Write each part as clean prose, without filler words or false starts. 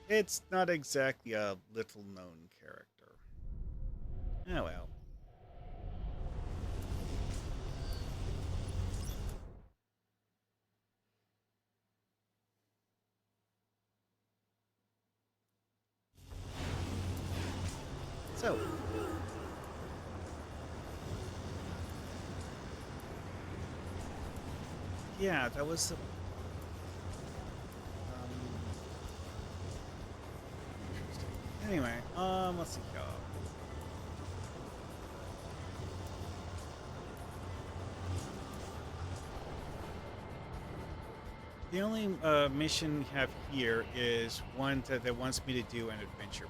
It's not exactly a little-known character. Oh well. So, yeah, that was the. Interesting. Anyway, let's see here. The only mission we have here is one that wants me to do an adventure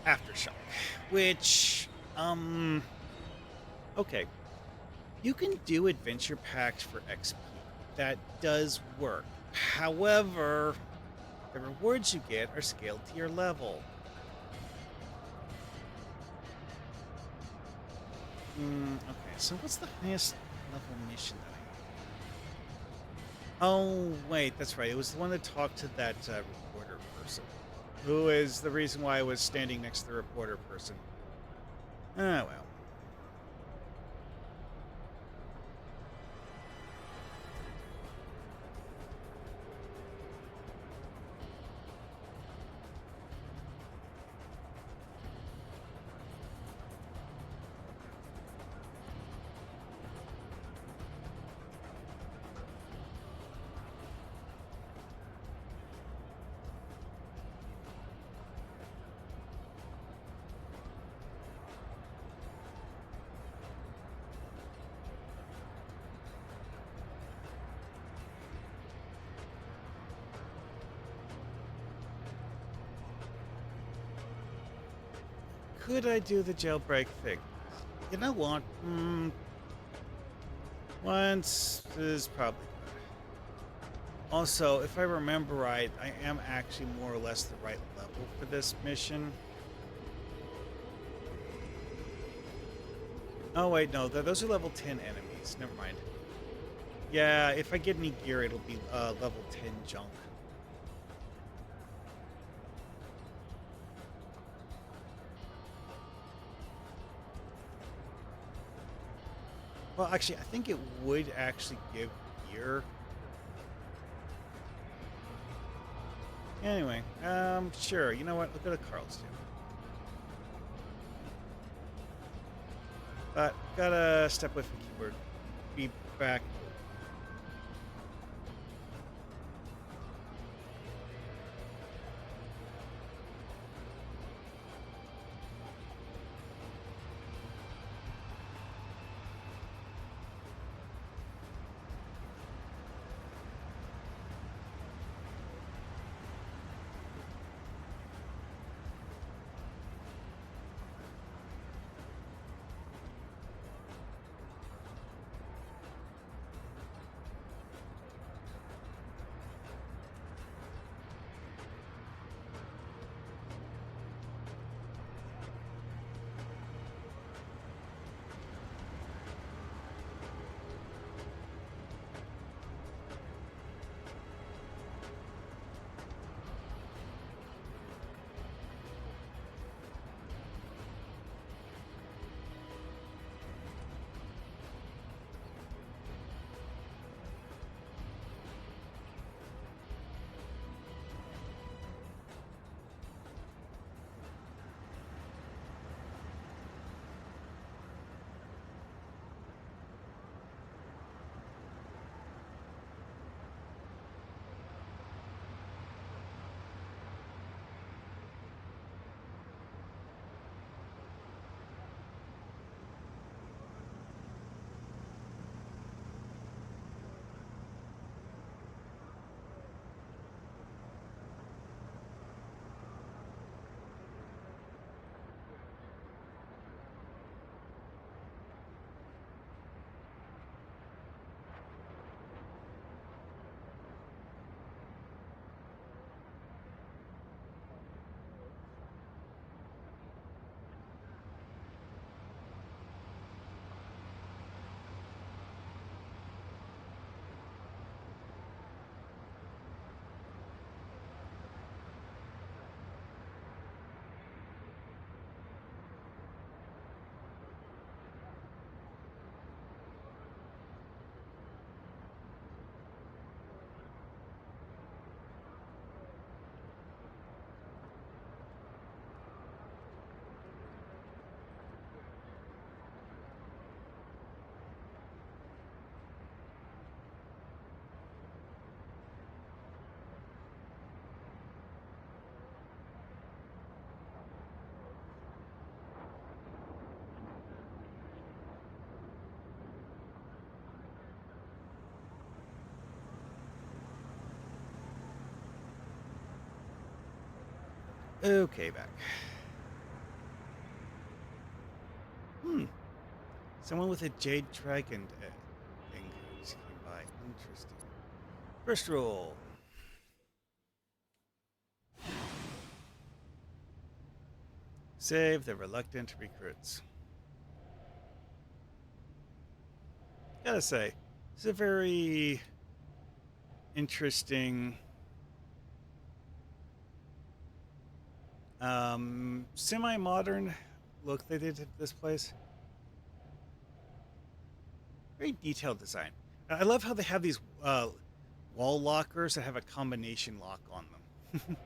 aftershock, which okay, you can do adventure packs for XP. That does work. However, the rewards you get are scaled to your level. Okay, so what's the highest level mission that I? Oh, wait, that's right. It was the one that talked to that reporter person, who is the reason why I was standing next to the reporter person. Ah, well. Could I do the jailbreak thing? You know what? Once is probably good. Also, if I remember right, I am actually more or less the right level for this mission. Oh, wait, no. Those are level 10 enemies. Never mind. Yeah, if I get any gear, it'll be level 10 junk. Well, actually, I think it would actually give gear. Anyway, sure. You know what? I'll go to Carlston. But gotta step away from the keyboard. Be back. Okay, back. Hmm. Someone with a jade dragon thing just came by. Interesting. First roll. Save the reluctant recruits. Gotta say, it's a very interesting, semi-modern look they did to this place. Very detailed design. I love how they have these wall lockers that have a combination lock on them.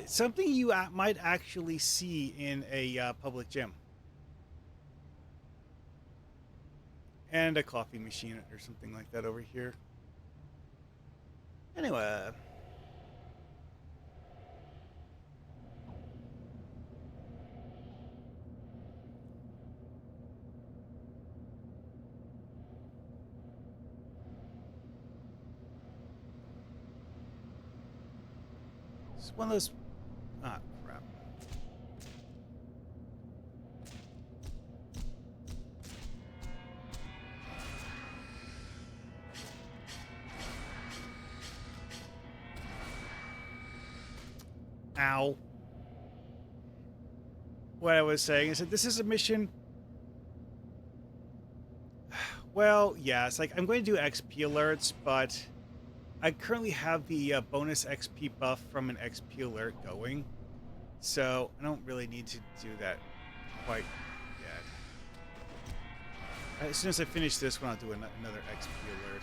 Something you might actually see in a public gym. And a coffee machine or something like that over here. Anyway, it's one of those. Ah, crap. Ow. What I was saying is that this is a mission. Well, yeah, it's like I'm going to do XP alerts, but I currently have the bonus XP buff from an XP alert going, so I don't really need to do that quite yet. As soon as I finish this one, I'll do another XP alert.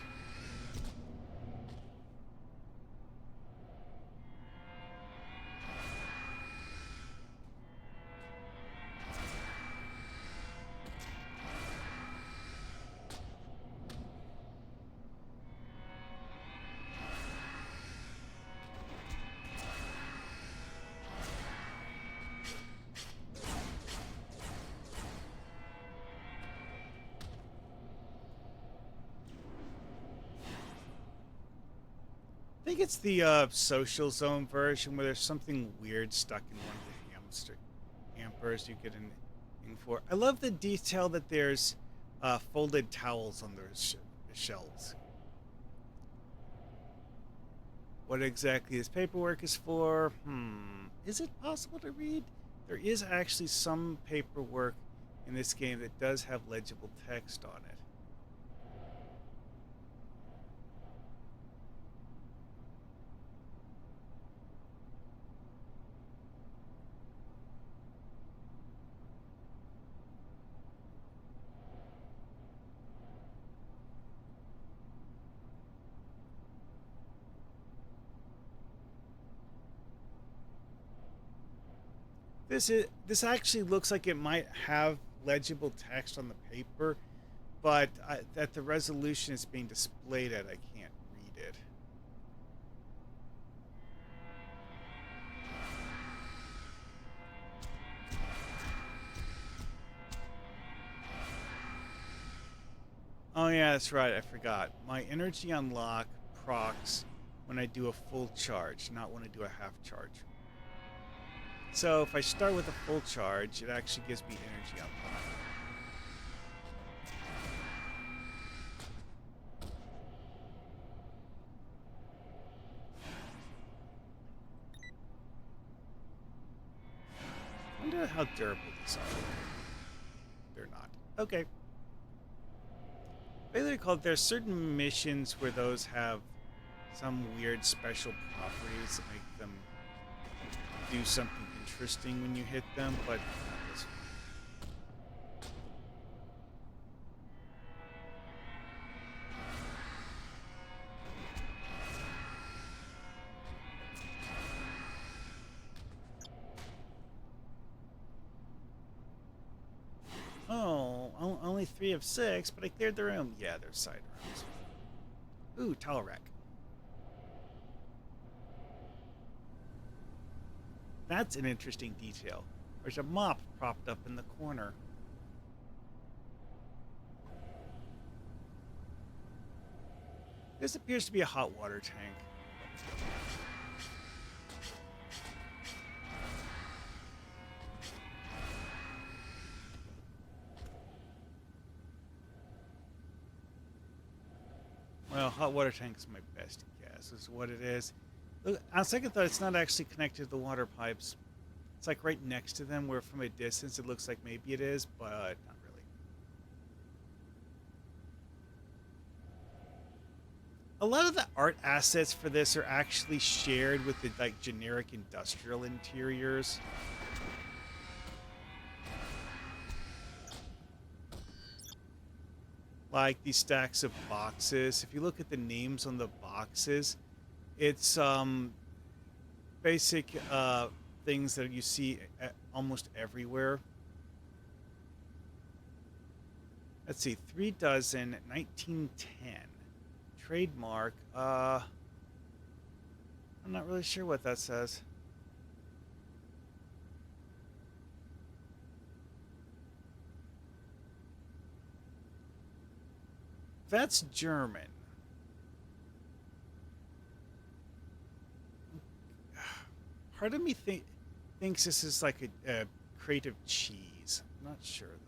I think it's the social zone version where there's something weird stuck in one of the hampers you get an thing for. I love the detail that there's folded towels on those shelves. What exactly this paperwork is for? Is it possible to read? There is actually some paperwork in this game that does have legible text on it. This actually looks like it might have legible text on the paper, but at the resolution it's being displayed at, I can't read it. Oh yeah, that's right. I forgot. My energy unlock procs when I do a full charge, not when I do a half charge. So if I start with a full charge, it actually gives me energy unlock. I wonder how durable these are. They're not. Okay. Vaguely recall there's certain missions where those have some weird special properties that make them do something interesting when you hit them, but not this one. Oh, only 3 of 6, but I cleared the room. Yeah, there's side rooms. Ooh, towel rack. That's an interesting detail. There's a mop propped up in the corner. This appears to be a hot water tank. hot water tank is my best guess. Is what it is. Look, on second thought, it's not actually connected to the water pipes. It's like right next to them, where from a distance it looks like maybe it is, but not really. A lot of the art assets for this are actually shared with the like generic industrial interiors. Like these stacks of boxes. If you look at the names on the boxes, it's basic things that you see almost everywhere. Let's see, 3 dozen, 1910. Trademark, I'm not really sure what that says. That's German. Part of me thinks this is like a crate of cheese. I'm not sure, though.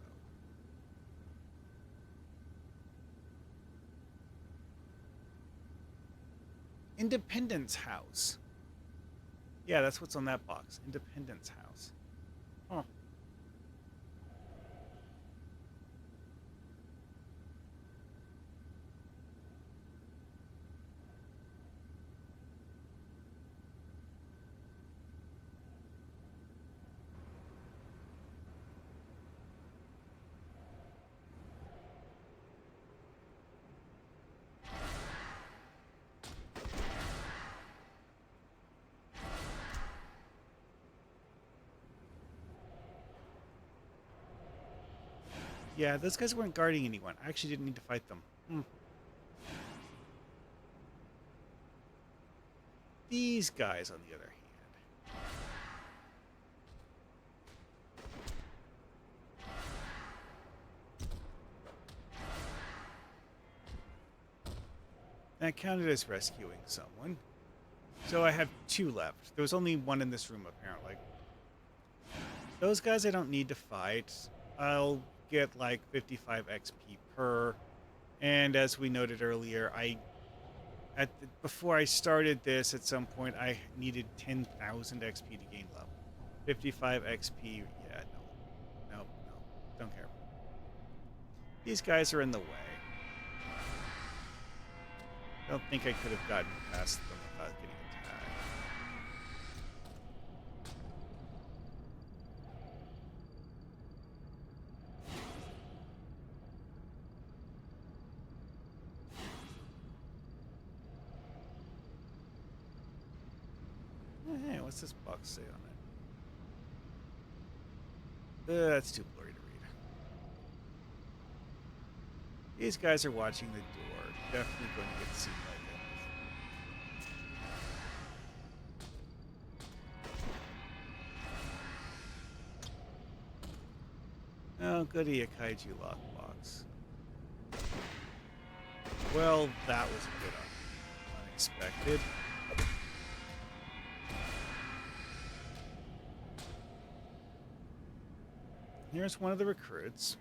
Independence House. Yeah, that's what's on that box. Independence House. Huh. Yeah, those guys weren't guarding anyone. I actually didn't need to fight them. These guys, on the other hand. That counted as rescuing someone. So I have 2 left. There was only 1 in this room, apparently. Those guys I don't need to fight. I'll get like 55 XP per. And as we noted earlier, before I started this, at some point, I needed 10,000 XP to gain level. 55 XP, yeah, no, don't care. These guys are in the way. I don't think I could have gotten past them without getting attacked. Hey, what's this box say on it? That's too blurry to read. These guys are watching the door. Definitely going to get seen by them. Oh, goody, a kaiju lockbox. Well, that was a bit unexpected. Here's one of the recruits.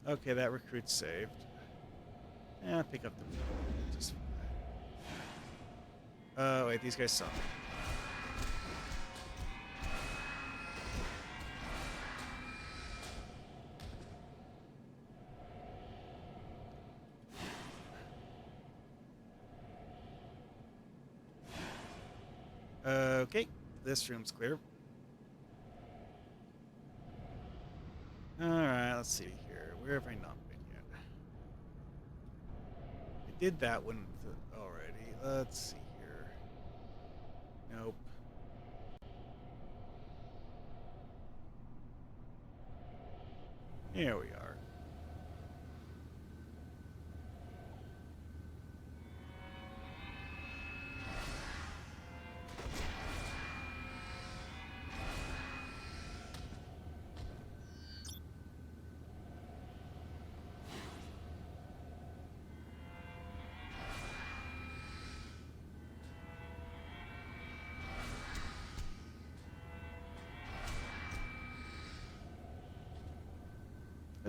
Okay, that recruit's saved. Yeah, pick up the just. Oh wait, these guys suck. Okay, this room's clear. Alright, let's see here. Where have I not been yet? I did that one already. Let's see here. Nope. Here we are.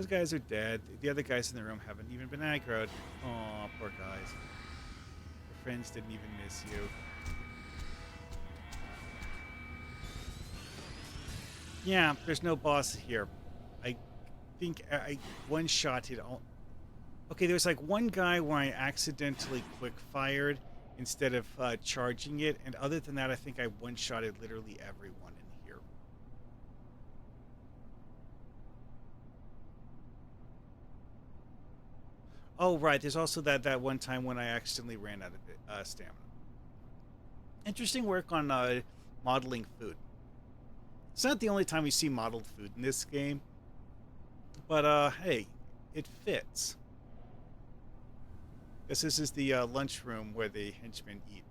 Those guys are dead. The other guys in the room haven't even been aggroed. Aw, poor guys. Your friends didn't even miss you. Yeah, there's no boss here. I think I one-shotted all... Okay, there's like one guy where I accidentally quick-fired instead of charging it, and other than that, I think I one-shotted literally everyone in here. Oh, right, there's also that one time when I accidentally ran out of stamina. Interesting work on modeling food. It's not the only time we see modeled food in this game, but hey, it fits. Guess this is the lunchroom where the henchmen eat.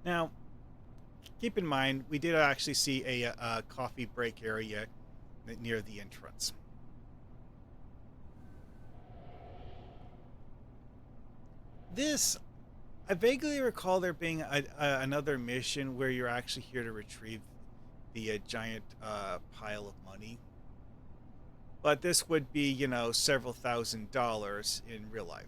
Now, keep in mind, we did actually see a coffee break area near the entrance. This, I vaguely recall there being another mission where you're actually here to retrieve the giant pile of money. But this would be, you know, several $1,000s in real life.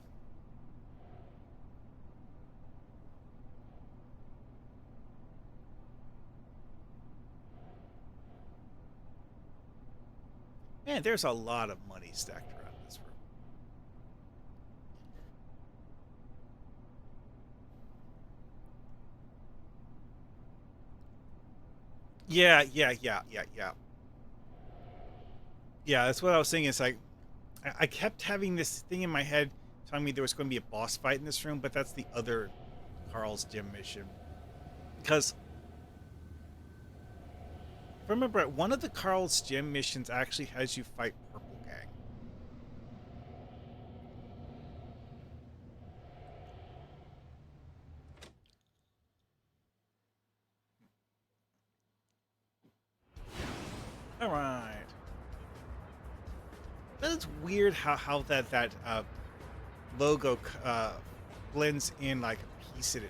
Man, there's a lot of money stacked around this room. Yeah. Yeah, that's what I was saying. It's like, I kept having this thing in my head telling me there was going to be a boss fight in this room, but that's the other Carl's Gym mission. Because, if I remember, one of the Carl's Gym missions actually has you fight Purple Gang. All right. That's weird how that logo blends in like a piece at a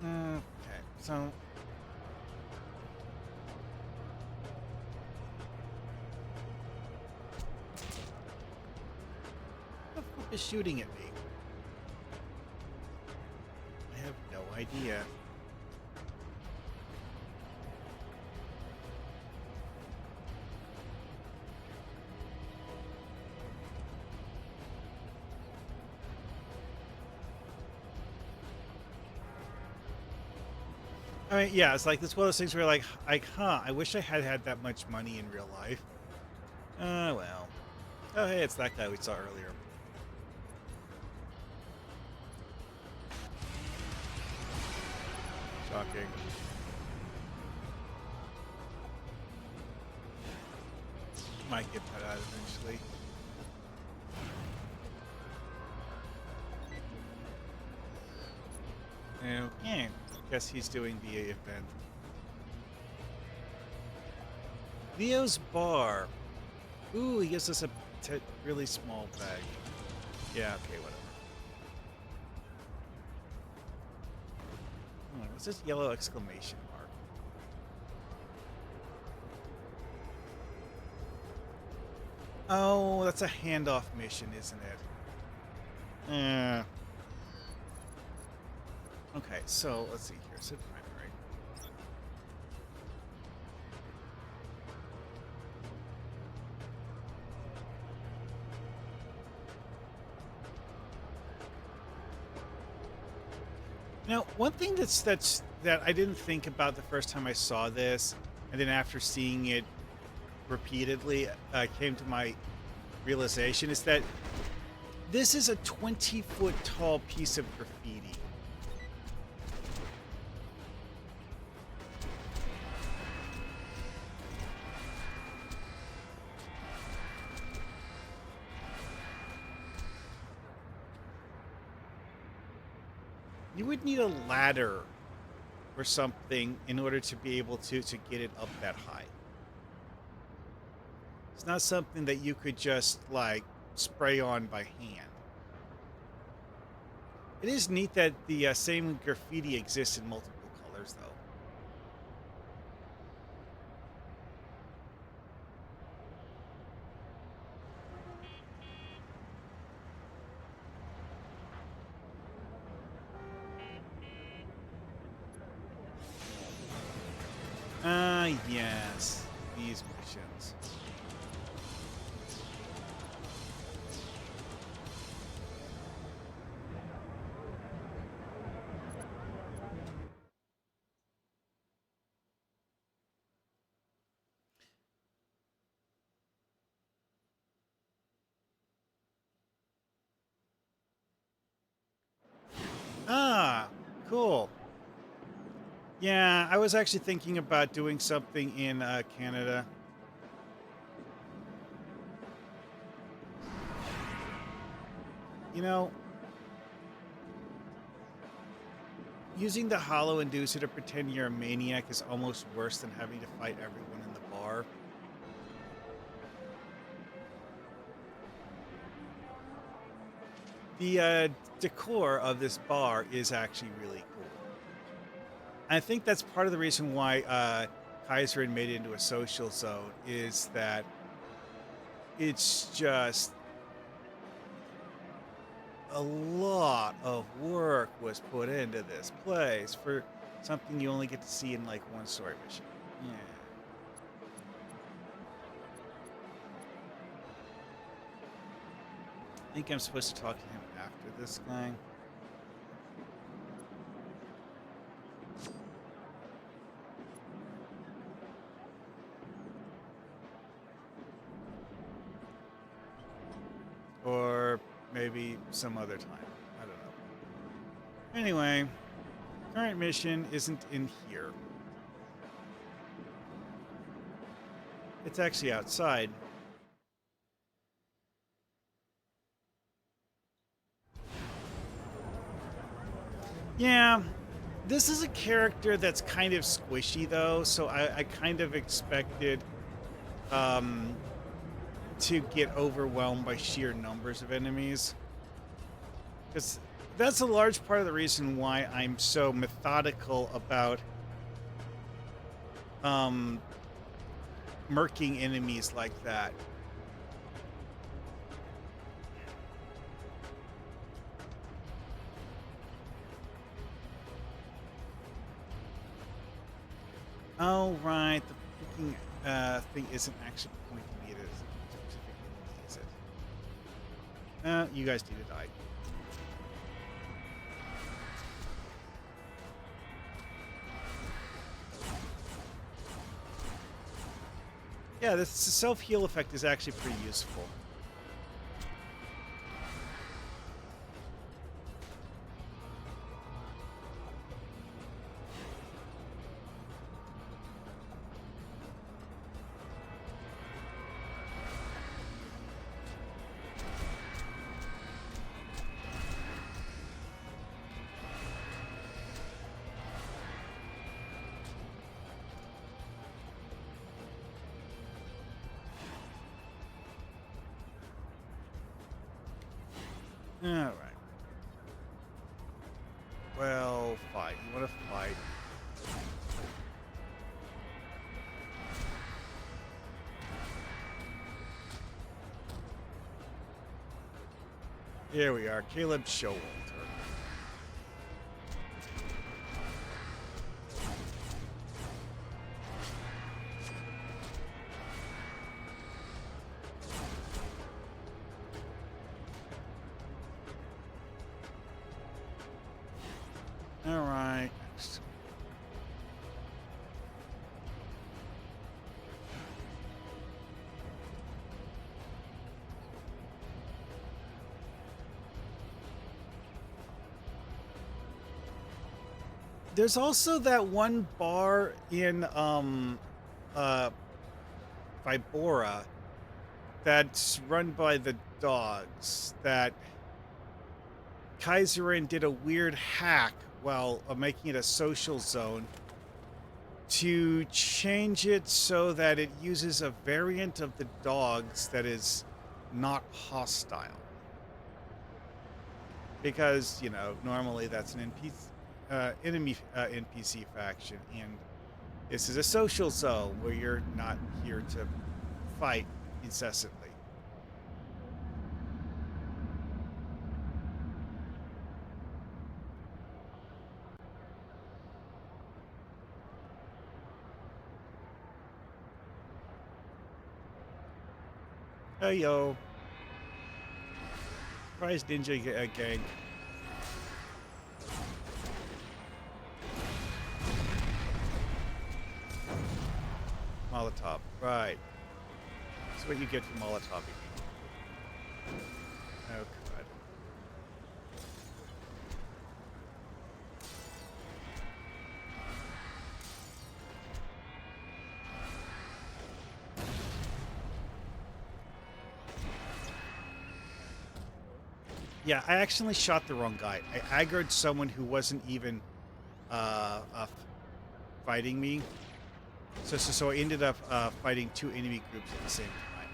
time. Okay, so what the fuck is shooting at me? I have no idea. I mean, yeah, it's like this one of those things where I wish I had had that much money in real life. Well. Oh, hey, it's that guy we saw earlier. Shocking. Might get that out eventually. Okay. Guess he's doing the event. Leo's Bar. Ooh, he gives us a really small bag. Yeah, okay, whatever. Oh, what's this yellow exclamation mark? Oh, that's a handoff mission, isn't it? Okay, so let's see here. So primary. Now, one thing that I didn't think about the first time I saw this, and then after seeing it repeatedly, came to my realization is that this is a 20-foot tall piece of graffiti. You would need a ladder or something in order to be able to get it up that high. It's not something that you could just, like, spray on by hand. It is neat that the same graffiti exists in multiple colors, though. Yes. These missions. Ah, cool. Yeah, I was actually thinking about doing something in Canada. You know, using the hollow inducer to pretend you're a maniac is almost worse than having to fight everyone in the bar. The decor of this bar is actually really cool. I think that's part of the reason why Kaiserin made it into a social zone is that it's just a lot of work was put into this place for something you only get to see in like one story mission. Yeah. I think I'm supposed to talk to him after this guy. Or maybe some other time. I don't know. Anyway, current mission isn't in here. It's actually outside. Yeah, this is a character that's kind of squishy though, so I kind of expected um, to get overwhelmed by sheer numbers of enemies. Because that's a large part of the reason why I'm so methodical about murking enemies like that. Oh, right. The freaking thing isn't actually pointing me at a specific enemy, is it? You guys need to die. Yeah, this self-heal effect is actually pretty useful. All right. Well, fight. You want to fight? Here we are, Caleb Showalter. All right. Next. There's also that one bar in uh Vibora that's run by the dogs that Kaiserin did a weird hack while making it a social zone to change it so that it uses a variant of the dogs that is not hostile. Because, you know, normally that's an enemy NPC faction, and this is a social zone where you're not here to fight incessantly. Hey, yo. Surprise ninja gang. Molotov. Right. That's what you get for Molotov. Oh, God. Yeah, I accidentally shot the wrong guy. I aggroed someone who wasn't even fighting me. So I ended up fighting two enemy groups at the same time.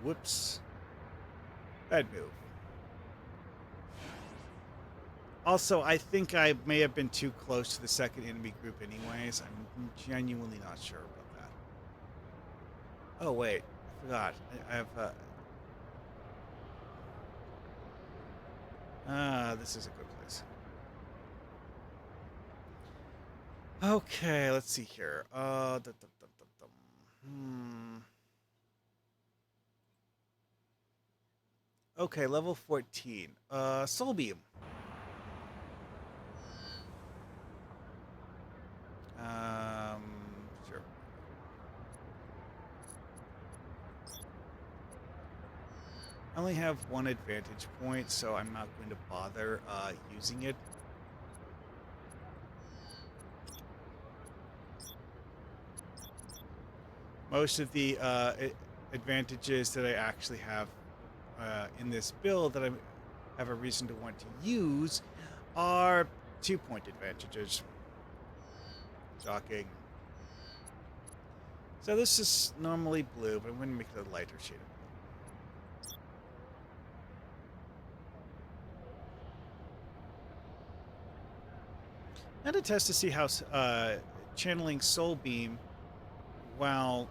Whoops. Bad move. Also, I think I may have been too close to the second enemy group anyways. I'm genuinely not sure about that. Oh, wait. I forgot. I have... this is a good place. Okay, let's see here. Okay, level 14. Soul Beam. Sure. I only have one advantage point, so I'm not going to bother using it. Most of the advantages that I actually have in this build that I have a reason to want to use are 2-point advantages. Shocking. So this is normally blue, but I'm going to make it a lighter shade of blue. And a test to see how channeling Soul Beam while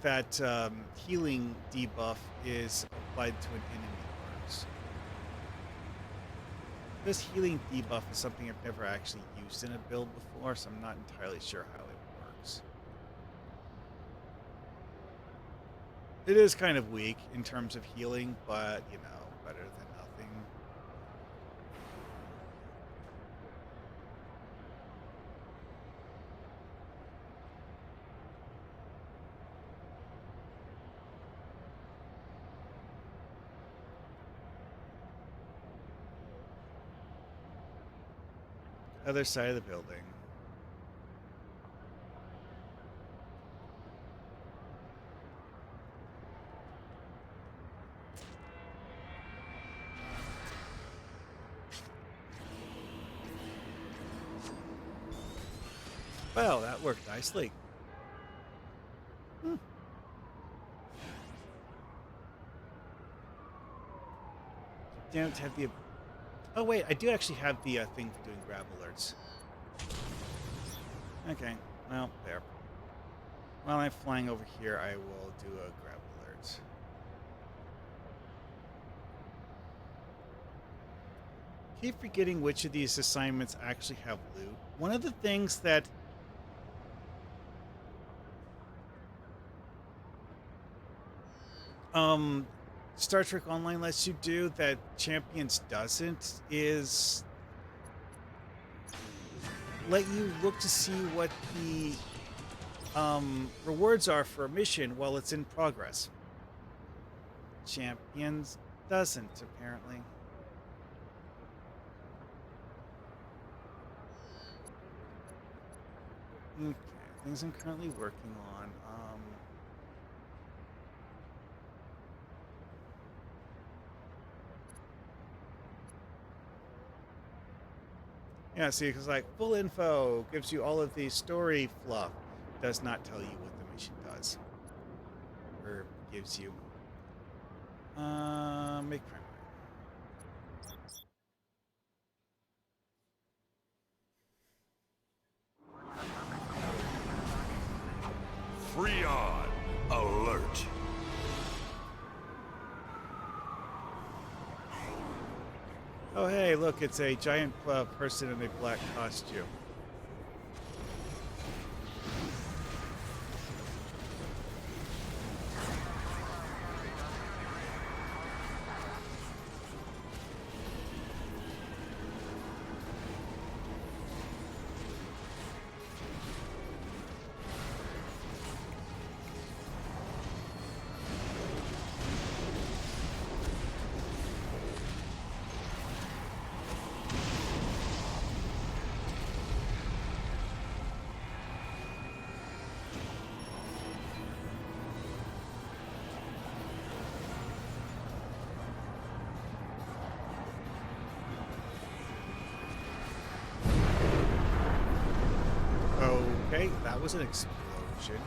that healing debuff is applied to an enemy works. This healing debuff is something I've never actually used in a build before, so I'm not entirely sure how it works. It is kind of weak in terms of healing, but, you know, better than nothing. Other side of the building. Well, that worked nicely. Don't have the... Oh, wait, I do actually have the thing for doing grab alerts. Okay, well, there. While I'm flying over here, I will do a grab alert. Keep forgetting which of these assignments actually have loot. One of the things that... Star Trek Online lets you do that Champions doesn't is let you look to see what the rewards are for a mission while it's in progress. Champions doesn't, apparently. Okay, things I'm currently working on. Yeah, see, because like full info gives you all of the story fluff, does not tell you what the mission does, or gives you. Make primary. Freon alert. Oh, hey, look, it's a giant person in a black costume. that was an explosion.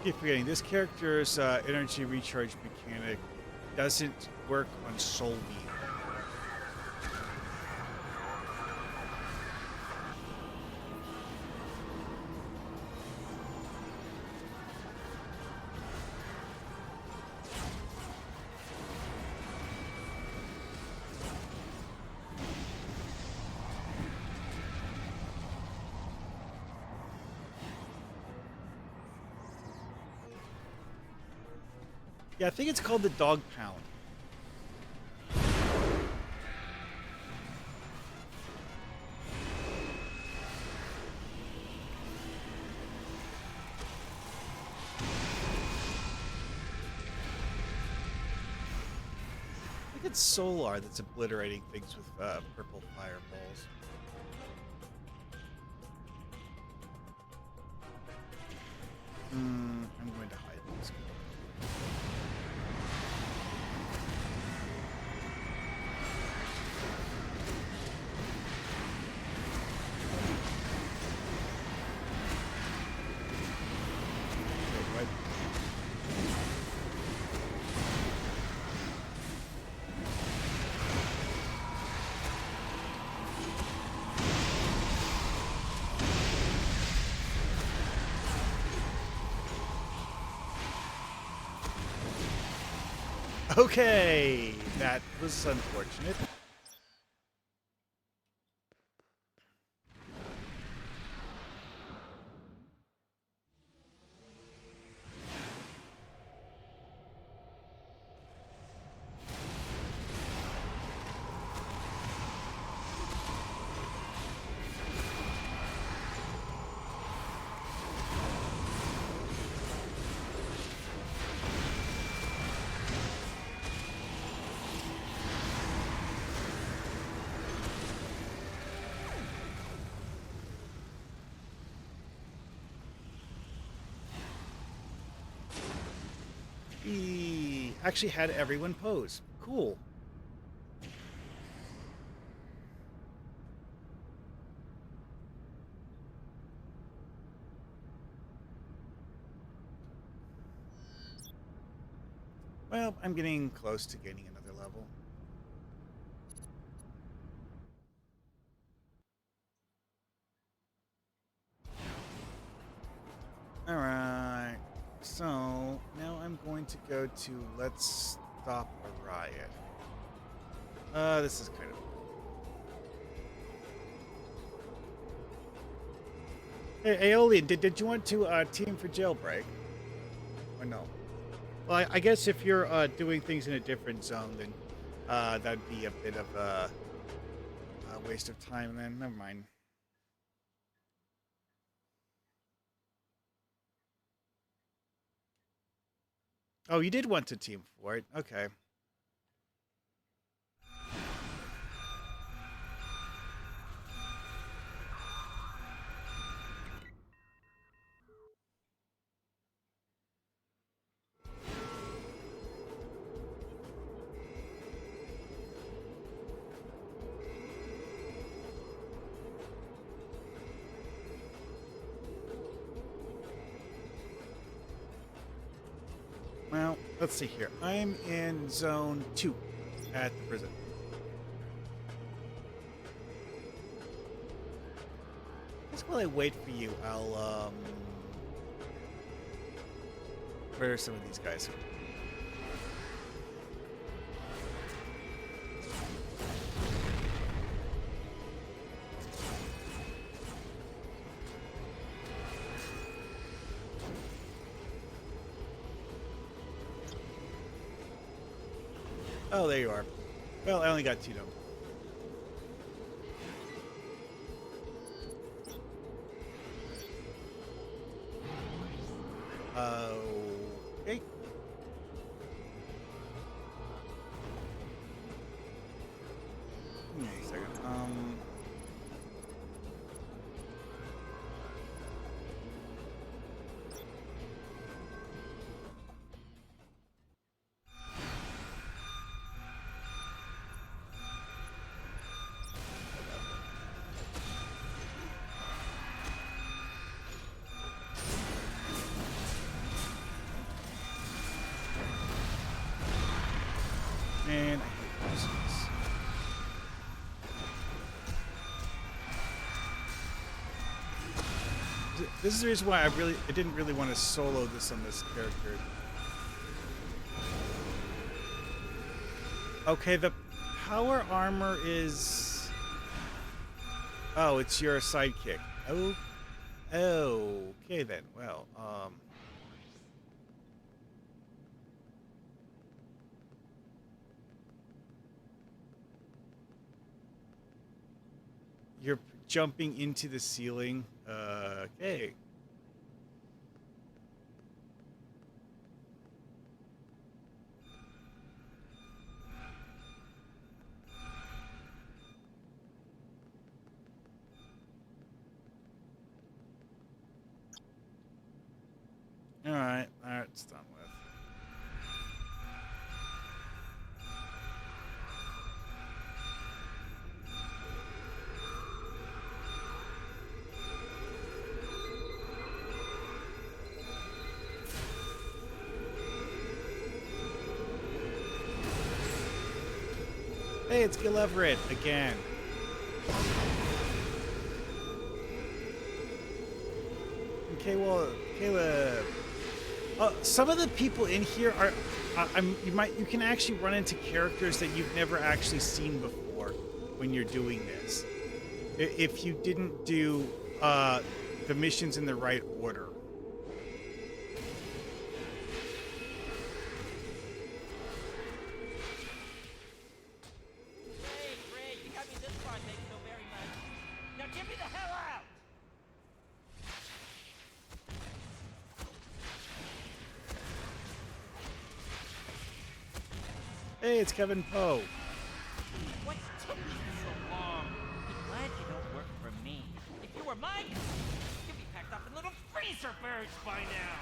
Keep forgetting this character's energy recharge mechanic doesn't work on soul beam. Yeah, I think it's called the dog pound. I think it's Solar that's obliterating things with purple fireballs. I'm going to hide this. Okay, that was unfortunate. He actually had everyone pose. Cool. Well, I'm getting close to gaining another level. Alright. So, now I'm going to go to Let's Stop a Riot. This is kind of... Hey, Aeolian, did you want to team for Jailbreak? Or no? Well, I guess if you're doing things in a different zone, then that'd be a bit of a waste of time, then. Never mind. Oh, you did want to team for it. Okay. Well, let's see here. I'm in zone 2 at the prison. I guess while I wait for you, I'll, where are some of these guys? Oh, there you are. Well, I only got 2 done. Okay. Give me a second. Man, I hate this. This is the reason why I didn't really want to solo this on this character. Okay, the power armor is... Oh, it's your sidekick. Oh, okay then. Well, you're jumping into the ceiling. Okay. All right, it's done with. Hey, it's Gil Everett again. Okay, well, Caleb. Some of the people in here are, you can actually run into characters that you've never actually seen before when you're doing this. If you didn't do the missions in the right order. Great, you got me this far, thanks so very much. Now get me the hell out! Hey, it's Kevin Poe. What's taking so long? I'm glad you don't work for me. If you were mine, you'd be packed up in little freezer birds by now.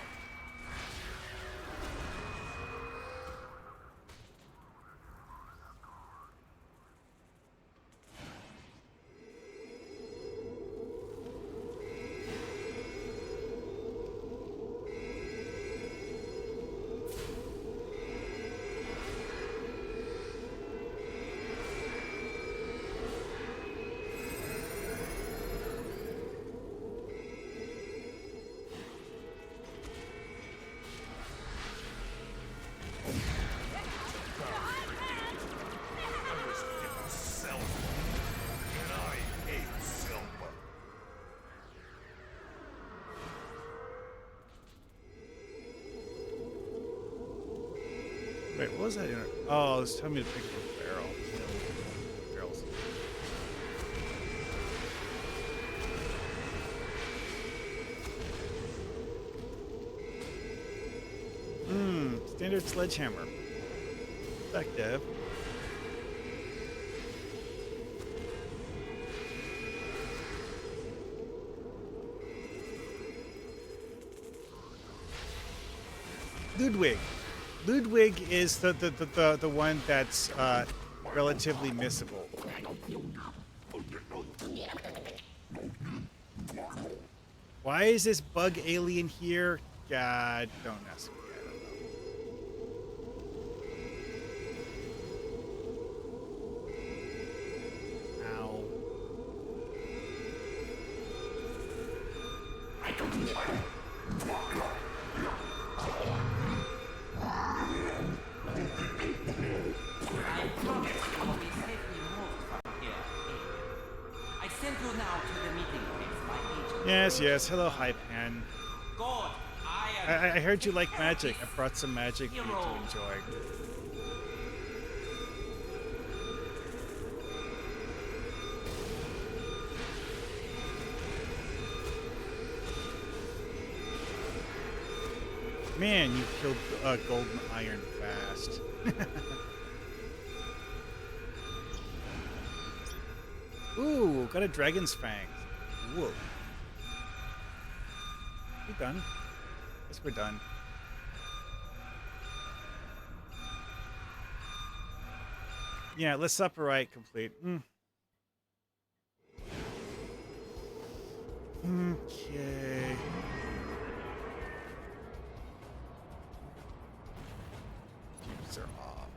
Wait, what was that? Oh, it was telling me to pick up a barrel. Barrels. Standard sledgehammer. Effective. Ludwig. Ludwig is the one that's relatively missable. Why is this bug alien here? God, don't ask me. I don't know. Ow. Yes. Hello, Hypan. I heard you like magic. I brought some magic for you to enjoy. Man, you killed Golden Iron fast. Ooh, got a Dragon's Fang. Whoa. We done? Guess we're done. Yeah, let's separate complete. Okay. Tubes are off.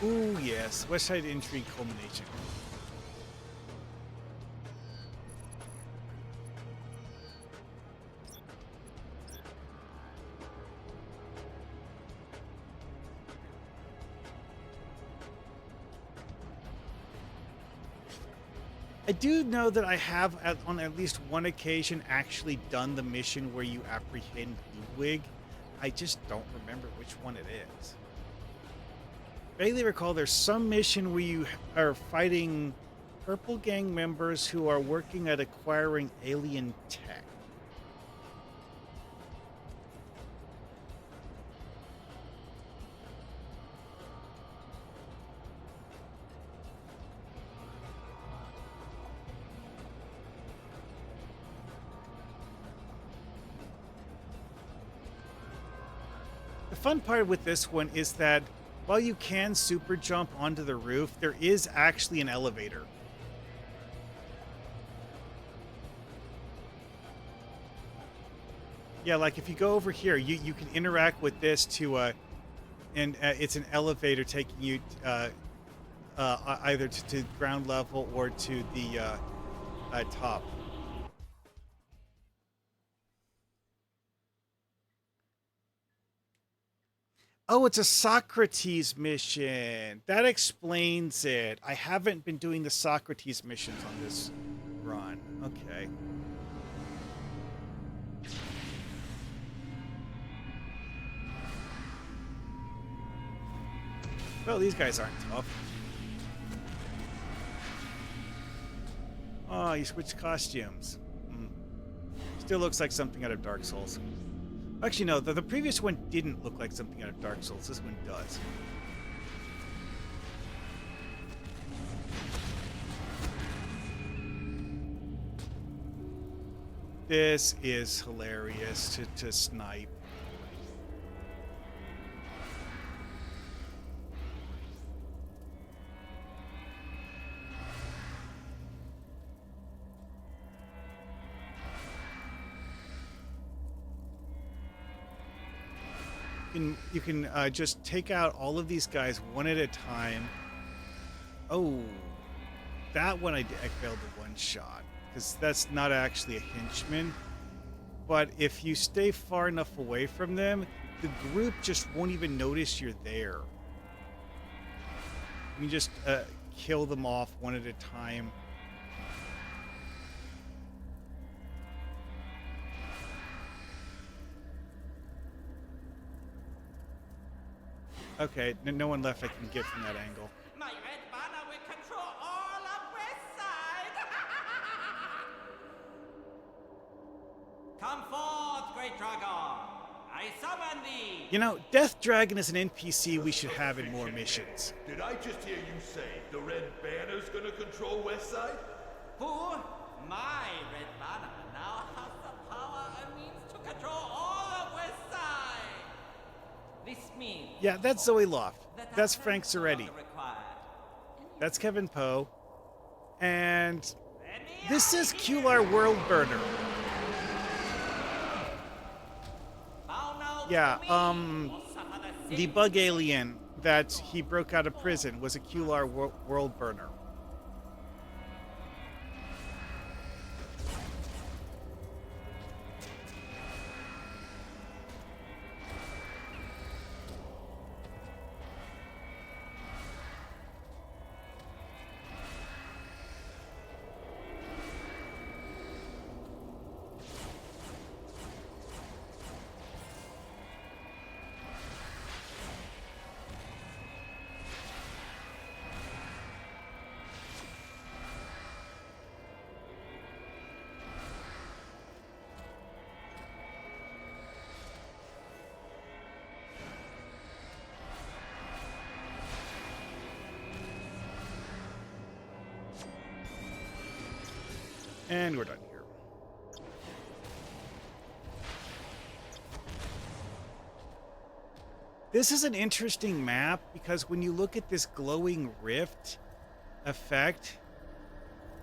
Ooh, yes. West Side Intrigue Culmination. I do know that I have, on at least one occasion, actually done the mission where you apprehend Ludwig. I just don't remember which one it is. Vaguely recall there's some mission where you are fighting Purple Gang members who are working at acquiring alien tech. The fun part with this one is that while you can super jump onto the roof, there is actually an elevator. Yeah, like if you go over here, you can interact with this to, it's an elevator taking you either to ground level or to the top. Oh, it's a Socrates mission. That explains it. I haven't been doing the Socrates missions on this run. Okay. Well, these guys aren't tough. Oh, you switched costumes. Still looks like something out of Dark Souls. Actually, no, the previous one didn't look like something out of Dark Souls. This one does. This is hilarious to snipe. You can just take out all of these guys one at a time. Oh, that one I failed the one shot because that's not actually a henchman. But if you stay far enough away from them, the group just won't even notice you're there. You just kill them off one at a time. Okay, no one left I can get from that angle. My red banner will control all of West Side. Come forth, great dragon. I summon thee. You know, Death Dragon is an NPC we should have in more missions. Did I just hear you say the Red Banner's gonna control West Side? Who? My red banner now has the power and means to control all of West Side. This means... Yeah, that's Zoe Loft. That's Frank Soretti. That's Kevin Poe. And this is Kular Worldburner. Yeah, the bug alien that he broke out of prison was a Kular Worldburner. And we're done here. This is an interesting map because when you look at this glowing rift effect,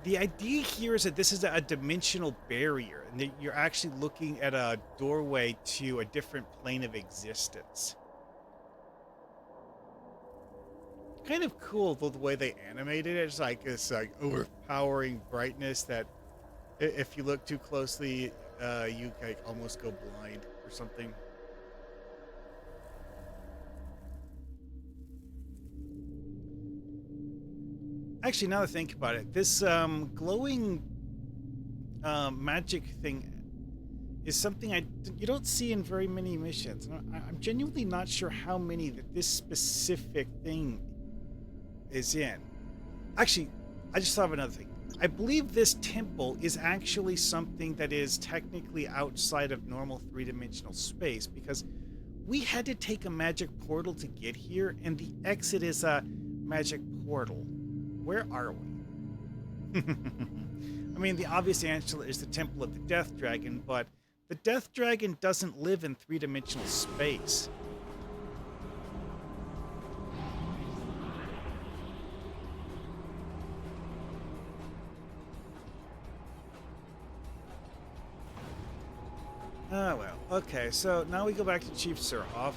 the idea here is that this is a dimensional barrier and that you're actually looking at a doorway to a different plane of existence. Kind of cool though the way they animated it. It's like this overpowering brightness that if you look too closely, you like almost go blind or something. Actually, now that I think about it, this glowing magic thing is something you don't see in very many missions. I'm genuinely not sure how many that this specific thing is in. Actually, I just thought of another thing. I believe this temple is actually something that is technically outside of normal three-dimensional space because we had to take a magic portal to get here, and the exit is a magic portal. Where are we? I mean, the obvious answer is the Temple of the Death Dragon, but the Death Dragon doesn't live in three-dimensional space. Ah, well. Okay, so now we go back to Chief Surhoff.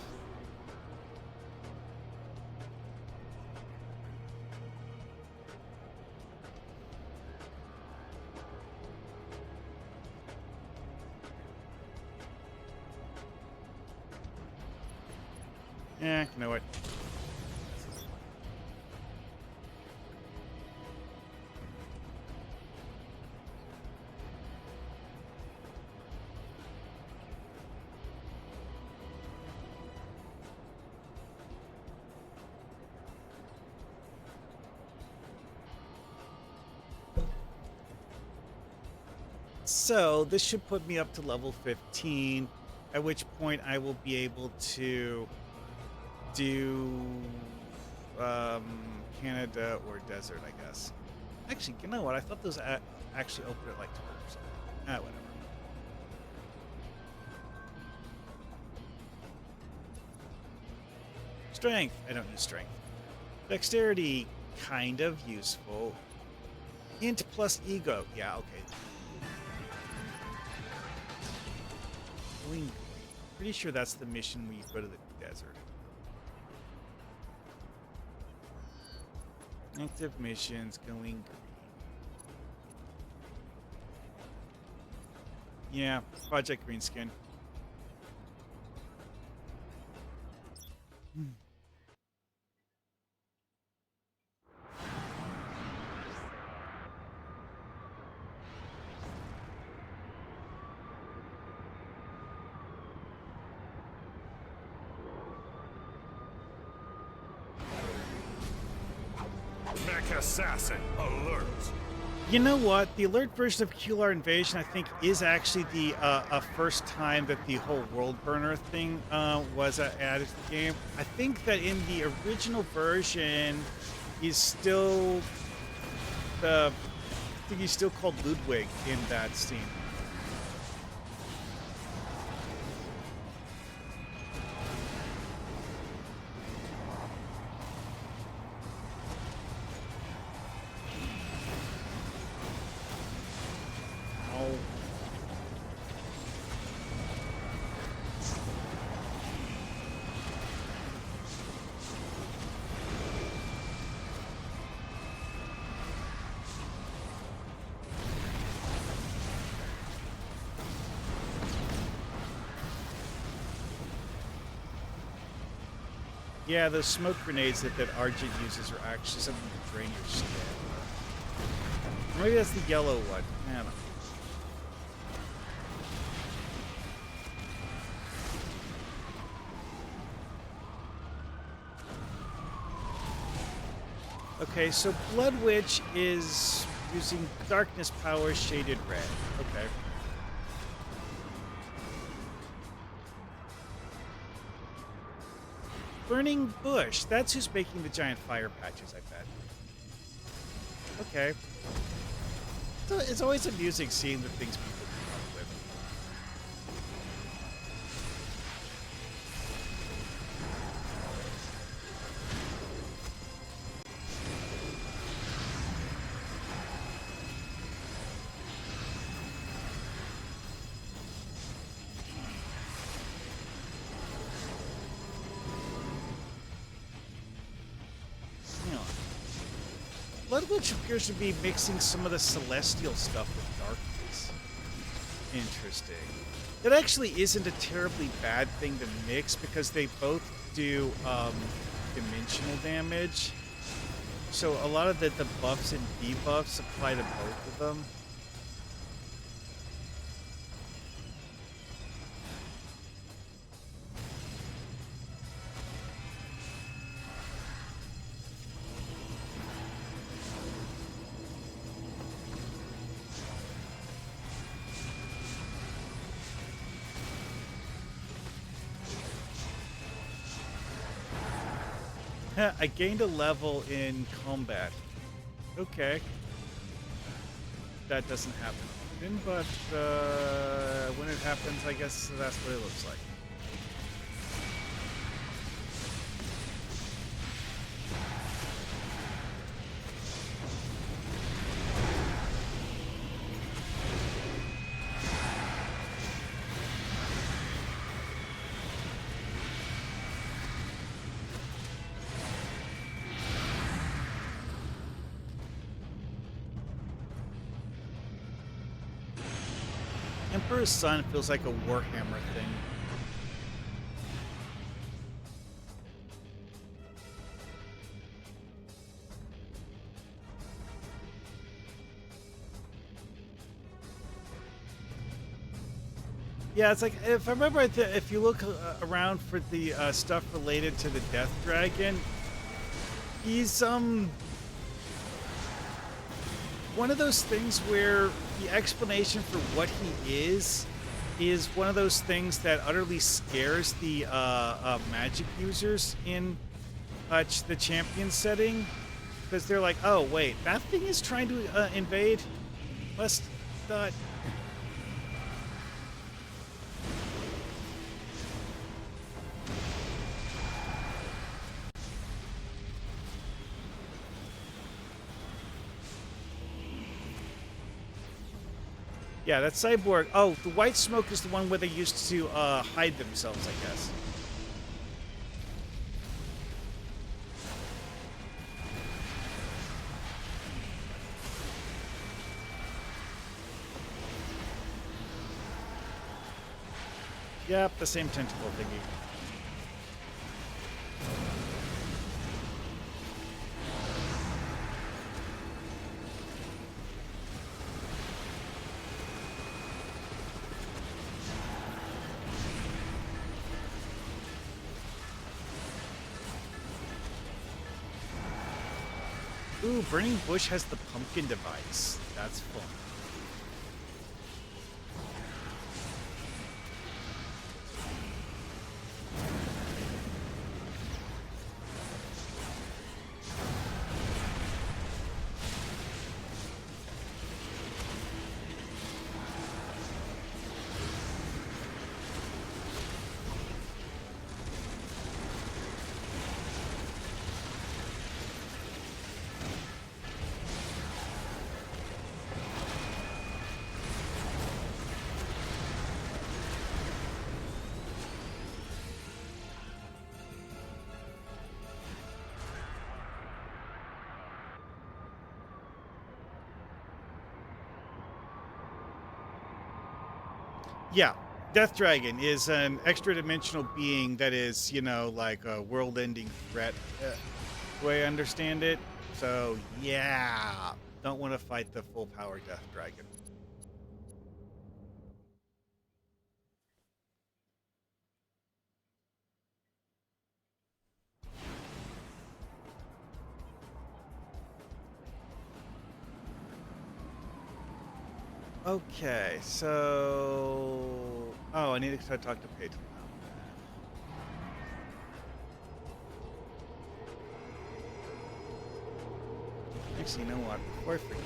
Yeah, you know what? So this should put me up to level 15, at which point I will be able to do Canada or desert, I guess. Actually, you know what? I thought those actually opened at like 12 or something. Ah, whatever. Strength. I don't use strength. Dexterity, kind of useful. Int plus ego. Yeah, okay. Pretty sure that's the mission where you go to the desert. Active missions going green. Yeah, Project Greenskin. Mech Assassin, alert! You know what? The alert version of QLR Invasion, I think, is actually the first time that the whole world burner thing was added to the game. I think that in the original version, he's still I think he's still called Ludwig in that scene. Yeah, those smoke grenades that Argent uses are actually something to drain your skin. Or maybe that's the yellow one. I don't know. Okay, so Blood Witch is using darkness power shaded red. Okay. Burning Bush. That's who's making the giant fire patches, I bet. Okay. So it's always amusing seeing the things people come up with. Hang on. Blood Witch appears to be mixing some of the celestial stuff with darkness. Interesting. That actually isn't a terribly bad thing to mix because they both do dimensional damage. So a lot of the buffs and debuffs apply to both of them. I gained a level in combat. Okay. That doesn't happen often, but when it happens, I guess that's what it looks like. Emperor's Son feels like a Warhammer thing. Yeah, it's like, if I remember, if you look around for the stuff related to the Death Dragon, he's one of those things where the explanation for what he is one of those things that utterly scares the magic users in the champion setting, because they're like, oh wait, that thing is trying to invade? Must not. Yeah, that cyborg. Oh, the white smoke is the one where they used to hide themselves, I guess. Yep, the same tentacle thingy. Ooh, Burning Bush has the pumpkin device. That's fun. Yeah, Death Dragon is an extra-dimensional being that is, you know, like a world-ending threat, the way I understand it. So, yeah, don't want to fight the full-power Death Dragon. Okay, so... Oh, I need to talk to Paige about that. Actually, you know what? Before I forget...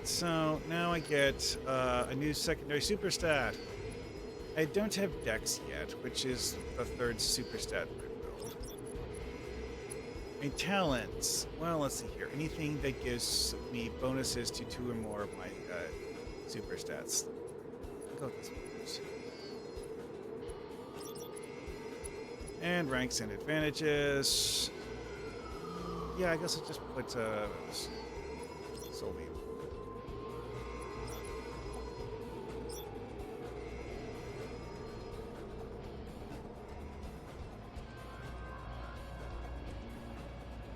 so now I get a new secondary super stat. I don't have Dex yet, which is the third super stat I build. My talents. Well, let's see here. Anything that gives me bonuses to 2 or more of my super stats. I'll go with this one first. And ranks and advantages. Yeah, I guess I'll just put solely.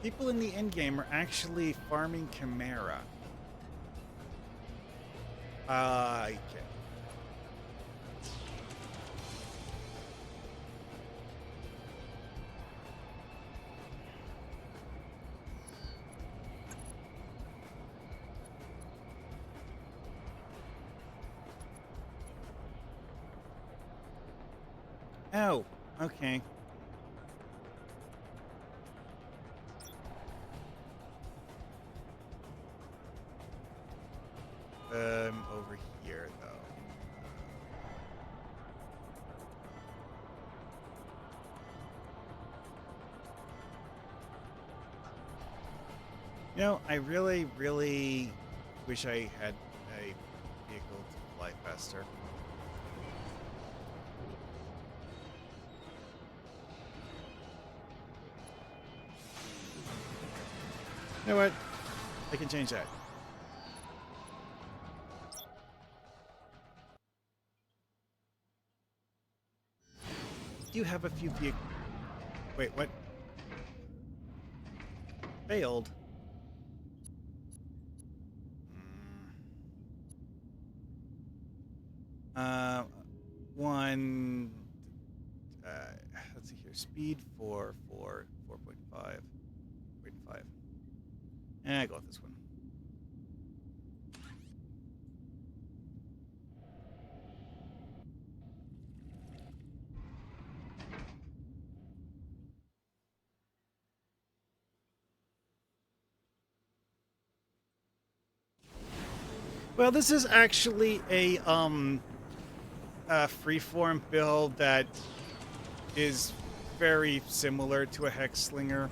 People in the end game are actually farming Chimera. Okay. Oh, okay. Over here, though. You know, I really, really wish I had a vehicle to fly faster. You know what? I can change that. Do have a few vehicles. Wait, what? Failed. One. Let's see here. Speed 4.5. 4.5. And I go with this one. Well, this is actually a freeform build that is very similar to a hex slinger.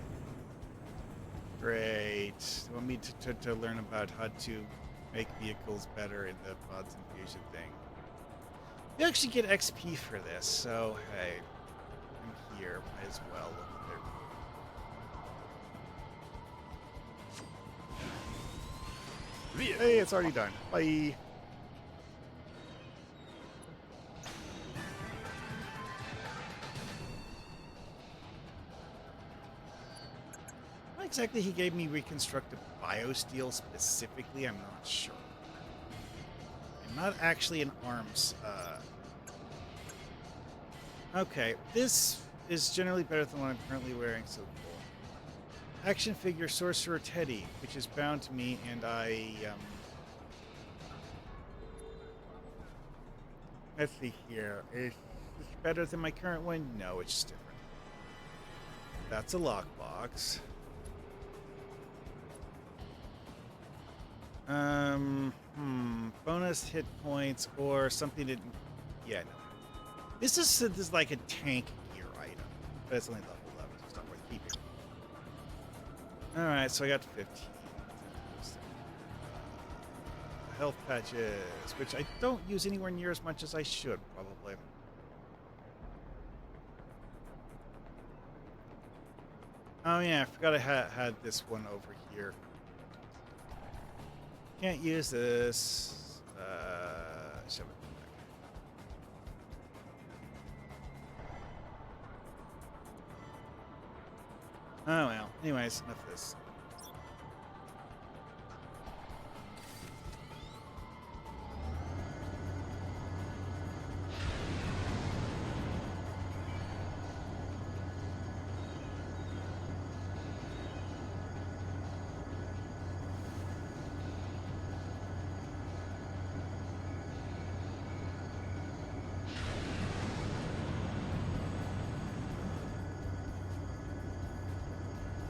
Great. You want me to learn about how to make vehicles better in the pods and fusion thing. You actually get XP for this, so hey, I'm here. Might as well look at their... Hey, it's already done. Bye. Why exactly he gave me reconstructive biosteel specifically, I'm not sure. I'm not actually an arms. Okay, this is generally better than what I'm currently wearing, so cool. Action figure Sorcerer Teddy, which is bound to me, and let's see here. Is this better than my current one? No, it's just different. That's a lockbox. Bonus hit points or something that... Yeah, no. This is like a tank gear item, but it's only level 11, so it's not worth keeping. Alright, so I got 15. Health patches, which I don't use anywhere near as much as I should, probably. Oh yeah, I forgot I had this one over here. Can't use this. Shove it back. Oh well. Anyways, enough of this.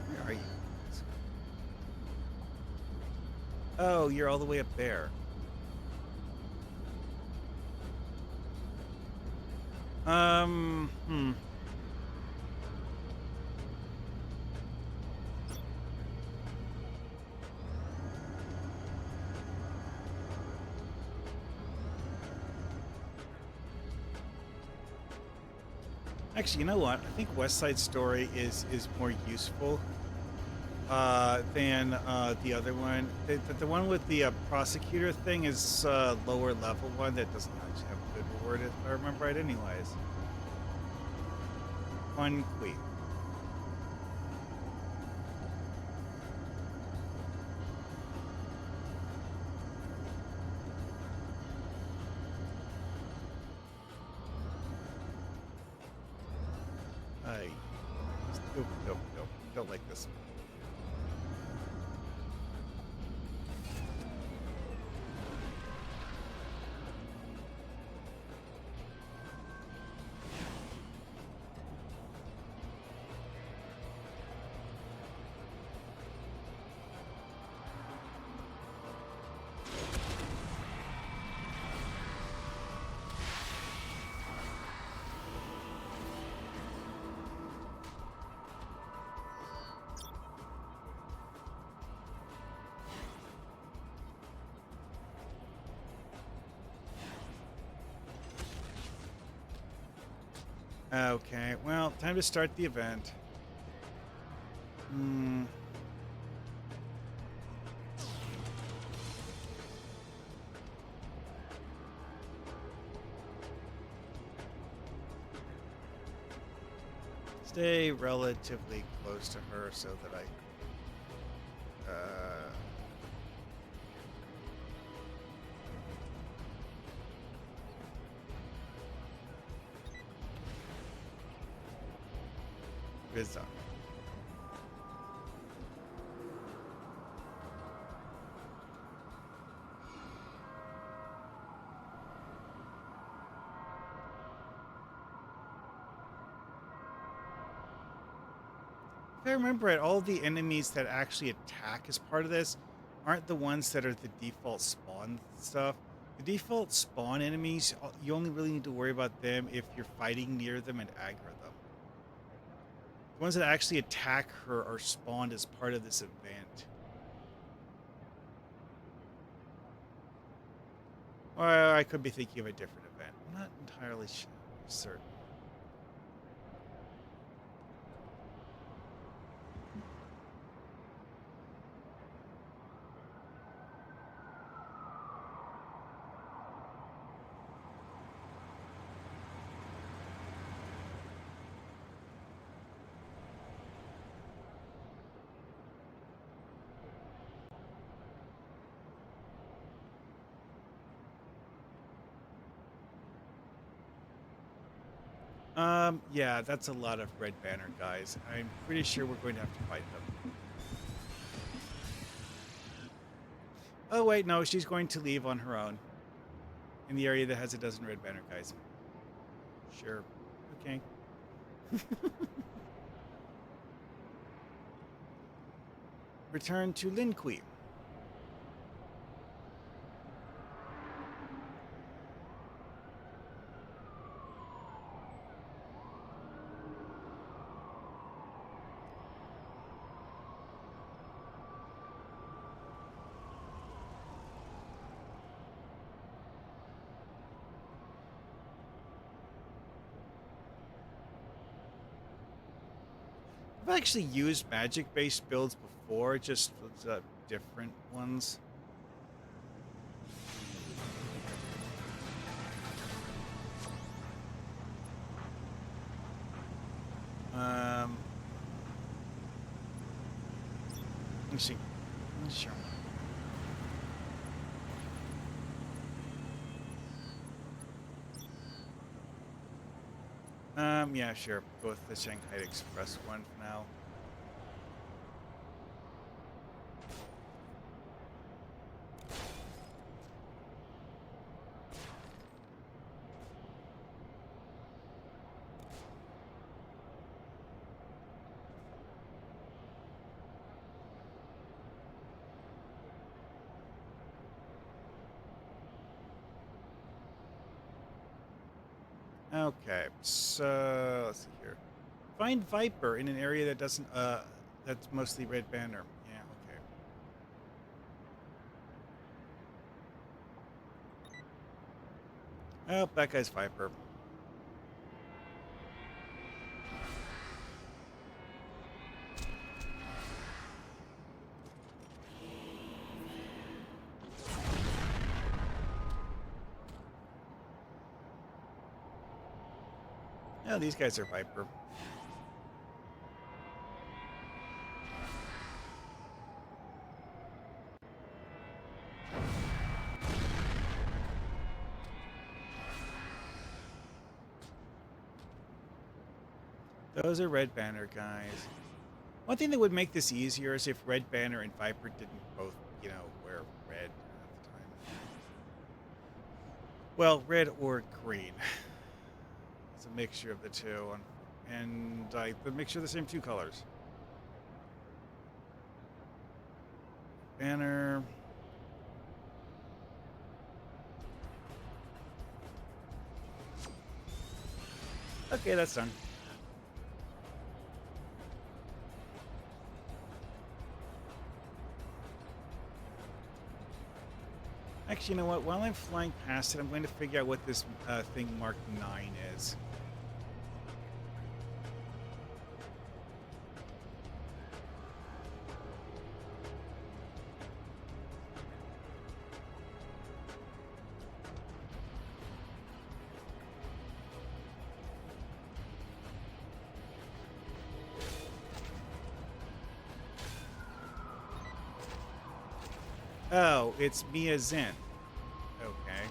Where are you? Oh, you're all the way up there. Hmm. Actually, you know what? I think West Side Story is more useful than the other one. The one with the prosecutor thing is lower level one that doesn't actually have a good reward, if I remember right. Anyways, fun queen. I don't like this. Okay, well, time to start the event. Hmm. Stay relatively close to her so that Rizza. If I remember it, all the enemies that actually attack as part of this aren't the ones that are the default spawn stuff. The default spawn enemies, you only really need to worry about them if you're fighting near them and aggro them. The ones that actually attack her are spawned as part of this event. Or I could be thinking of a different event. I'm not entirely certain. Yeah, that's a lot of Red Banner guys. I'm pretty sure we're going to have to fight them. Oh, wait, no, she's going to leave on her own in the area that has a dozen Red Banner guys. Sure. Okay. Return to Linqui. I've actually used magic-based builds before, just with different ones. Um, let's see. Sure. Yeah, sure. Go with the Shanghai Express one for now. Okay, so let's see here. Find Viper in an area that doesn't that's mostly red banner. Yeah, okay. Oh, that guy's Viper. Oh, these guys are Viper. Those are red banner guys. One thing that would make this easier is if red banner and Viper didn't both, wear red at the time. Well, red or green. It's a mixture of the two, and the mixture of the same two colors. Banner. Okay, that's done. Actually, you know what? While I'm flying past it, I'm going to figure out what this thing marked 9 is. Oh, it's Mia Zen. Okay.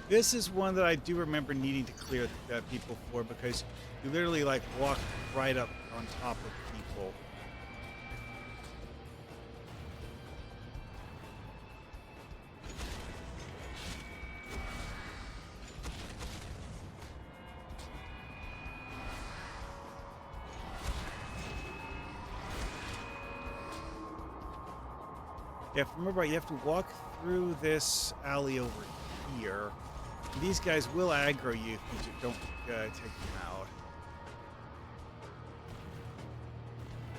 This is one that I do remember needing to clear people for, because you literally like walk right up on top of people. Yeah, if I remember right, you have to walk through this alley over here. These guys will aggro you if you don't take them out.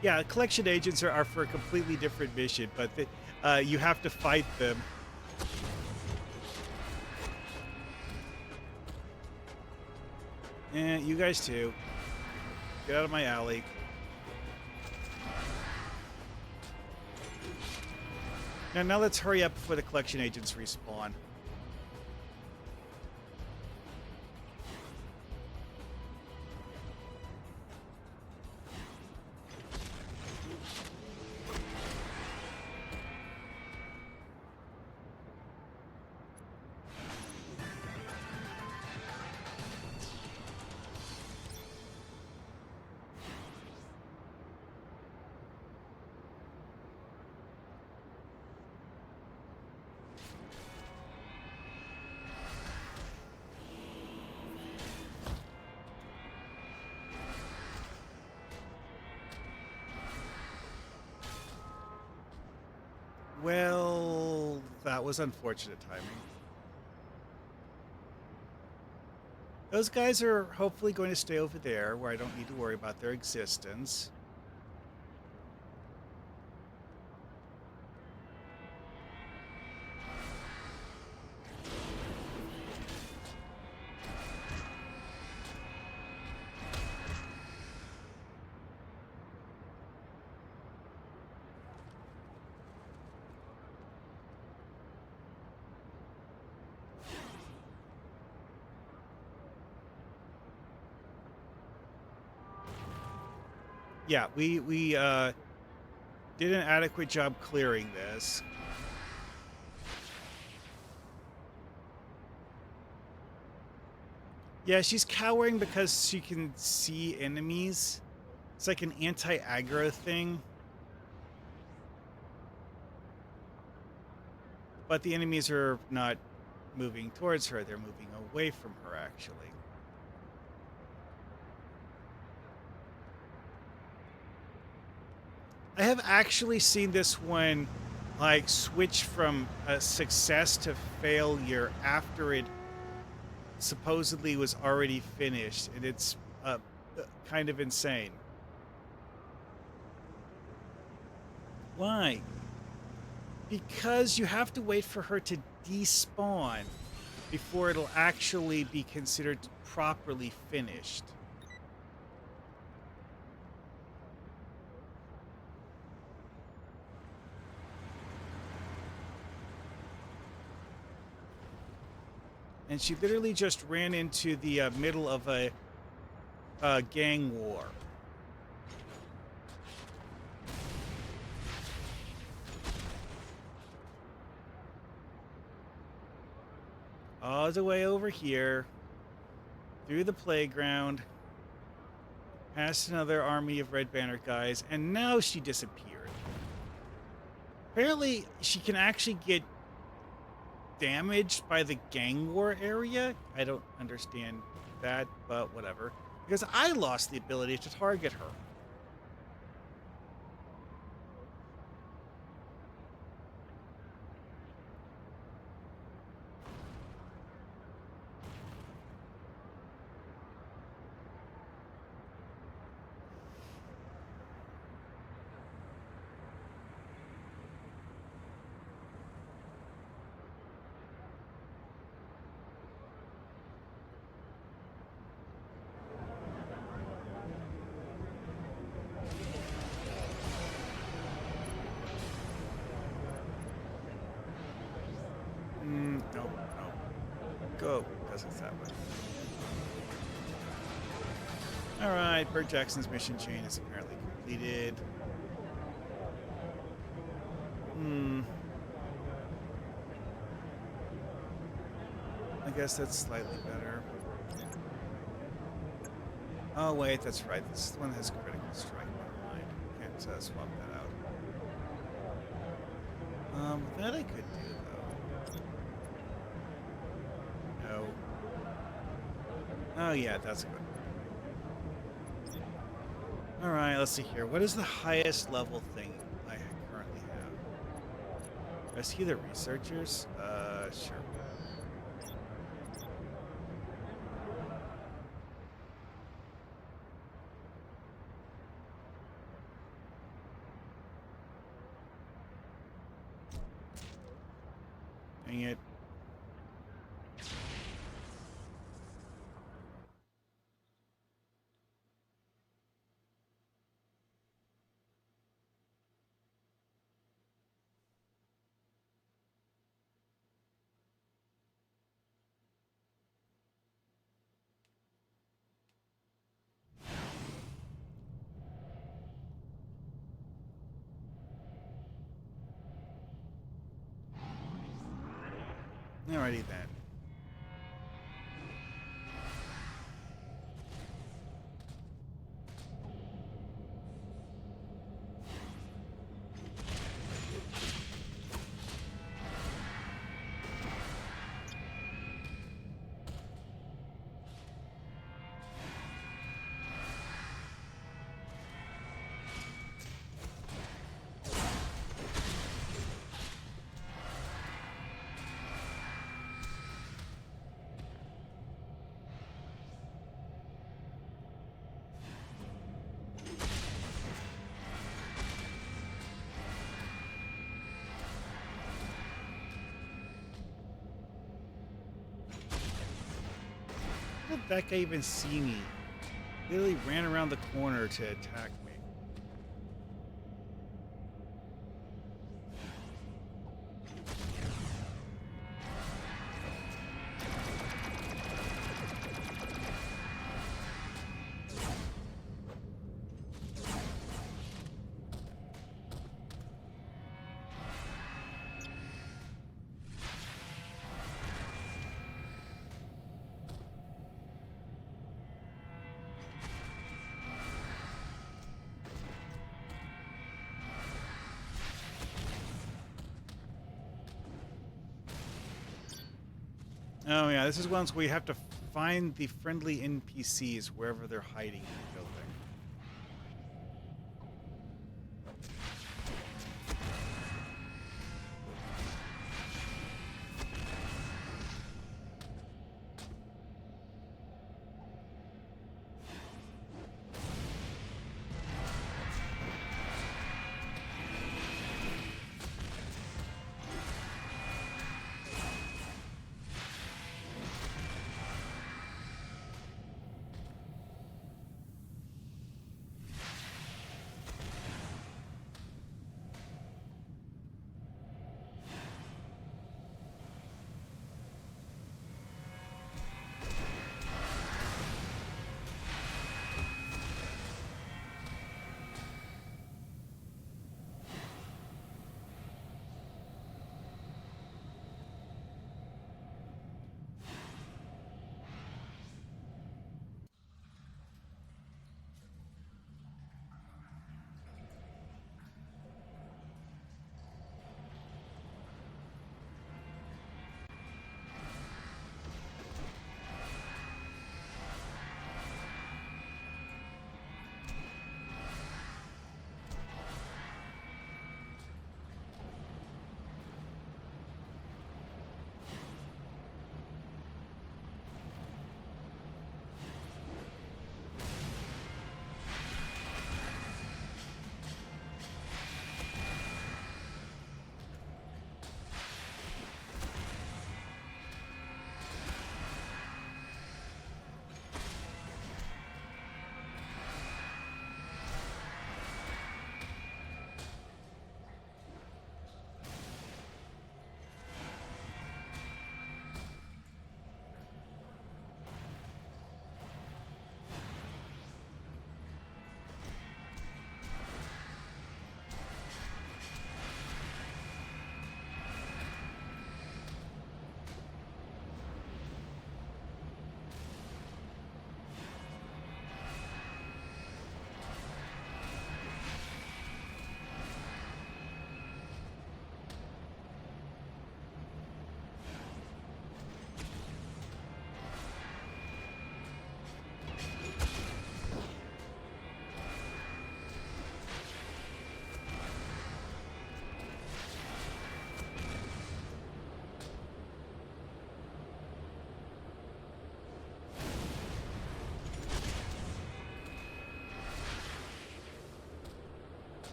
Yeah, collection agents are for a completely different mission, but you have to fight them. Yeah, you guys too. Get out of my alley. Now let's hurry up before the collection agents respawn. Well, that was unfortunate timing. Those guys are hopefully going to stay over there where I don't need to worry about their existence. Yeah, we did an adequate job clearing this. Yeah, she's cowering because she can see enemies. It's like an anti-aggro thing. But the enemies are not moving towards her. They're moving away from her, actually. I have actually seen this one, like, switch from a success to failure after it supposedly was already finished, and it's kind of insane. Why? Because you have to wait for her to despawn before it'll actually be considered properly finished. And she literally just ran into the middle of a gang war. All the way over here, through the playground, past another army of Red Banner guys, and now she disappeared. Apparently, she can actually get damaged by the gang war area. I don't understand that, but whatever. Because I lost the ability to target her. No, no. Go, because it's that way. Alright, Bert Jackson's mission chain is apparently completed. I guess that's slightly better. Oh, wait, that's right. This one has critical strike. Never mind. Can't swap that out. That I could do, though. No. Oh, yeah, that's good. Alright, let's see here. What is the highest level thing I currently have? Rescue the researchers? Sure. Dang it. Alrighty then. How did that guy even see me? Literally ran around the corner to attack me. Oh yeah, this is ones where you have to find the friendly NPCs wherever they're hiding in the building.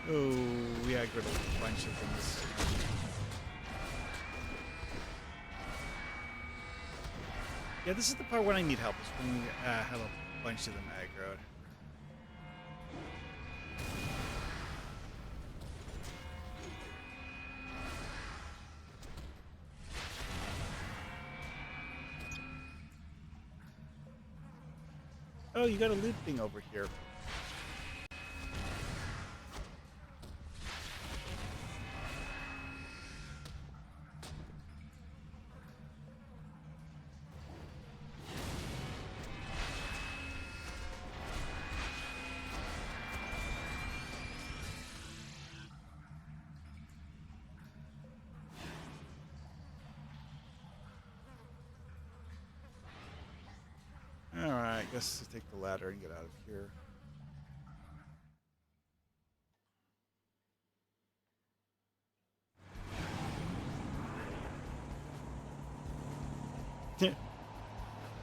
Oh, yeah, I got a bunch of things. Yeah, this is the part when I need help, is when we have a bunch of them aggroed. Oh, you got a loot thing over here. Alright, I guess let's take the ladder and get out of here.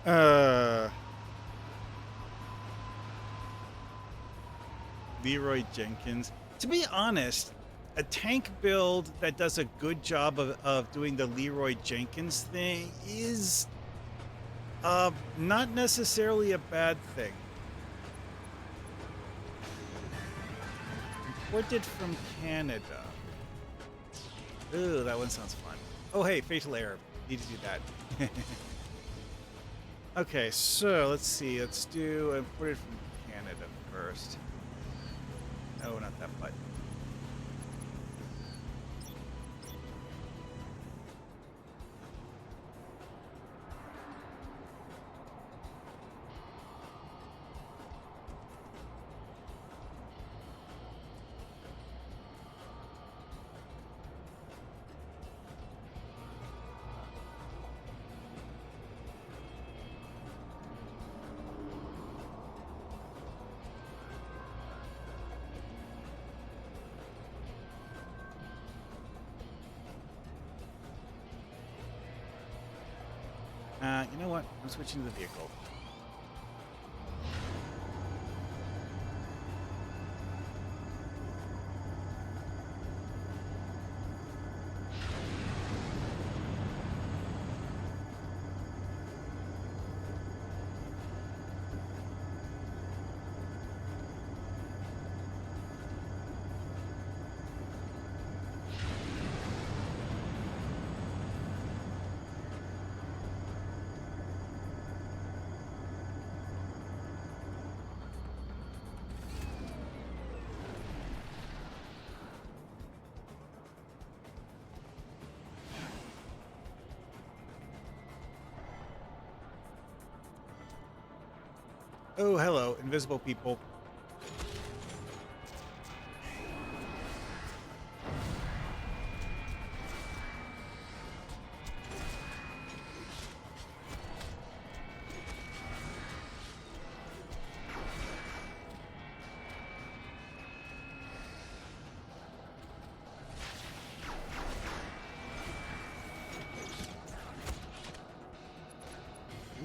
uh... Leroy Jenkins. To be honest, a tank build that does a good job of doing the Leroy Jenkins thing is not necessarily a bad thing. Imported from Canada. Ooh, that one sounds fun. Oh, hey, Fatal Error. Need to do that. Okay, so let's see. Let's do imported from Canada first. No, not that button. You know what? I'm switching to the vehicle. Oh, hello, invisible people.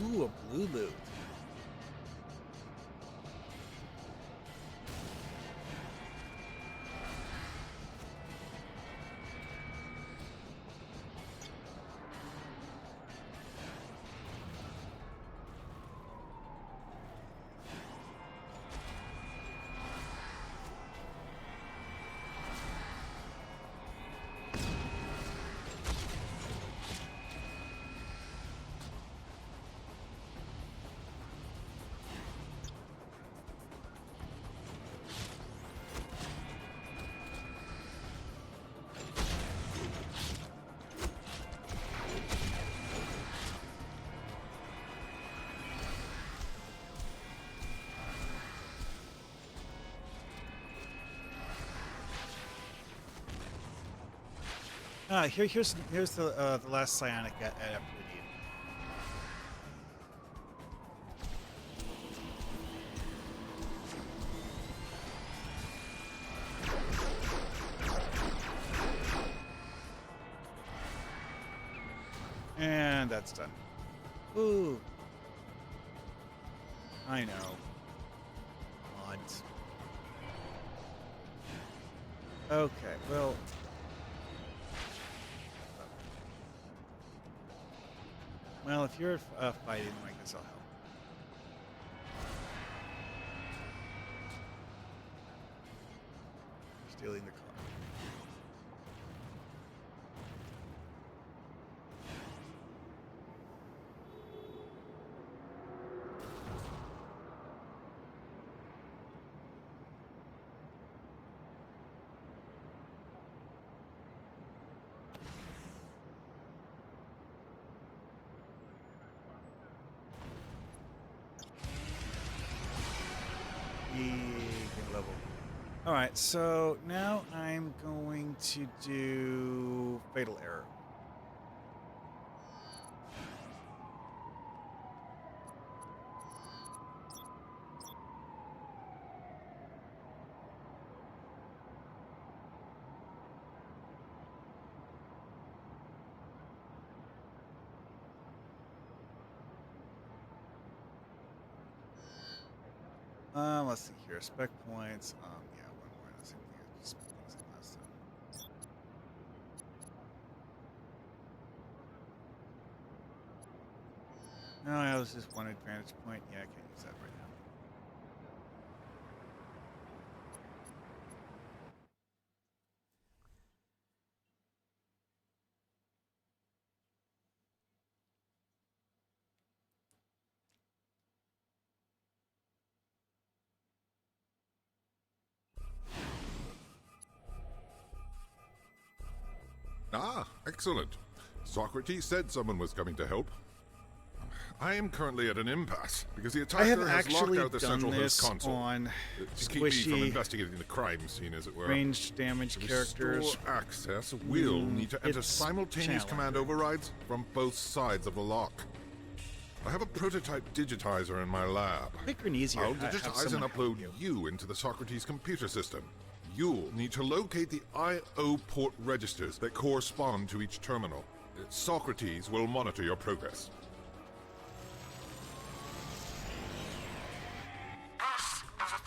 Ooh, a blue loot. Here's the last psionic at Iridium. And that's done. Ooh. I know. Odd. Okay, well. Well, if you're fighting, I guess I'll help. Stealing the car. Level. All right, so now I'm going to do Fatal Error. Let's see here. Spec points. Yeah, one more. The same thing I just spent last time. No, I was just one advantage point. Yeah, I can't use that right now. Ah, excellent. Socrates said someone was coming to help. I am currently at an impasse because the I have attacker has locked actually out the done central host this console on to keep me from squishy investigating the crime scene, as it were. ranged damage To characters. restore access, we'll need to enter it's simultaneous command challenging. overrides from both sides of the lock. I have a prototype digitizer in my lab. Quicker and easier. I'll to have digitize and someone upload help you into the Socrates computer system. You'll need to locate the I/O port registers that correspond to each terminal. Socrates will monitor your progress.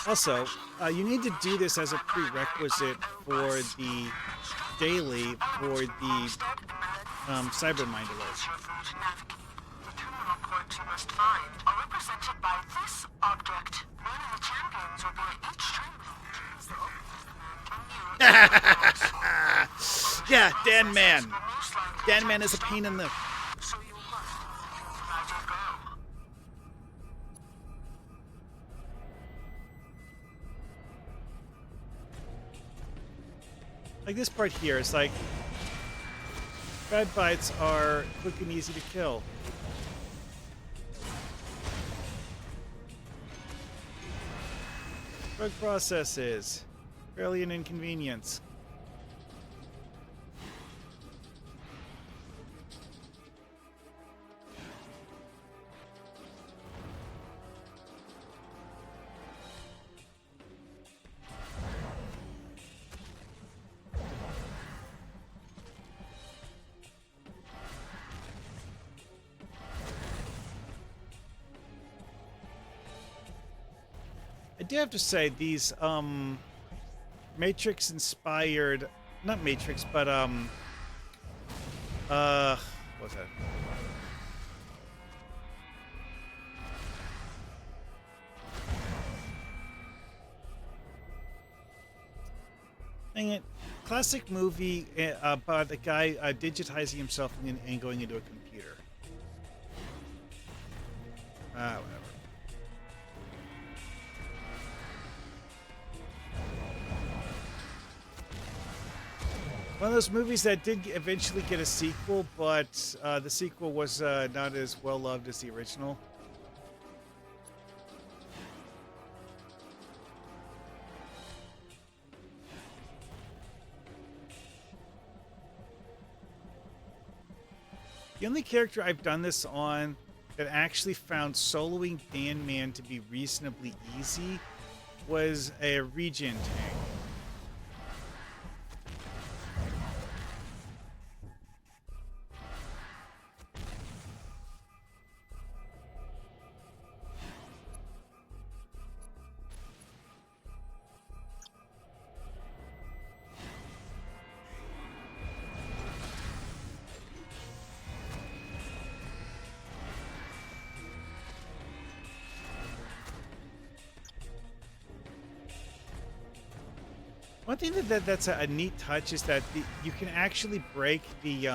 Also, you need to do this as a prerequisite for the daily for the Cybermind alert. The terminal ports you must find are represented by this object, meaning the champions will be at each terminal. So, Yeah, Dan Man. Dan Man is a pain in the... so you must let it go. Like this part here, it's like... Bad bites are quick and easy to kill. Drug processes. Barely an inconvenience. I do have to say, these, Matrix-inspired... Not Matrix, but, what's that? Dang it. Classic movie about a guy digitizing himself and going into a computer. Whatever. One of those movies that did eventually get a sequel, but the sequel was not as well loved as the original. The only character I've done this on that actually found soloing Dan Man to be reasonably easy was a regen tank. One thing that's a neat touch is that you can actually break the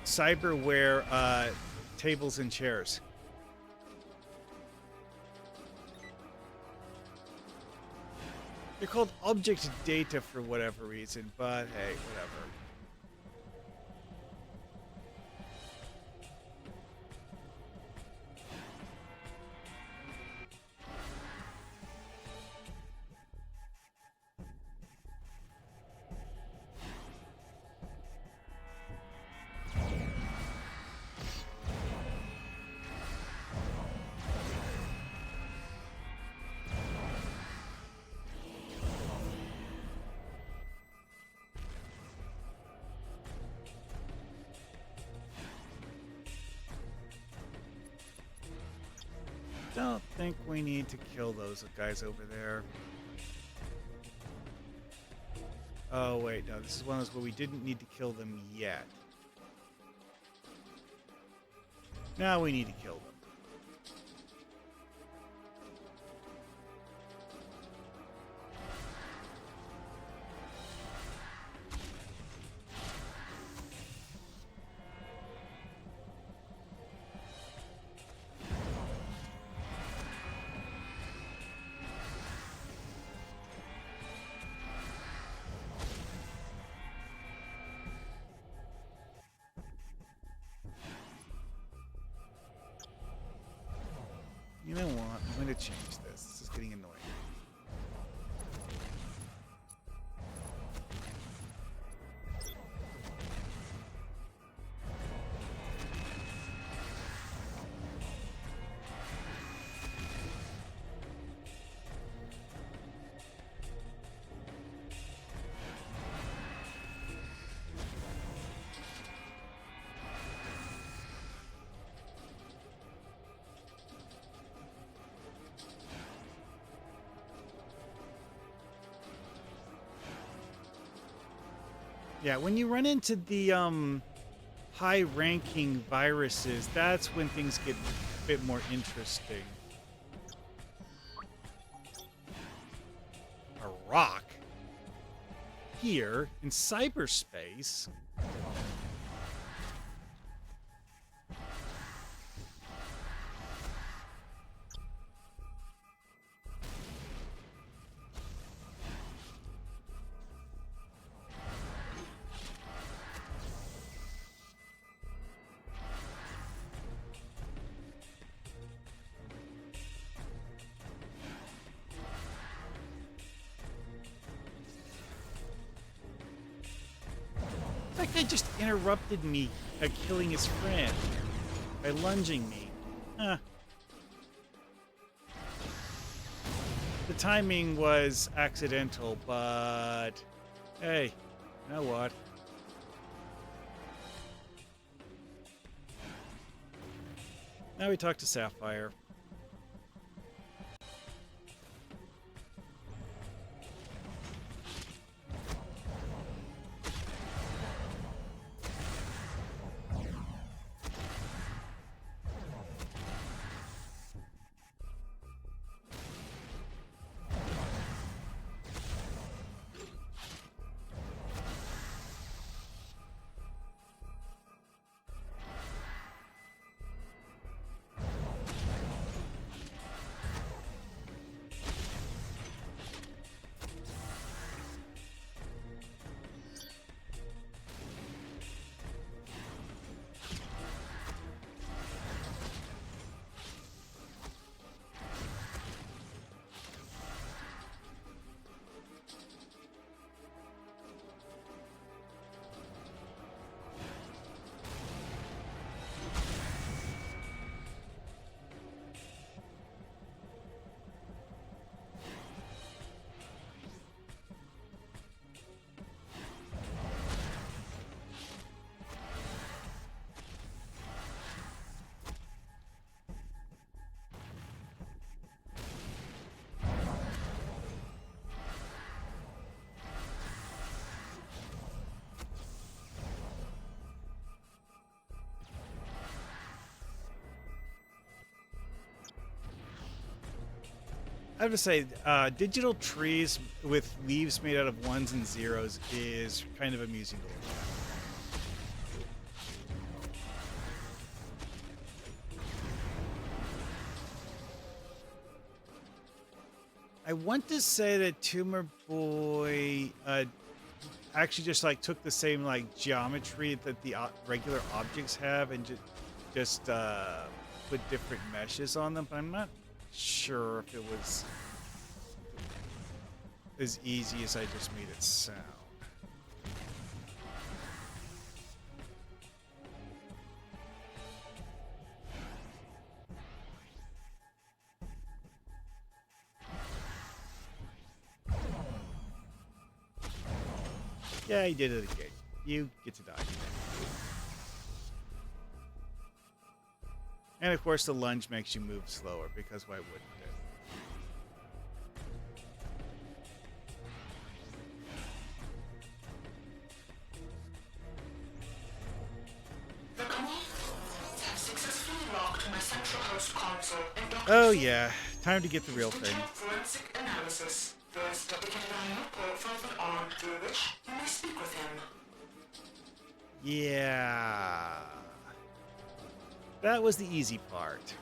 cyberware tables and chairs. They're called object data for whatever reason, but hey, whatever. Don't think we need to kill those guys over there. Oh, wait, no, this is one of those where we didn't need to kill them yet. Now we need to kill them. You know what? I'm going to change this. This is getting annoying. Yeah, when you run into the high-ranking viruses, that's when things get a bit more interesting. A rock here in cyberspace. That guy just interrupted me by killing his friend by lunging me. Huh. The timing was accidental, but hey, you know what? Now we talk to Sapphire. I have to say, digital trees with leaves made out of ones and zeros is kind of amusing to look at. I want to say that Tumor Boy actually just like took the same like geometry that the regular objects have and just put different meshes on them, but I'm not sure if it was as easy as I just made it sound. Yeah, he did it again. You get to die. And of course the lunge makes you move slower, because why wouldn't it? The command have successfully locked my central host console and documented Oh yeah, time to get the real thing. forensic analysis. There's dedicated IO port further on through which you may speak with him. Yeah. That was the easy part.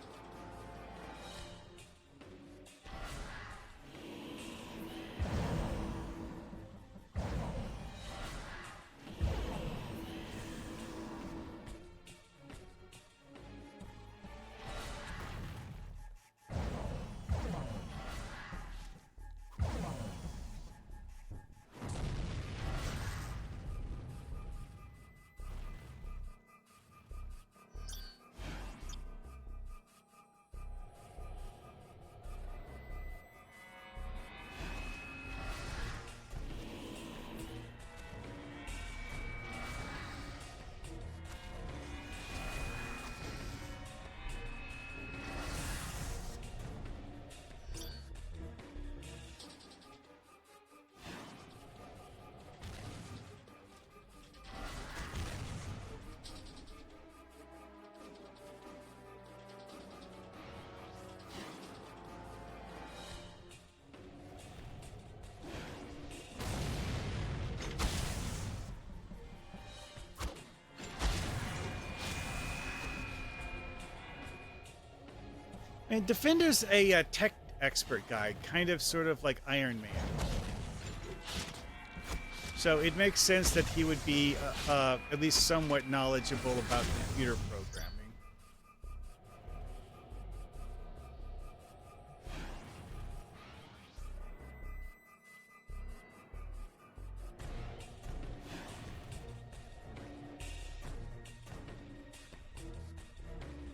And Defender's a tech expert guy, kind of sort of like Iron Man. So it makes sense that he would be at least somewhat knowledgeable about computer programming.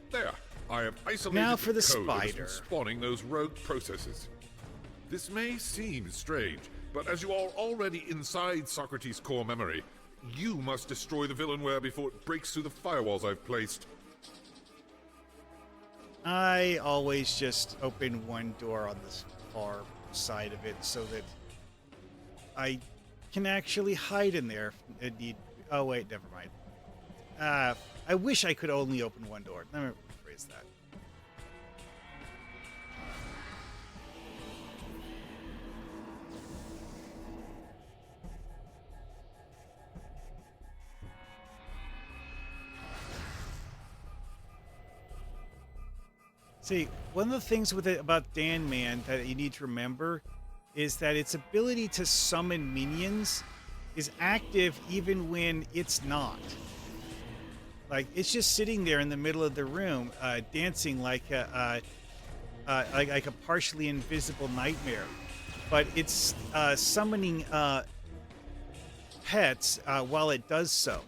There, I have isolated Now for the code that has spider. been spawning those rogue processes. This may seem strange, but as you are already inside Socrates' core memory, you must destroy the villainware before it breaks through the firewalls I've placed. I always just open one door on this far side of it so that I can actually hide in there if it need. Oh wait, never mind. I wish I could only open one door. Let me rephrase that. See, one of the things with it about Dan Man that you need to remember is that its ability to summon minions is active even when it's not. Like, it's just sitting there in the middle of the room, dancing like a partially invisible nightmare. But it's summoning pets while it does so.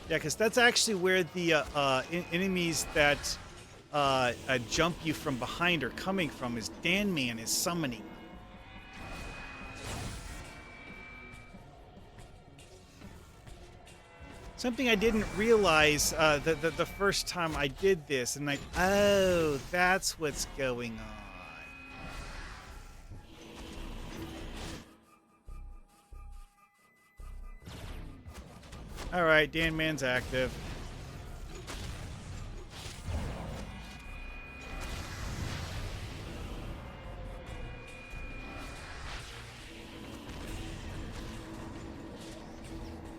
Yeah, because that's actually where the enemies that jump you from behind are coming from, is Dan Man is summoning them. Something I didn't realize the first time I did this, and like, oh, that's what's going on. All right, Dan Man's active.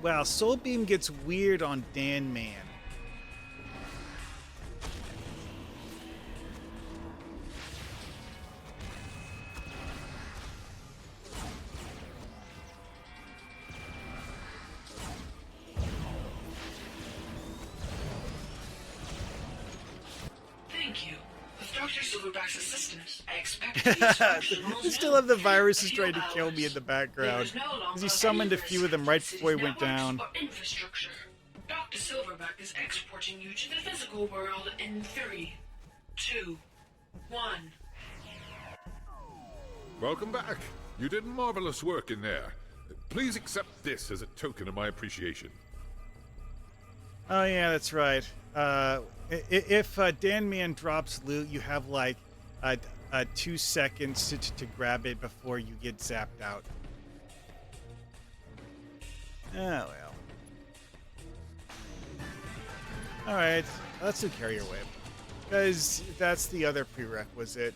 Wow, Soul Beam gets weird on Dan Man. Thank you. With Dr. Silverback's assistance, I expect these functional I still have the viruses few trying to kill hours. me in the There background. is no 'Cause longer he summoned a any few of them right risk to before he city's went networks down. or infrastructure. Dr. Silverback is exporting you to the physical world in 3, 2, 1. Welcome back. You did marvelous work in there. Please accept this as a token of my appreciation. Oh yeah, that's right. If Dan Man drops loot, you have like 2 seconds to grab it before you get zapped out. Oh well. All right, let's do carrier wave, because that's the other prerequisite.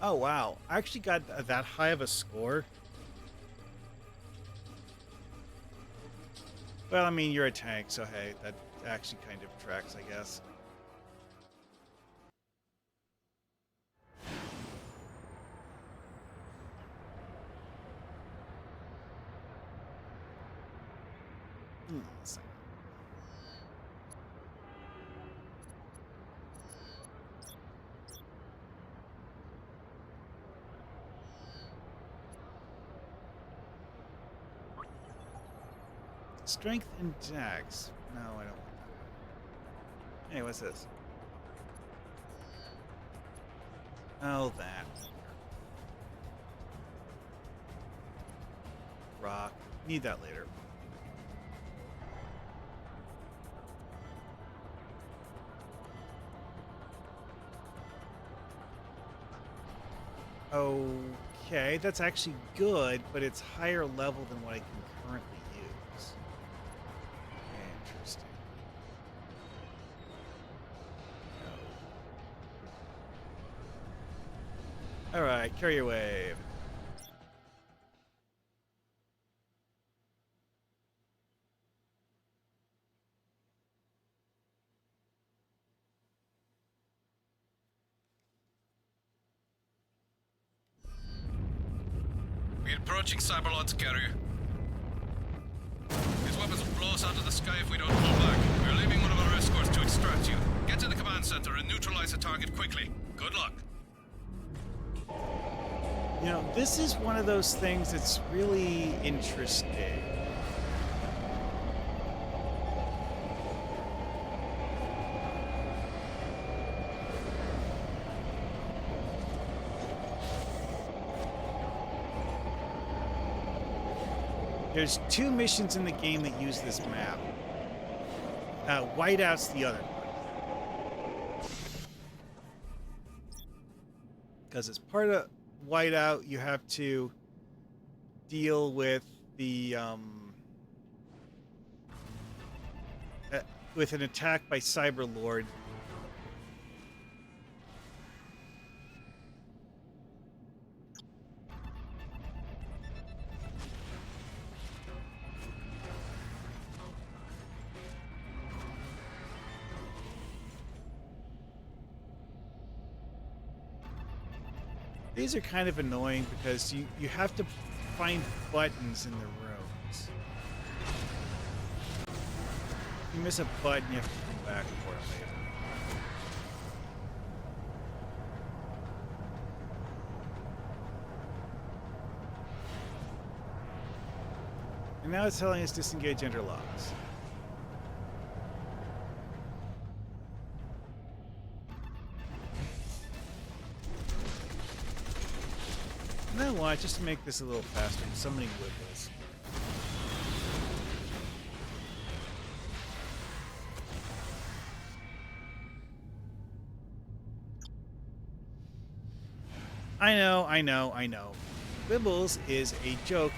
Oh wow, I actually got that high of a score. Well, I mean, you're a tank, so hey, that actually kind of tracks, I guess. Let's see. Strength and Dex. No, I don't want that. Hey, what's this? Oh, that. Rock. Need that later. Okay, that's actually good, but it's higher level than what I can currently use. Interesting. All right, carrier wave. We're approaching Cyberlord's carrier. His weapons will blow us out of the sky if we don't pull back. We're leaving one of our escorts to extract you. Get to the command center and neutralize the target quickly. Good luck. You know, this is one of those things that's really interesting. There's 2 missions in the game that use this map. Whiteout's the other one. Because as part of Whiteout, you have to deal with the with an attack by Cyberlord. These are kind of annoying because you have to find buttons in the rooms. If you miss a button, you have to come back for it later. And now it's telling us disengage interlocks. You know what? Just to make this a little faster, I'm summoning Wibbles. I know. Wibbles is a joke,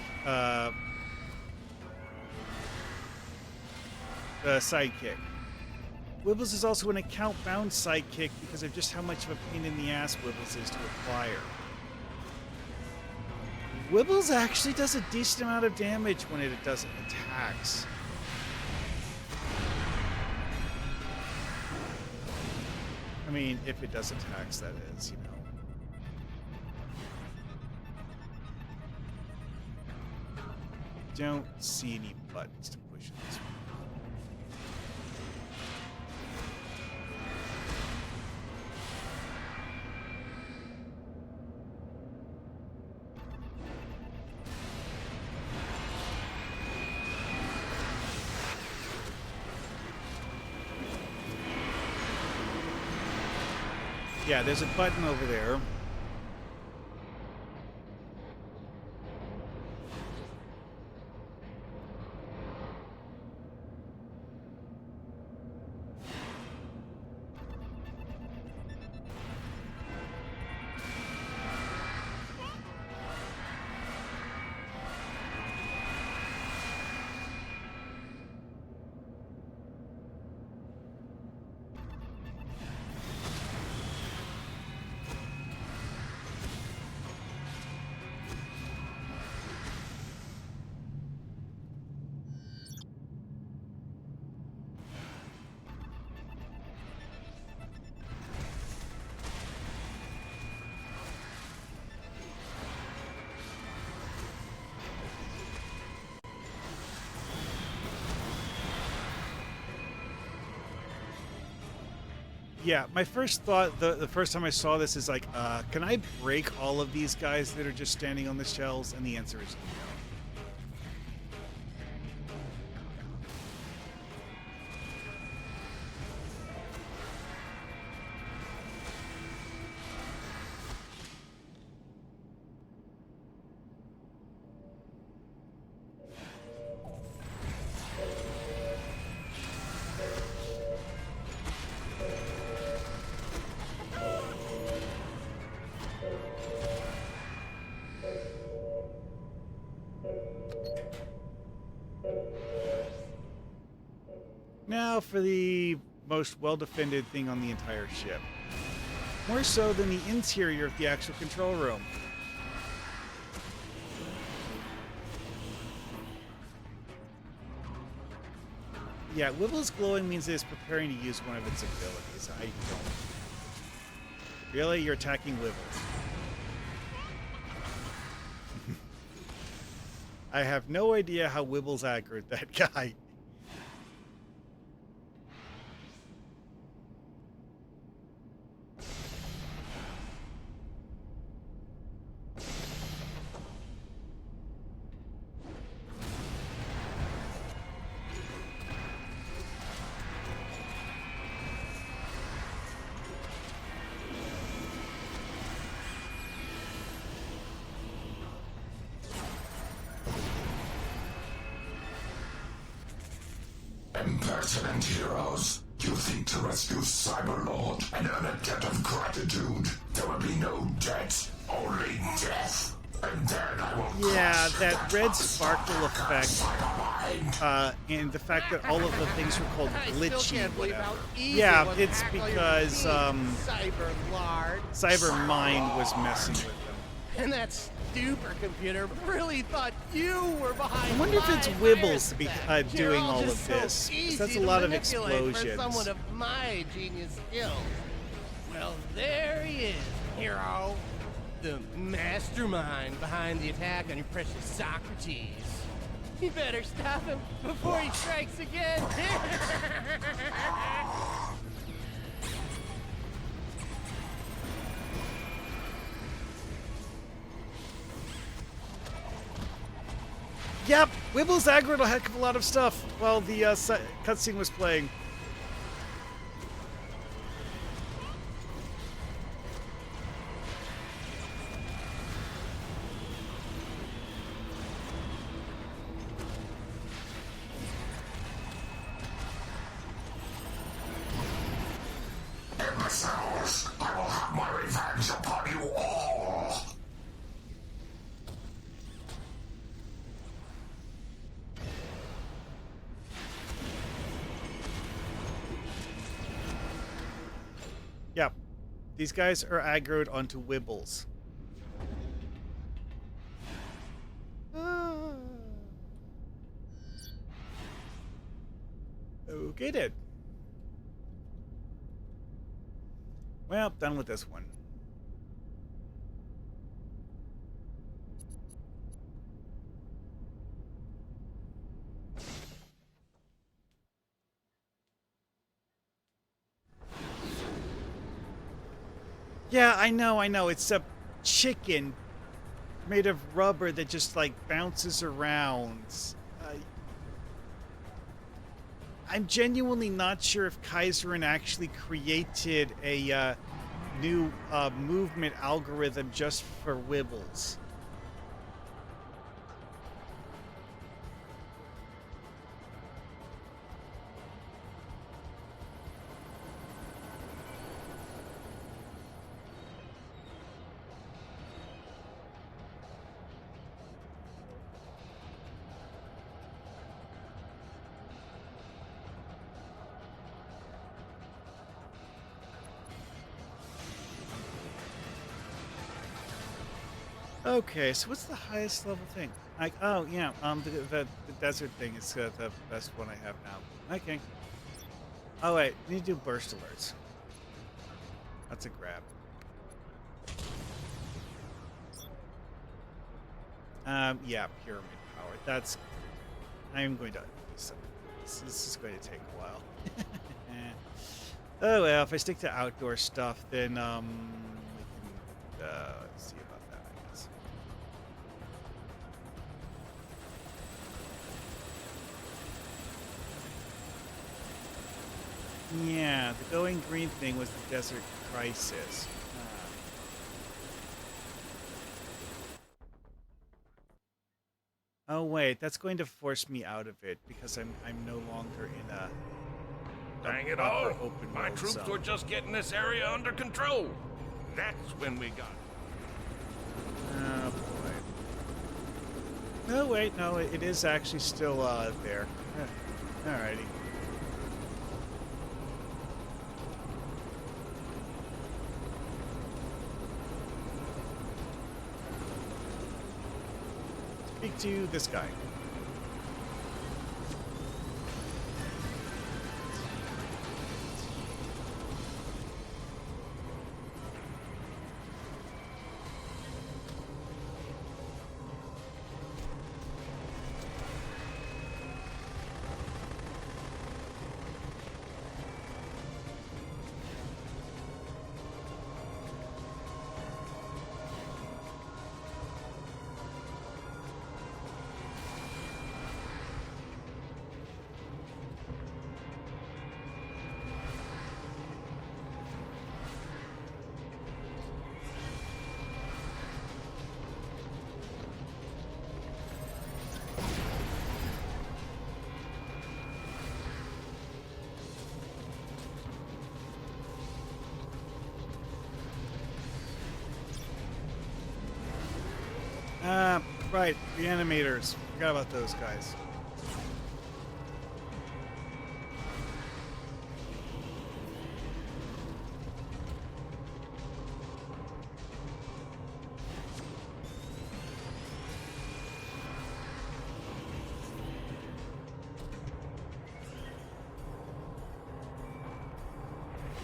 sidekick. Wibbles is also an account-bound sidekick because of just how much of a pain in the ass Wibbles is to acquire. Wibbles actually does a decent amount of damage when it does attacks. I mean, if it does attacks, that is, you know. Don't see any buttons to push in this one. Yeah, there's a button over there. Yeah, my first thought, the first time I saw this is like, can I break all of these guys that are just standing on the shelves? And the answer is no. Now for the most well-defended thing on the entire ship. More so than the interior of the actual control room. Yeah, Wibble's glowing means it's preparing to use one of its abilities. I don't. Really? You're attacking Wibbles. I have no idea how Wibbles aggroed that guy. Impertinent heroes. You think to rescue Cyberlord and earn a debt of gratitude? There will be no debt, only death. And then I will Yeah, crush that red sparkle motherfucker effect, Cybermind. and the fact that all of the things were called I glitchy, still can't believe whatever. how easy Yeah, it was it's to hack all your because machines, Cyberlord. Cybermind was messing with them. And that supercomputer really thought you were behind. I wonder if it's my Wibbles to be virus attack. doing You're all just of this, So 'cause easy that's a to lot of manipulate explosions. For someone of my genius skills. Well, there he is, hero. The mastermind behind the attack on your precious Socrates. You better stop him before he strikes again. Yep, Wibbles aggroed a heck of a lot of stuff while the cutscene was playing. Imbeciles, I will have my revenge upon you all. Yep, these guys are aggroed onto Wibbles. Okay, then. Well, done with this one. Yeah, I know. It's a chicken made of rubber that just, like, bounces around. I'm genuinely not sure if Kaiserin actually created a new movement algorithm just for Wibbles. Okay, so what's the highest level thing? Like, oh yeah, the desert thing is the best one I have now. Okay. Oh wait, we need to do burst alerts. That's a grab. Yeah, pyramid power. That's. I'm going to. This is going to take a while. Oh well, if I stick to outdoor stuff, then we can see about that, I guess. Yeah, the going green thing was the desert crisis. Oh wait, that's going to force me out of it because I'm no longer in a Dang it proper all! open My world troops zone. were just getting this area under control. That's when we got it. Oh boy. No wait, no, it is actually still there. Alrighty. Speak to this guy. Right. Reanimators. Forgot about those guys.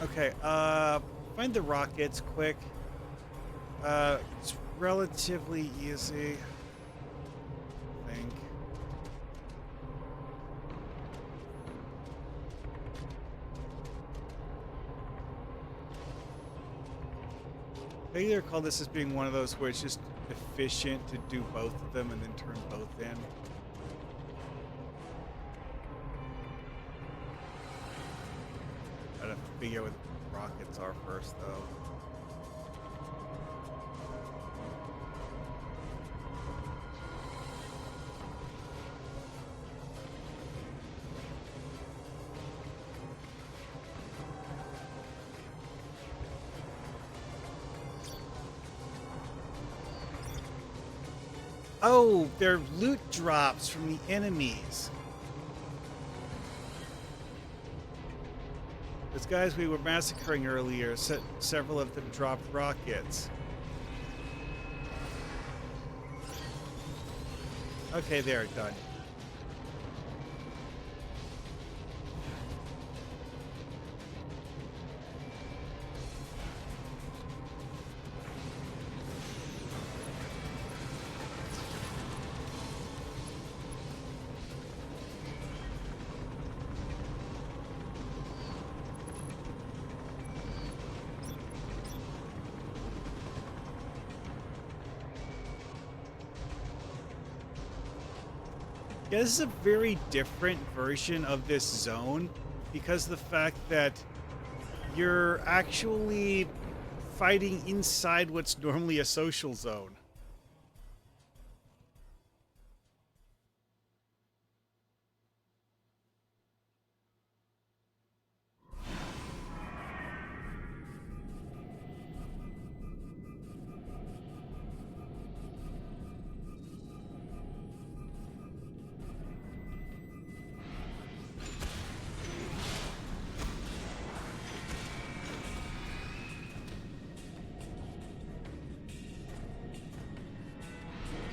Okay, find the rockets quick. It's relatively easy, I think. I either call this as being one of those where it's just efficient to do both of them and then turn both in. Gotta figure out what the rockets are first, though. Oh, they're loot drops from the enemies. Those guys we were massacring earlier, several of them dropped rockets. Okay, there, done. Yeah, this is a very different version of this zone because of the fact that you're actually fighting inside what's normally a social zone.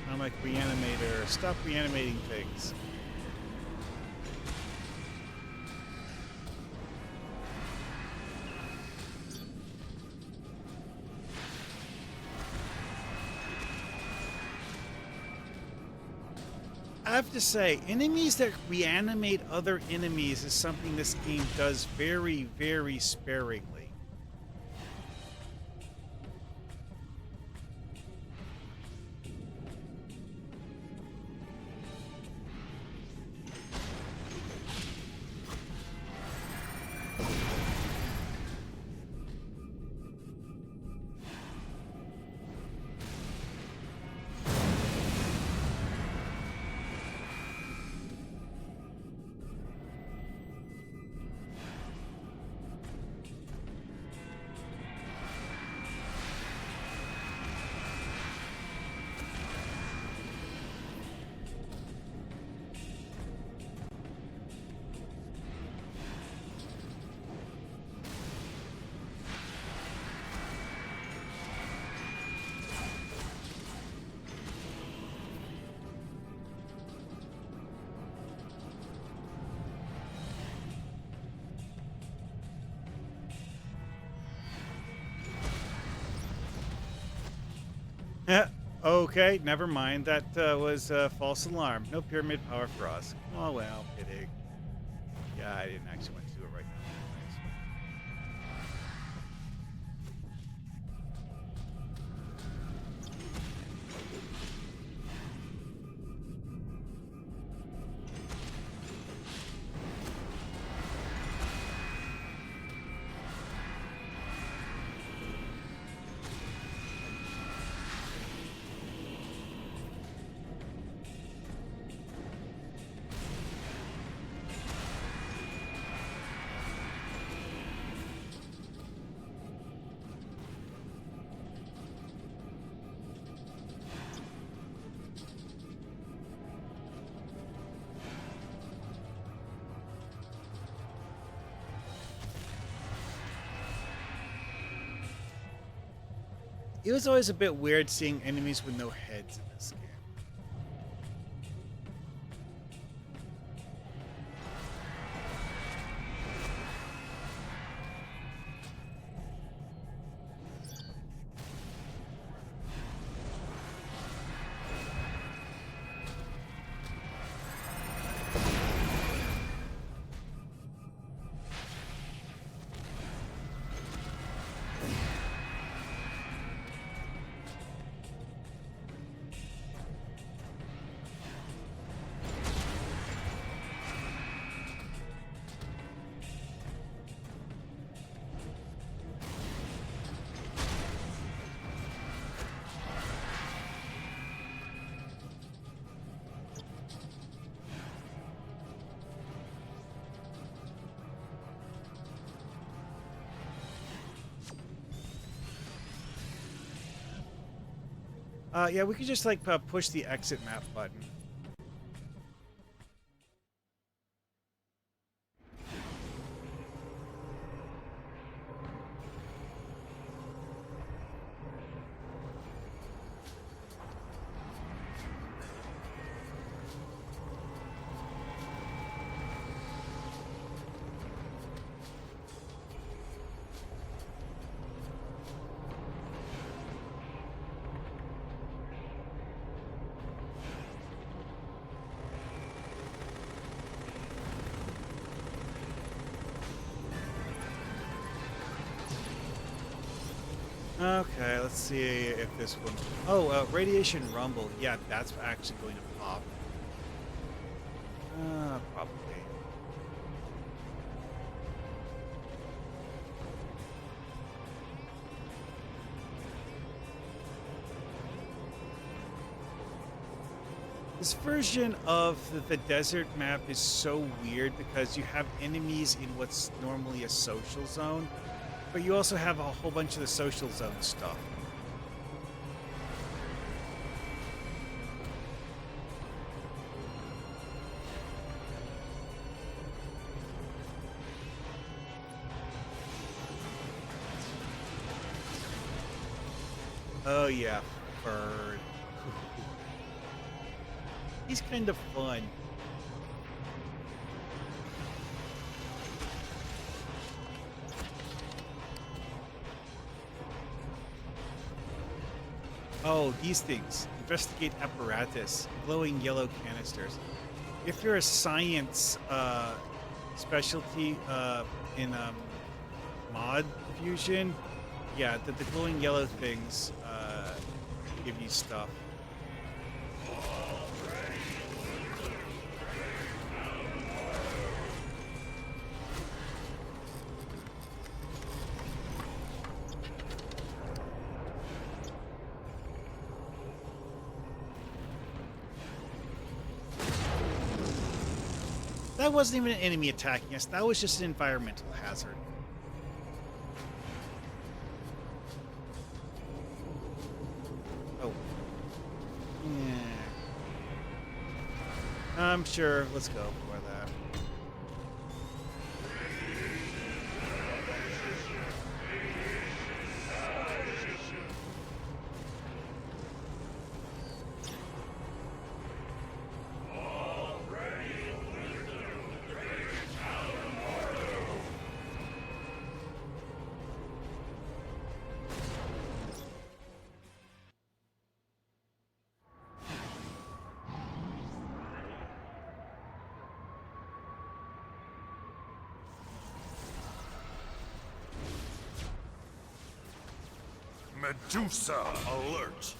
I'm like reanimator. Stop reanimating things. I have to say, enemies that reanimate other enemies is something this game does very, very sparingly. Okay, never mind. That was a false alarm. No pyramid power for us. Oh well, pity. Yeah, I didn't actually want to do it right now. It was always a bit weird seeing enemies with no heads in this game. Yeah, we could just like push the exit map button. Okay, let's see if this one... Oh, Radiation Rumble. Yeah, that's actually going to pop. Probably. This version of the desert map is so weird because you have enemies in what's normally a social zone. But you also have a whole bunch of the social zone stuff. Oh yeah, bird. He's kind of fun. Oh, these things. Investigate apparatus. Glowing yellow canisters. If you're a science specialty in mod fusion, yeah, the glowing yellow things give you stuff. That wasn't even an enemy attacking us. That was just an environmental hazard. Oh. Yeah. I'm sure. Let's go for that. Medusa alert!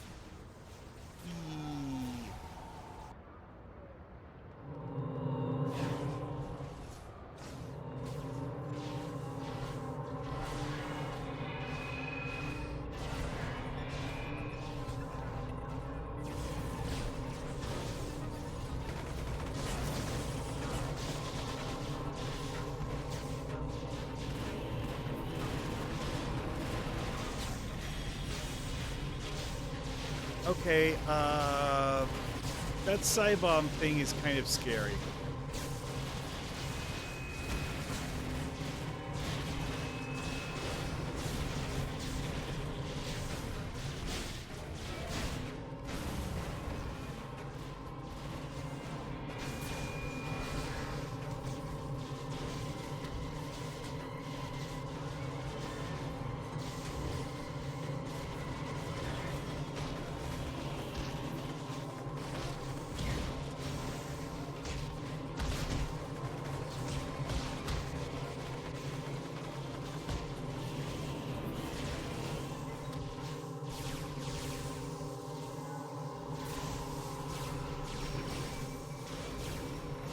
Okay, that Cybomb thing is kind of scary.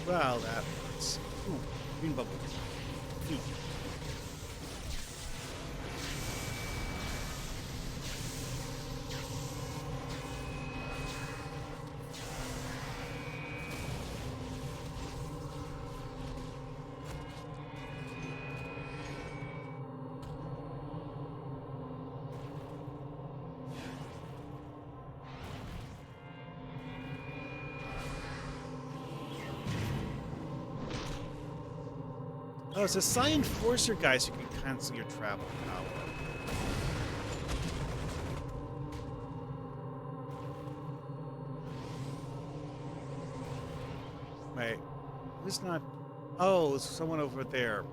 Well, that hurts. Ooh, green bubble. Ooh. Oh, it's a Scion Forcer guys who can cancel your travel power. Wait, who's not? Oh, it's someone over there.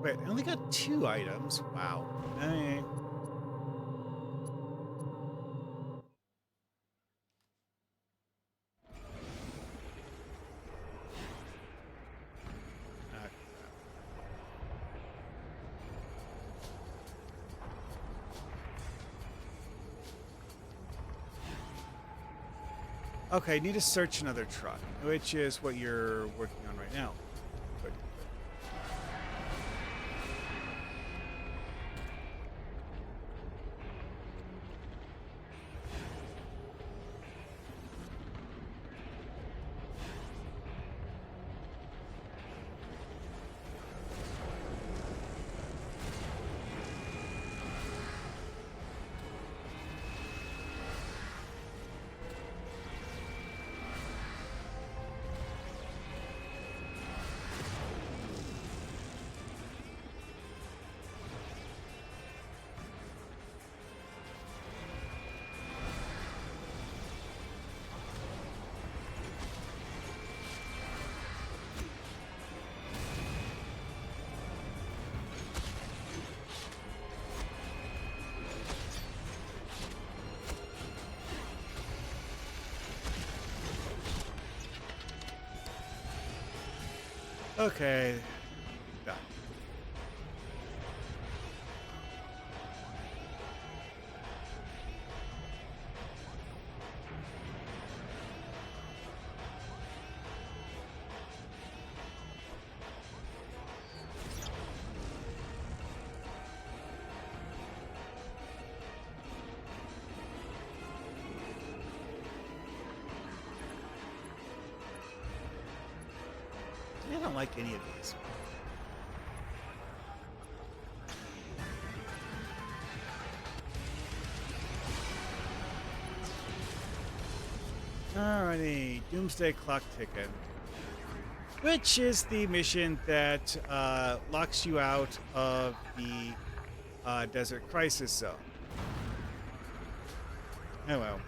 Wait, I only got 2 items. Wow. Hey. Okay, need to search another truck, which is what you're working on right now. Good. Okay. Done. I don't like any of these. Alrighty, Doomsday Clock Ticking. Which is the mission that locks you out of the Desert Crisis Zone. Oh well.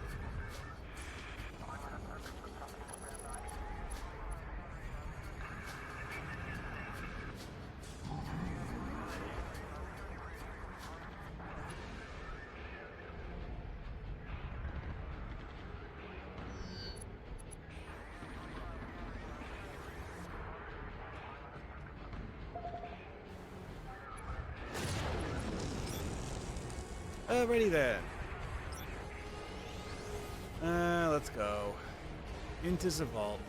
Alrighty then. Let's go. Into the vault.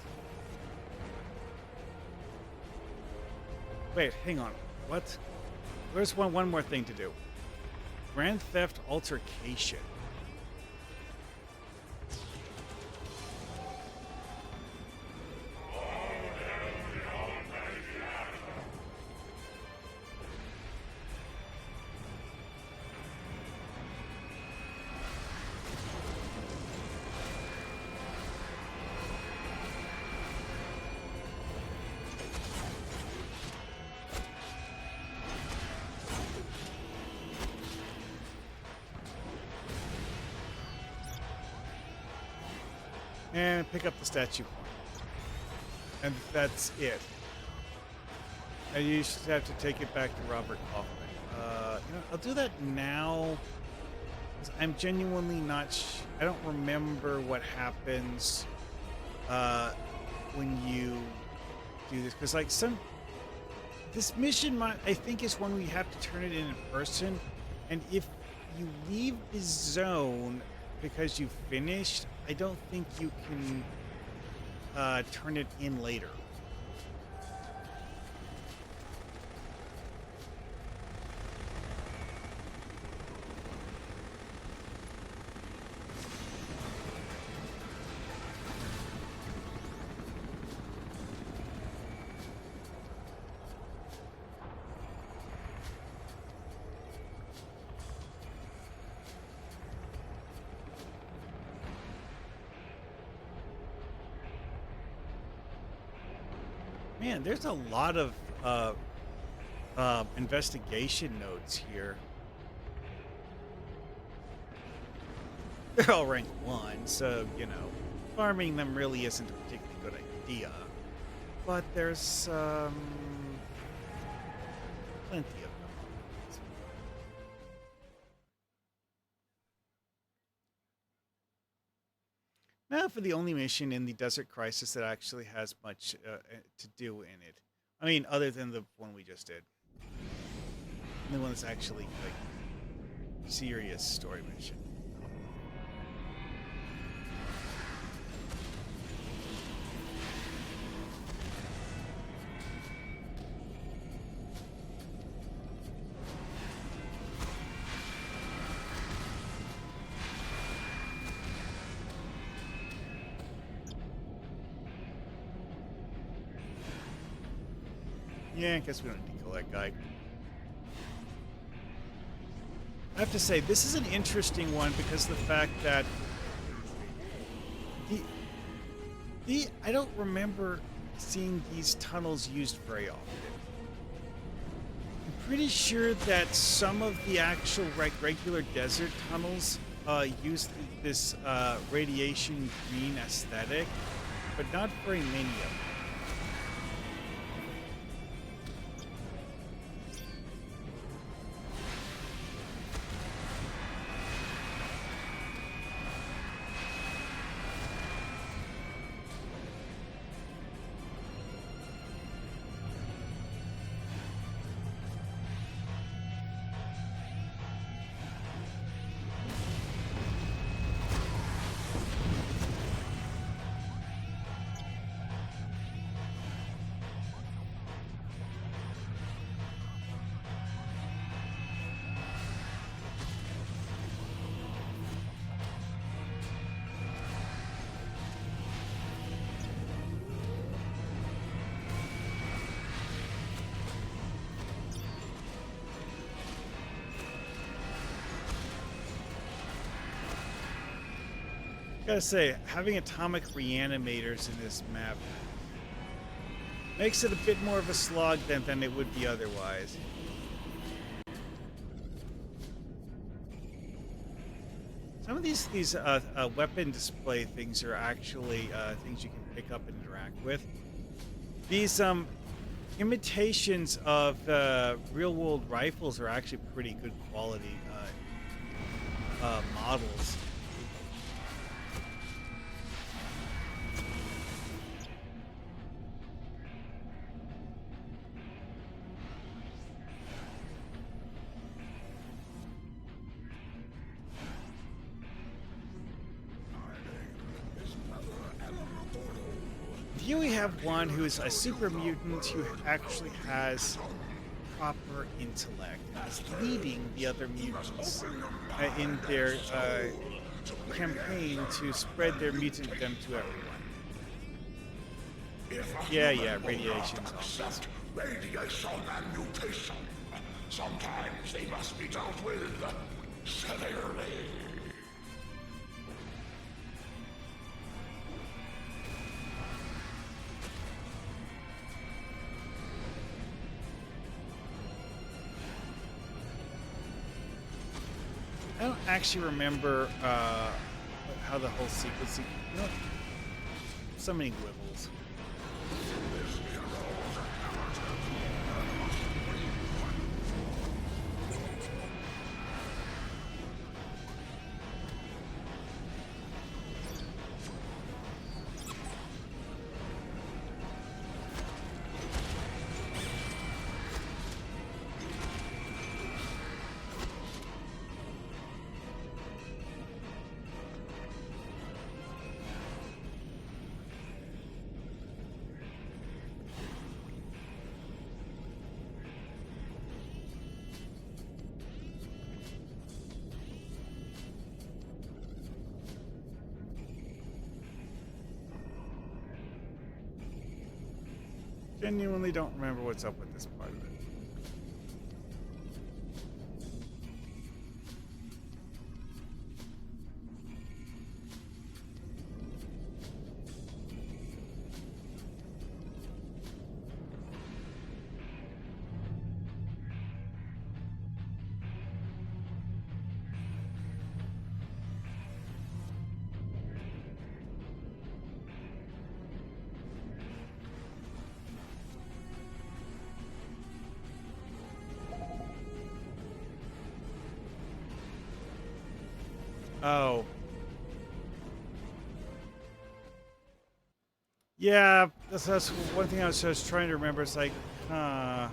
Wait, hang on. What? There's one more thing to do. Grand Theft Altercation. and pick up the statue point. And that's it. And you should have to take it back to Robert Kaufman. I'll do that now. 'Cause I'm genuinely not. I don't remember what happens when you do this. Because this mission, I think, is one we have to turn it in person. And if you leave the zone because you finished, I don't think you can turn it in later. Man, there's a lot of investigation notes here. They're all rank 1, so, farming them really isn't a particularly good idea. But there's plenty of them. Now for the only mission in the Desert Crisis that actually has much to do in it. I mean, other than the one we just did. The one that's actually, serious story mission. Yeah, I guess we don't need to kill that guy. I have to say, this is an interesting one because of the fact that I don't remember seeing these tunnels used very often. I'm pretty sure that some of the actual regular desert tunnels use this radiation green aesthetic, but not very many of them. Gotta say, having atomic reanimators in this map makes it a bit more of a slog than it would be otherwise. Some of these weapon display things are actually things you can pick up and interact with. These imitations of real-world rifles are actually pretty good quality models. Here we have one who is a super mutant who actually has proper intellect and is leading the other mutants in their campaign to spread their mutant venom to everyone. Yeah, radiation's all this. Radiation and mutation. Sometimes they must be dealt with severely. I don't actually remember how the whole sequence. so many wibbles. Genuinely don't remember what's up with this part of it. Oh. Yeah, that's one thing I was just trying to remember. It's like, oh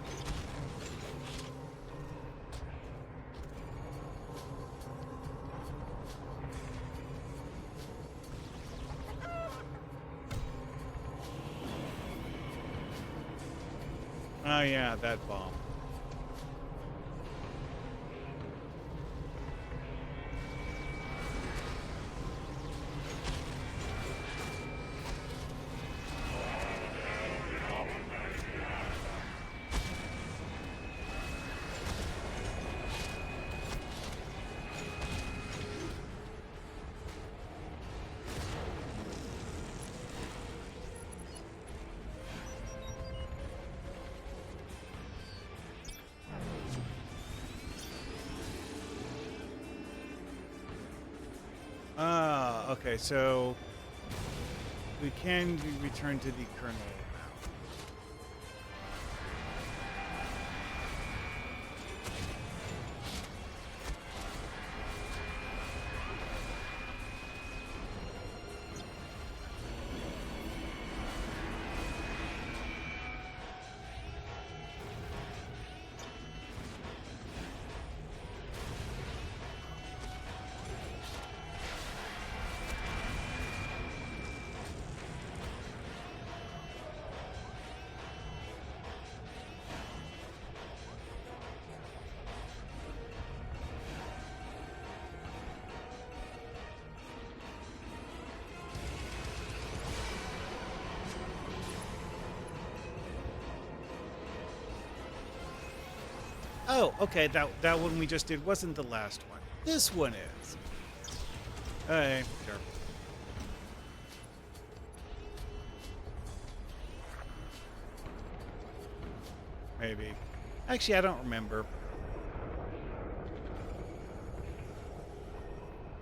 yeah, that bomb. Ah, okay, so we can return to the kernel now. Oh, okay, that one we just did wasn't the last one. This one is. Hey, sure. Maybe. Actually, I don't remember.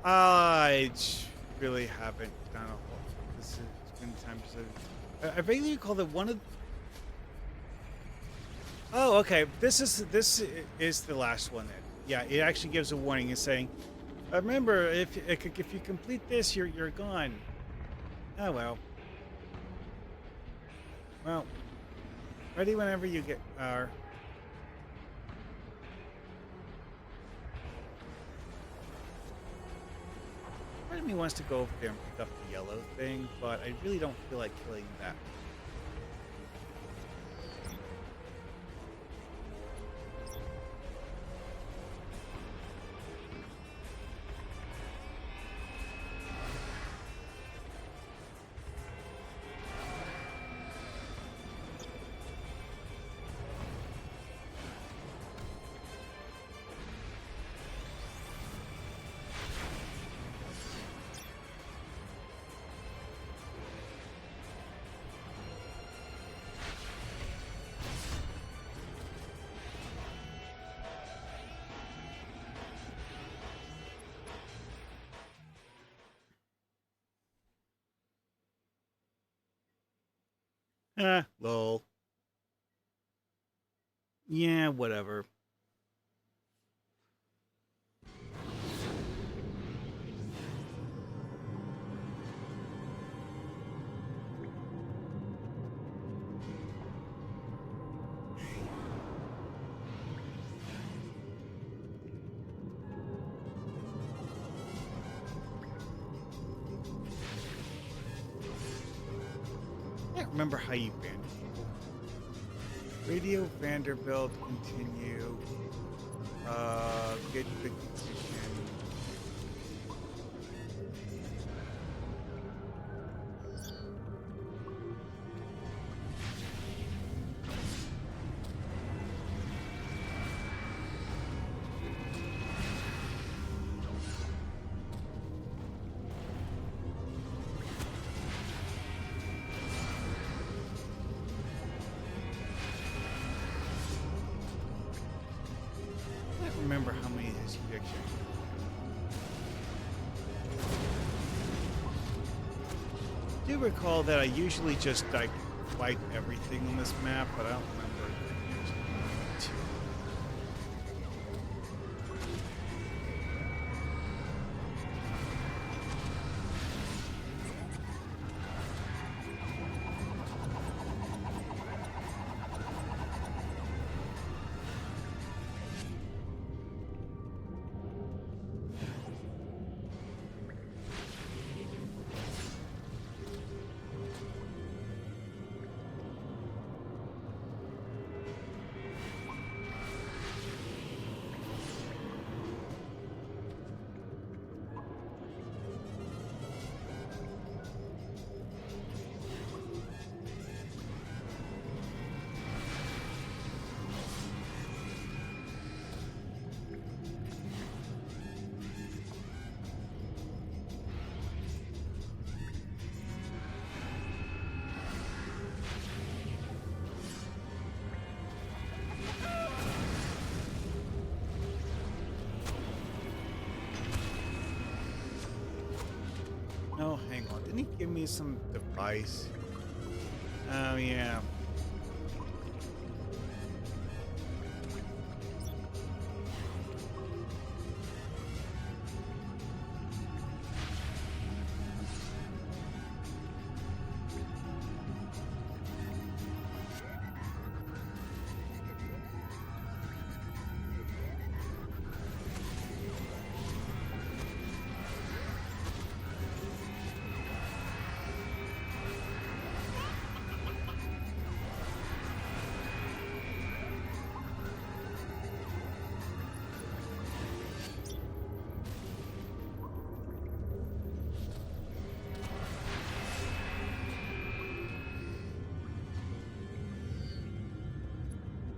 I really haven't done a whole. This has been time to. I vaguely recall that one of. Oh, okay. This is the last one then. Yeah, it actually gives a warning. It's saying, remember, if you complete this, you're gone. Oh well. Well, ready whenever you get are. Part of me wants to go over there and pick up the yellow thing, but I really don't feel like killing that. Lol. Yeah, whatever. I can't remember how you banned people. Radio Vanderbilt, continue. Get the petition. I don't remember how many his eviction. I do recall that I usually just like wipe everything on this map, but I don't remember if I usually need to. Oh, hang on. Didn't he give me some device? Oh, yeah.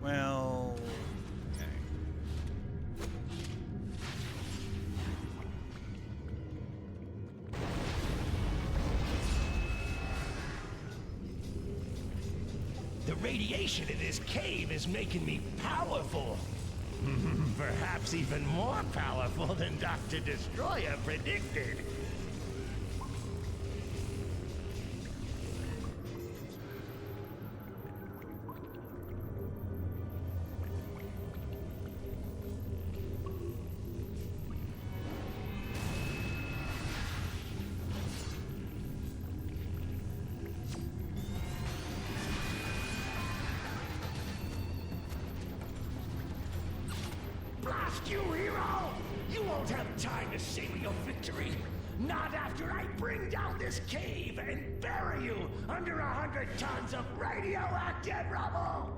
Well, okay. The radiation in this cave is making me powerful. Perhaps even more powerful than Dr. Destroyer predicted. Blast you, hero! You won't have time to savor your victory. Not after I bring down this cave and bury you under 100 tons of radioactive rubble!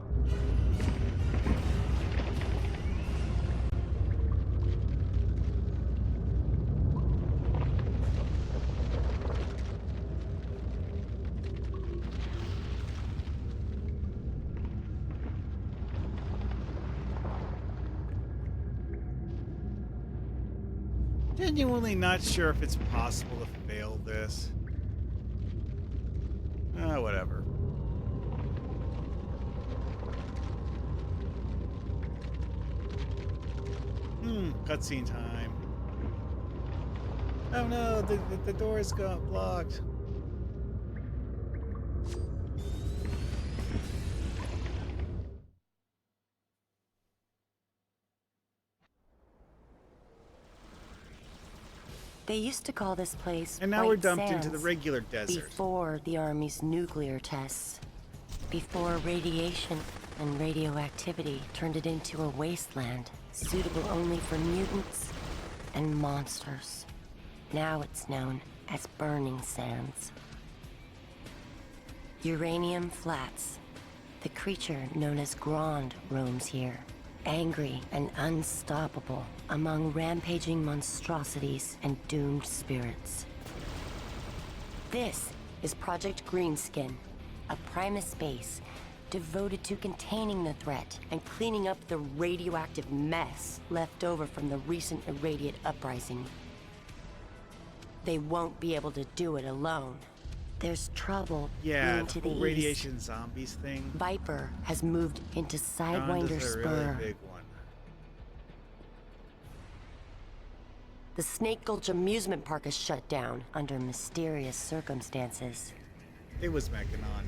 Genuinely not sure if it's possible to fail this. Whatever. Cutscene time. Oh no, the door is got blocked. They used to call this place And now White we're dumped into the Sands regular desert. before the Army's nuclear tests. Before radiation and radioactivity turned it into a wasteland suitable only for mutants and monsters. Now it's known as Burning Sands. Uranium Flats. The creature known as Grand roams here, angry and unstoppable among rampaging monstrosities and doomed spirits. This is Project Greenskin, a Primus base devoted to containing the threat and cleaning up the radioactive mess left over from the recent irradiate uprising. They won't be able to do it alone. There's trouble Yeah, into the the whole east. radiation zombies thing. Viper has moved into Sidewinder Donda's a Spur. really big one. The Snake Gulch amusement park is shut down under mysterious circumstances. It was Mechanon.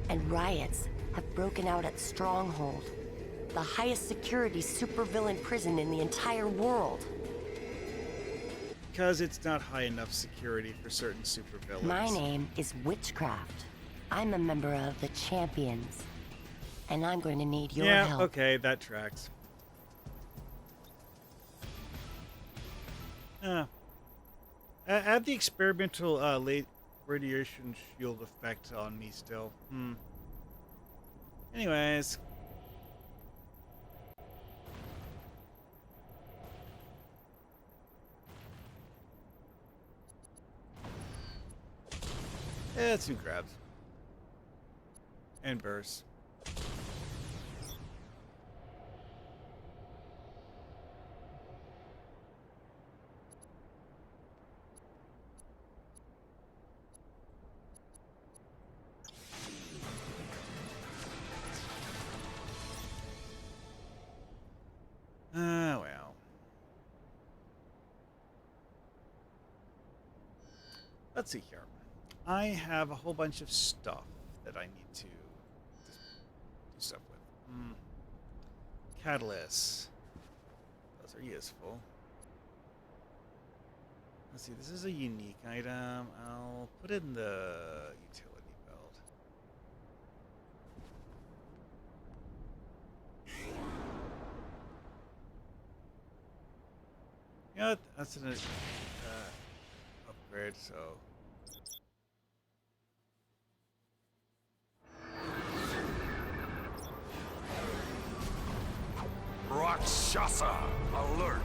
And riots have broken out at Stronghold, the highest security supervillain prison in the entire world. Because it's not high enough security for certain supervillains. My name is Witchcraft. I'm a member of the Champions. And I'm going to need your help. Yeah, okay, that tracks. Add the experimental late radiation shield effect on me still. Anyways. Yeah, 2 grabs. And bursts. Well. Let's see here. I have a whole bunch of stuff that I need to do stuff with. Catalysts. Those are useful. Let's see, this is a unique item. I'll put it in the utility belt. You know what? That's an upgrade, so... Rakshasa, alert!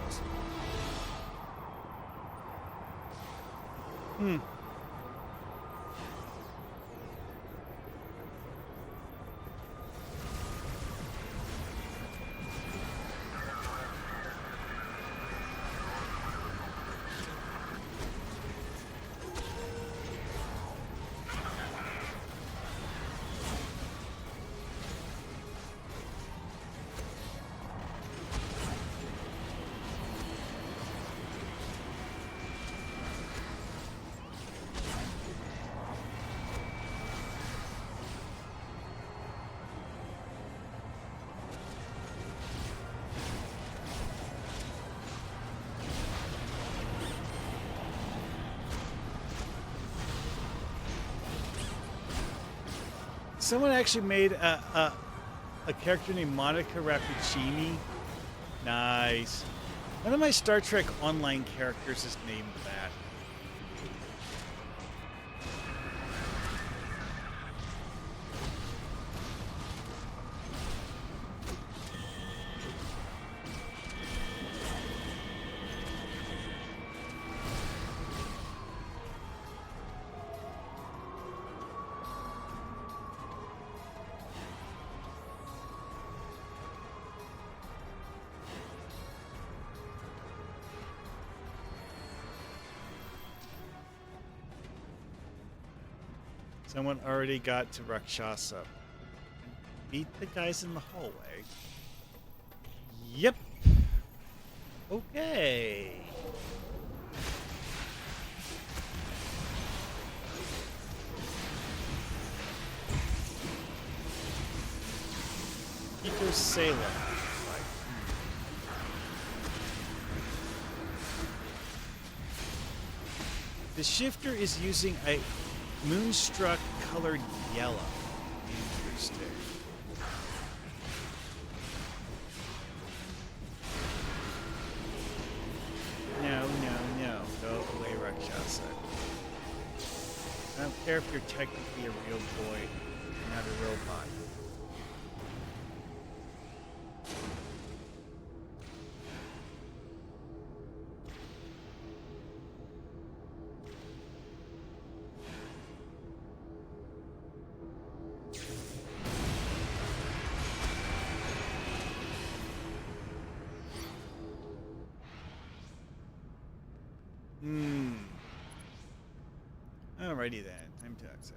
Someone actually made a character named Monica Rappuccini. Nice. One of my Star Trek Online characters is named that. Someone already got to Rakshasa. Beat the guys in the hallway. Yep. Okay. Peter Salem. The shifter is using a moonstruck colored yellow. Interesting. No, no, no. Go away, Rakshasa. I don't care if you're technically a real boy, you're not a robot. Alrighty then, time to exit.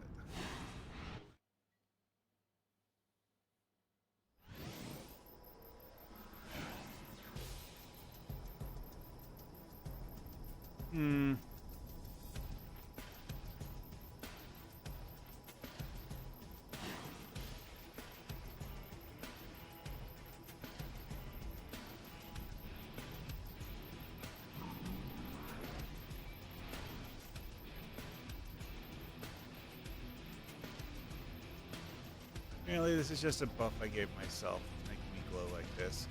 Apparently this is just a buff I gave myself, making me glow like this.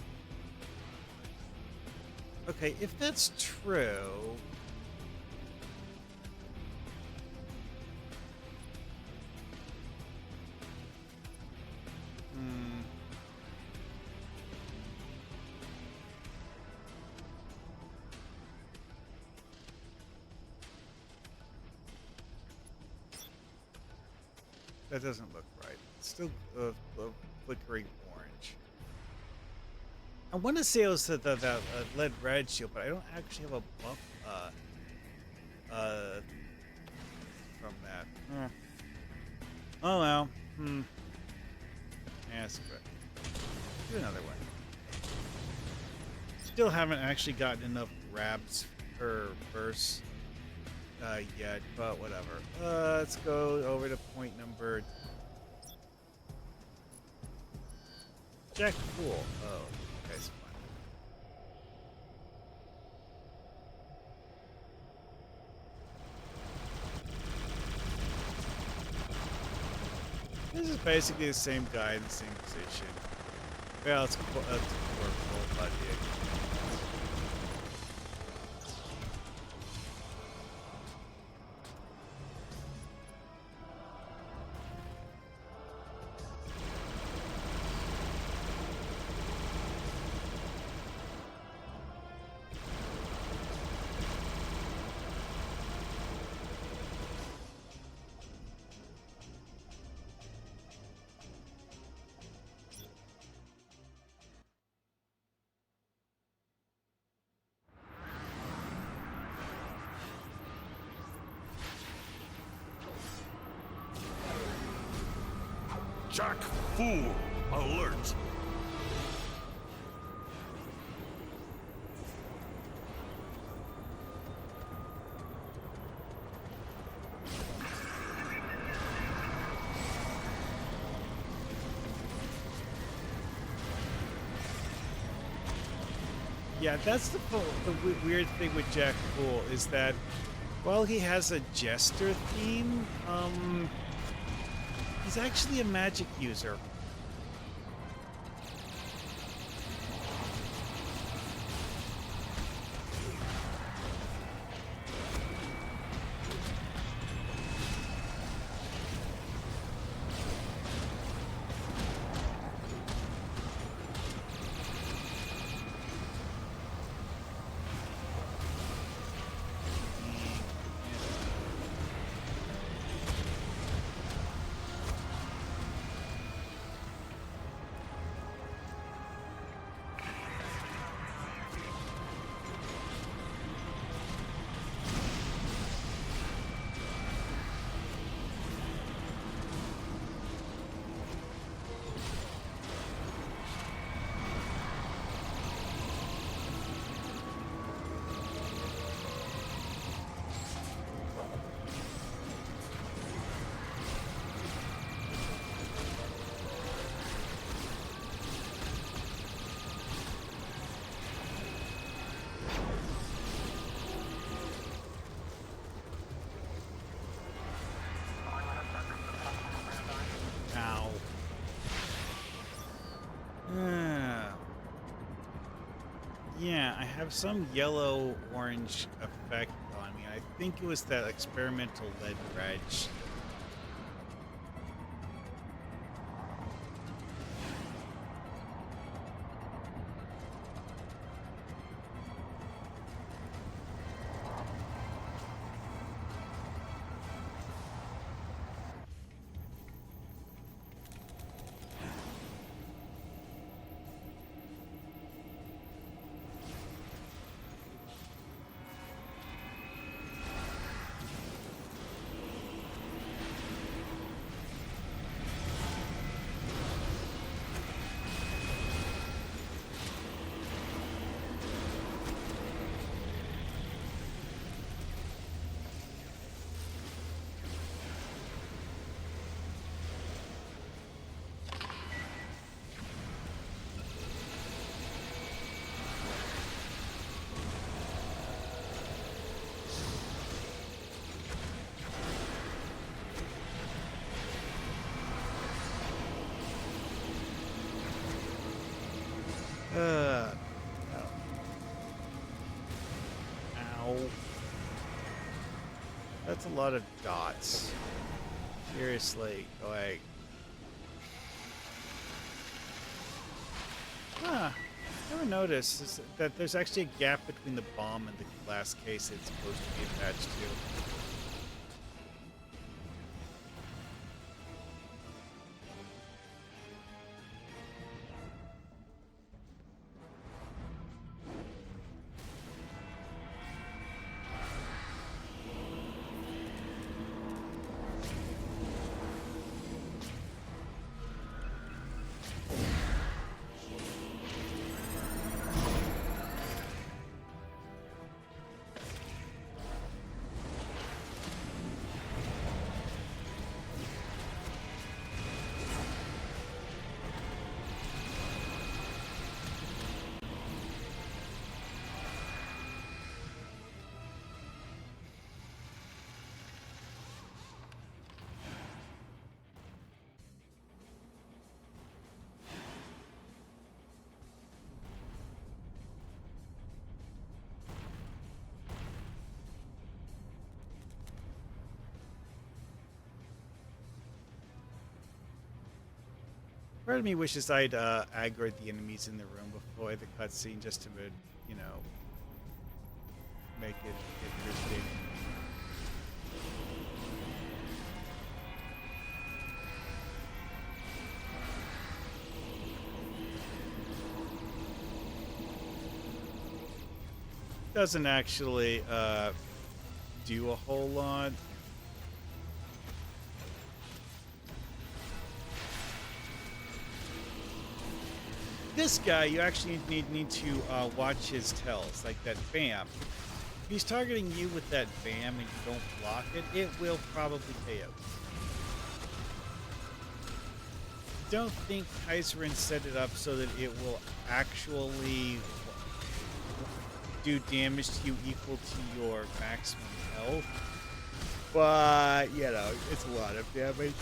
Okay, if that's true... That doesn't look right. It's still flickering orange. I want to say it was the lead red shield, but I don't actually have a buff from that. Oh well. Yeah, screw it. Do another one. Still haven't actually gotten enough grabs per verse yet, but whatever. Let's go over to point number... Jack Fool. Oh, that's fine. This is basically the same guy in the same position. Well, it's more full, but yeah. Jack Fool, alert! Yeah, that's the weird thing with Jack Fool is that while he has a jester theme, he's actually a magic user. Yeah, I have some yellow-orange effect on me. I think it was that experimental lead reg. No. Ow. That's a lot of dots. Seriously, like... Huh. Never noticed is that there's actually a gap between the bomb and the glass case it's supposed to be attached to. Part of me wishes I'd aggroed the enemies in the room before the cutscene just to, you know, make it interesting. Doesn't actually do a whole lot. This guy, you actually need to watch his tells, like that BAM. If he's targeting you with that BAM and you don't block it, it will probably KO. Don't think Kaiserin set it up so that it will actually do damage to you equal to your maximum health. But, you know, it's a lot of damage.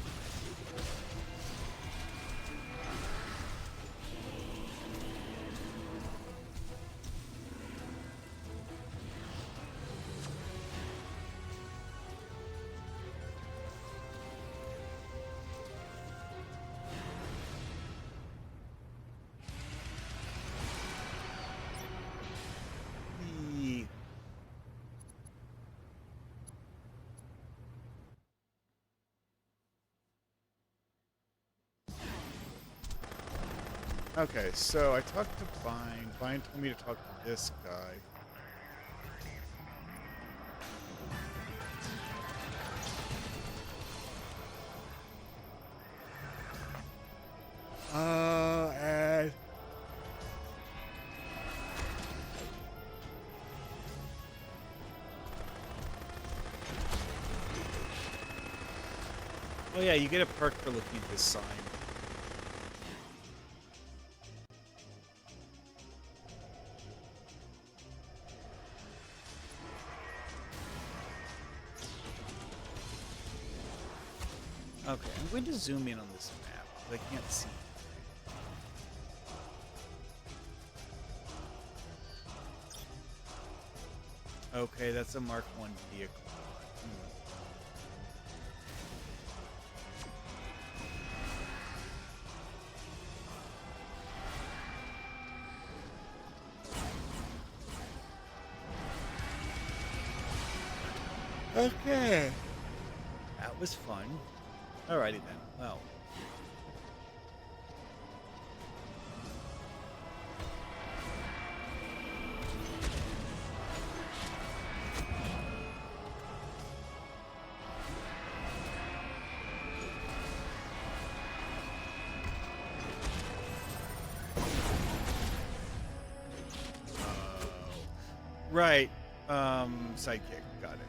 Okay, so I talked to Vine. Vine told me to talk to this guy. And... oh yeah, you get a perk for looking at this sign. Okay, I'm going to zoom in on this map, but I can't see. Okay, that's a Mark 1 vehicle. Okay. That was fun. Alrighty then. Well. Right. Sidekick. Got it.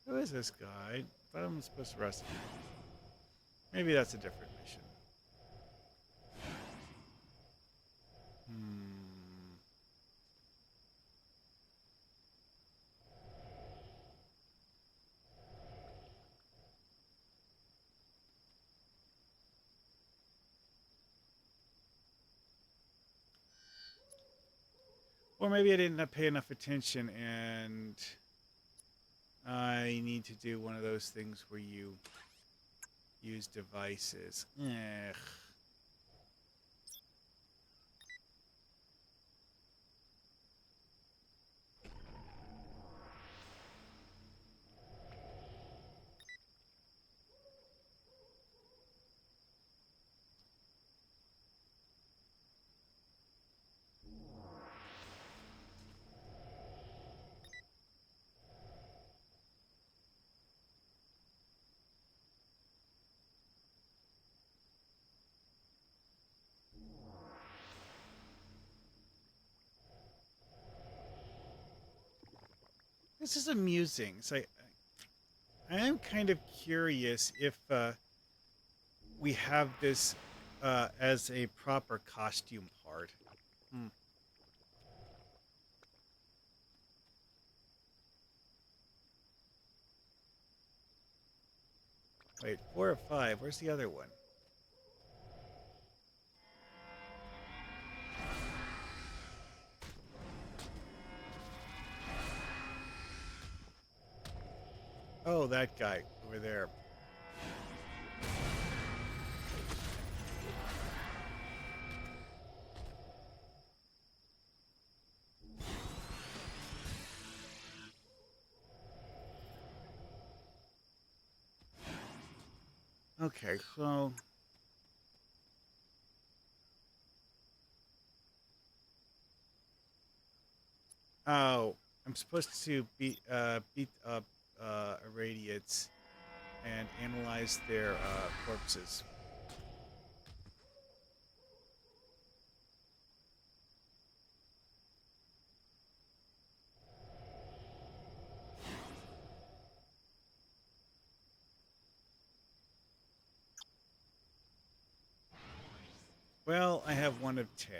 Who is this guy? I thought I'm supposed to rescue him. Maybe that's a different mission. Or maybe I didn't pay enough attention and I need to do one of those things where you use devices. Ugh. This is amusing. So I am kind of curious if we have this as a proper costume part. Wait, 4 or 5. Where's the other one? Oh, that guy over there. Okay, so oh, I'm supposed to beat up irradiates and analyze their corpses. Well, I have 1 of 10.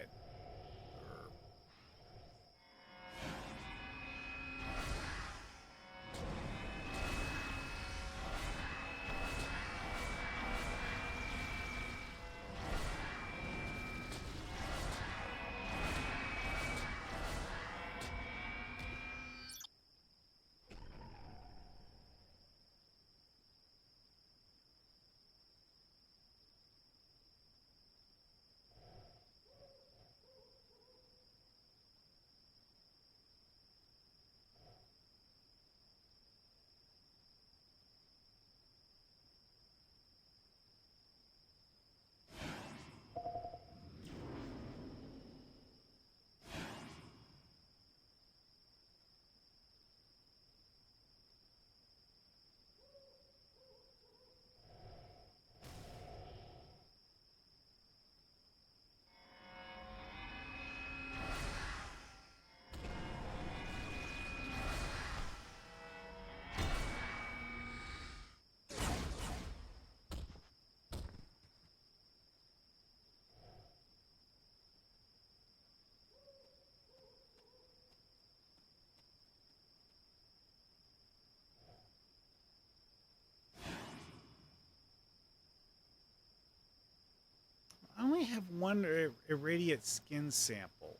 only have one irradiate skin sample.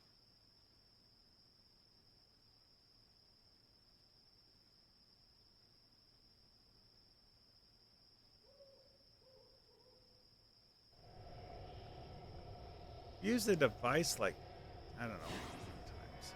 Use the device like, I don't know, sometimes.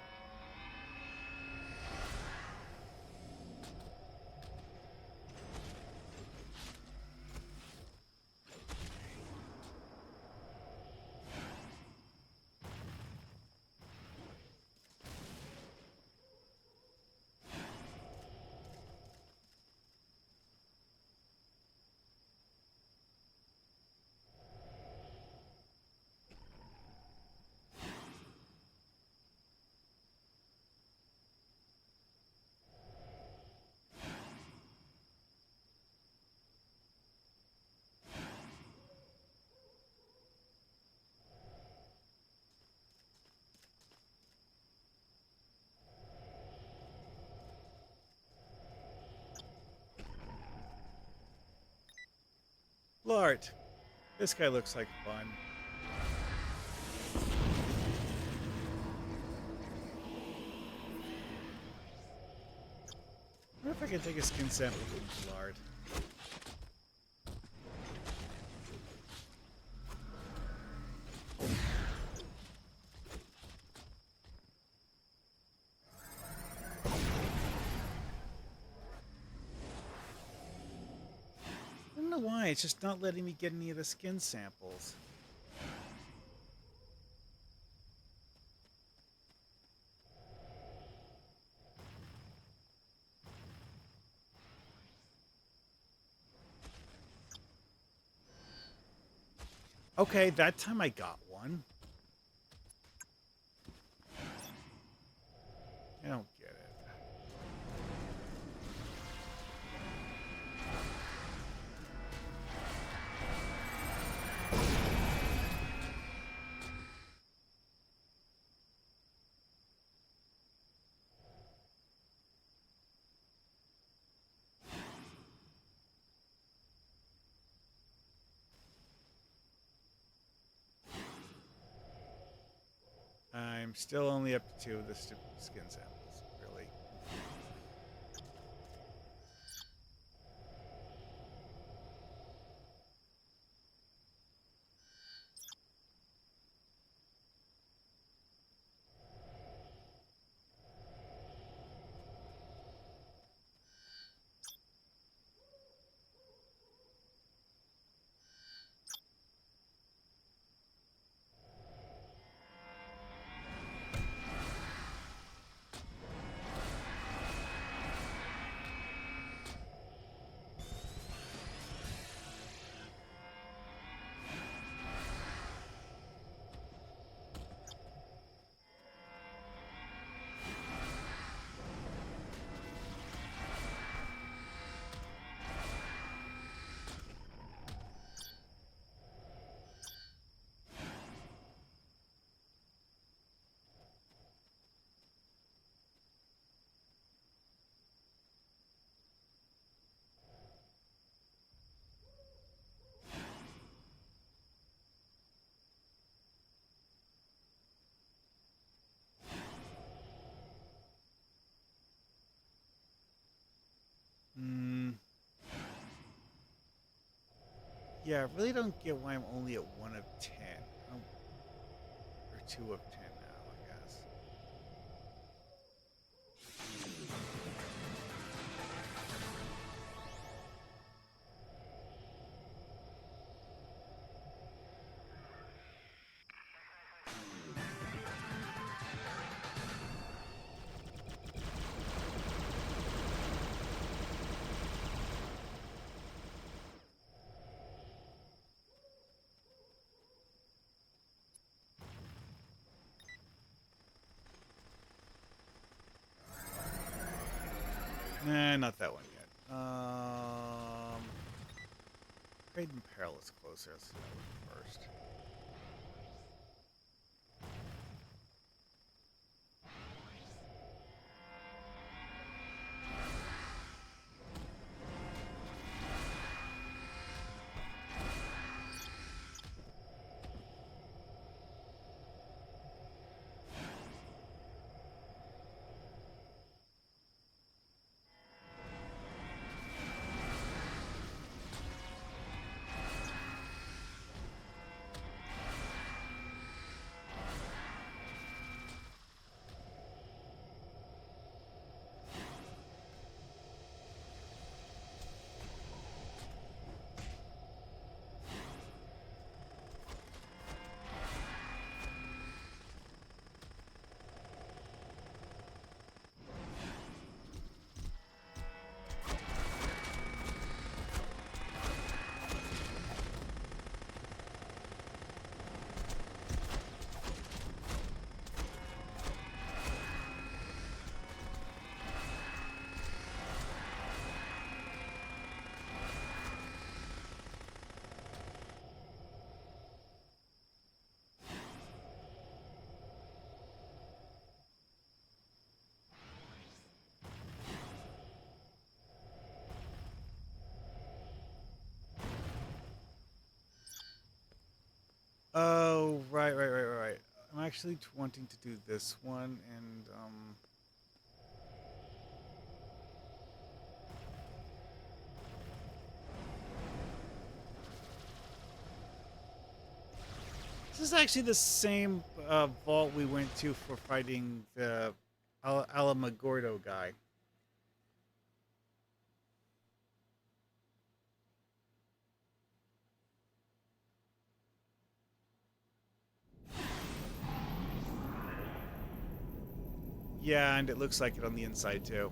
Lord, this guy looks like fun. I wonder if I can take a skin sample from Lard. I don't know why, it's just not letting me get any of the skin samples. Okay, that time I got one. I don't get it. I'm still only up to 2 of the stupid skin samples, really. Yeah, I really don't get why I'm only at 1 of 10. Or 2 of 10 now, I guess. Nah, not that one yet. Trade and Peril is closer. Let's do that one first. right. I'm actually wanting to do this one, and this is actually the same vault we went to for fighting the Alamogordo guy. Yeah, and it looks like it on the inside too.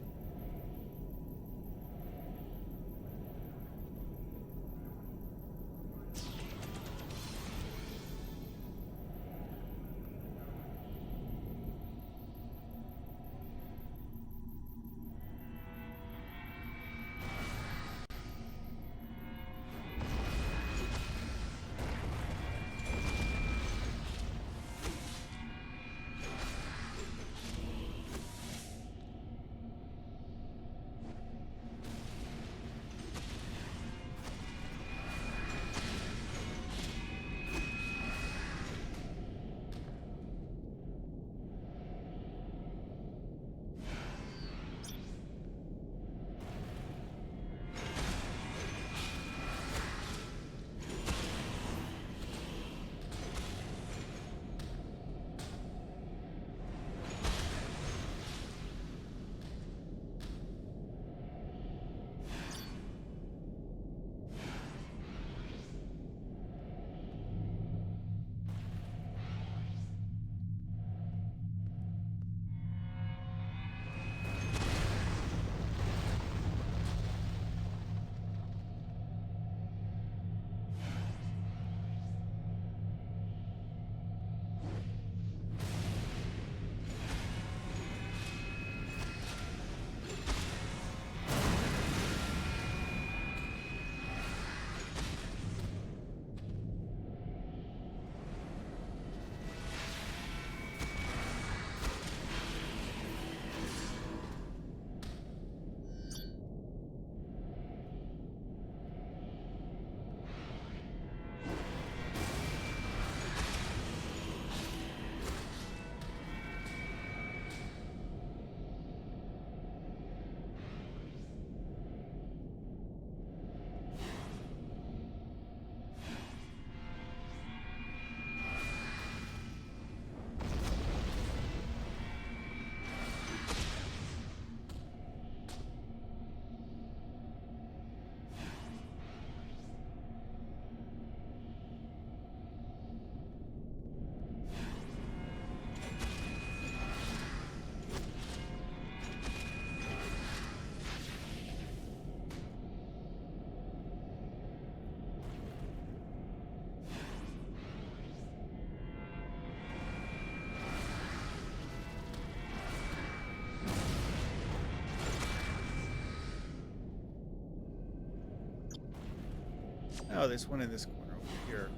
Oh, there's one in this corner over here.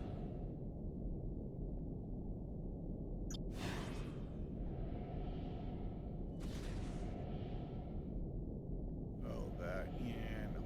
Oh, that, yeah, no.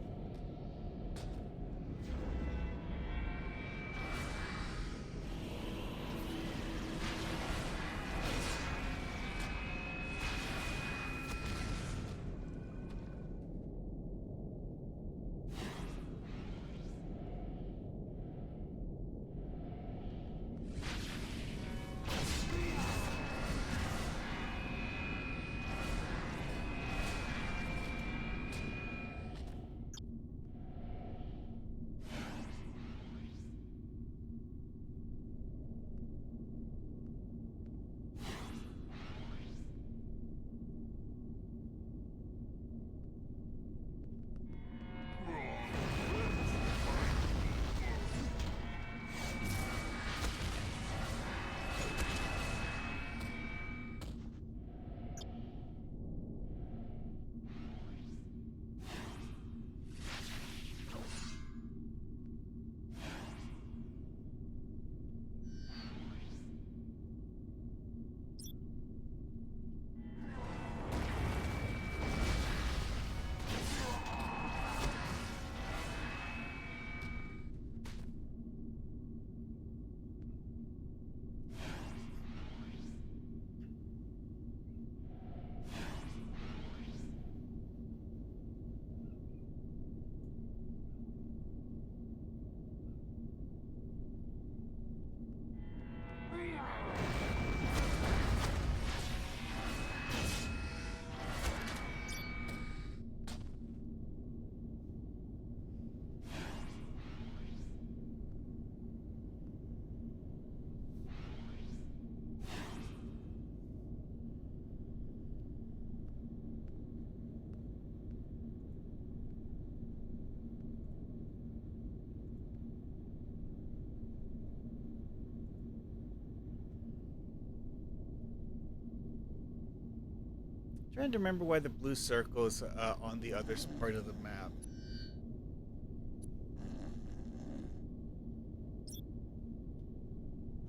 Trying to remember why the blue circle is on the other part of the map.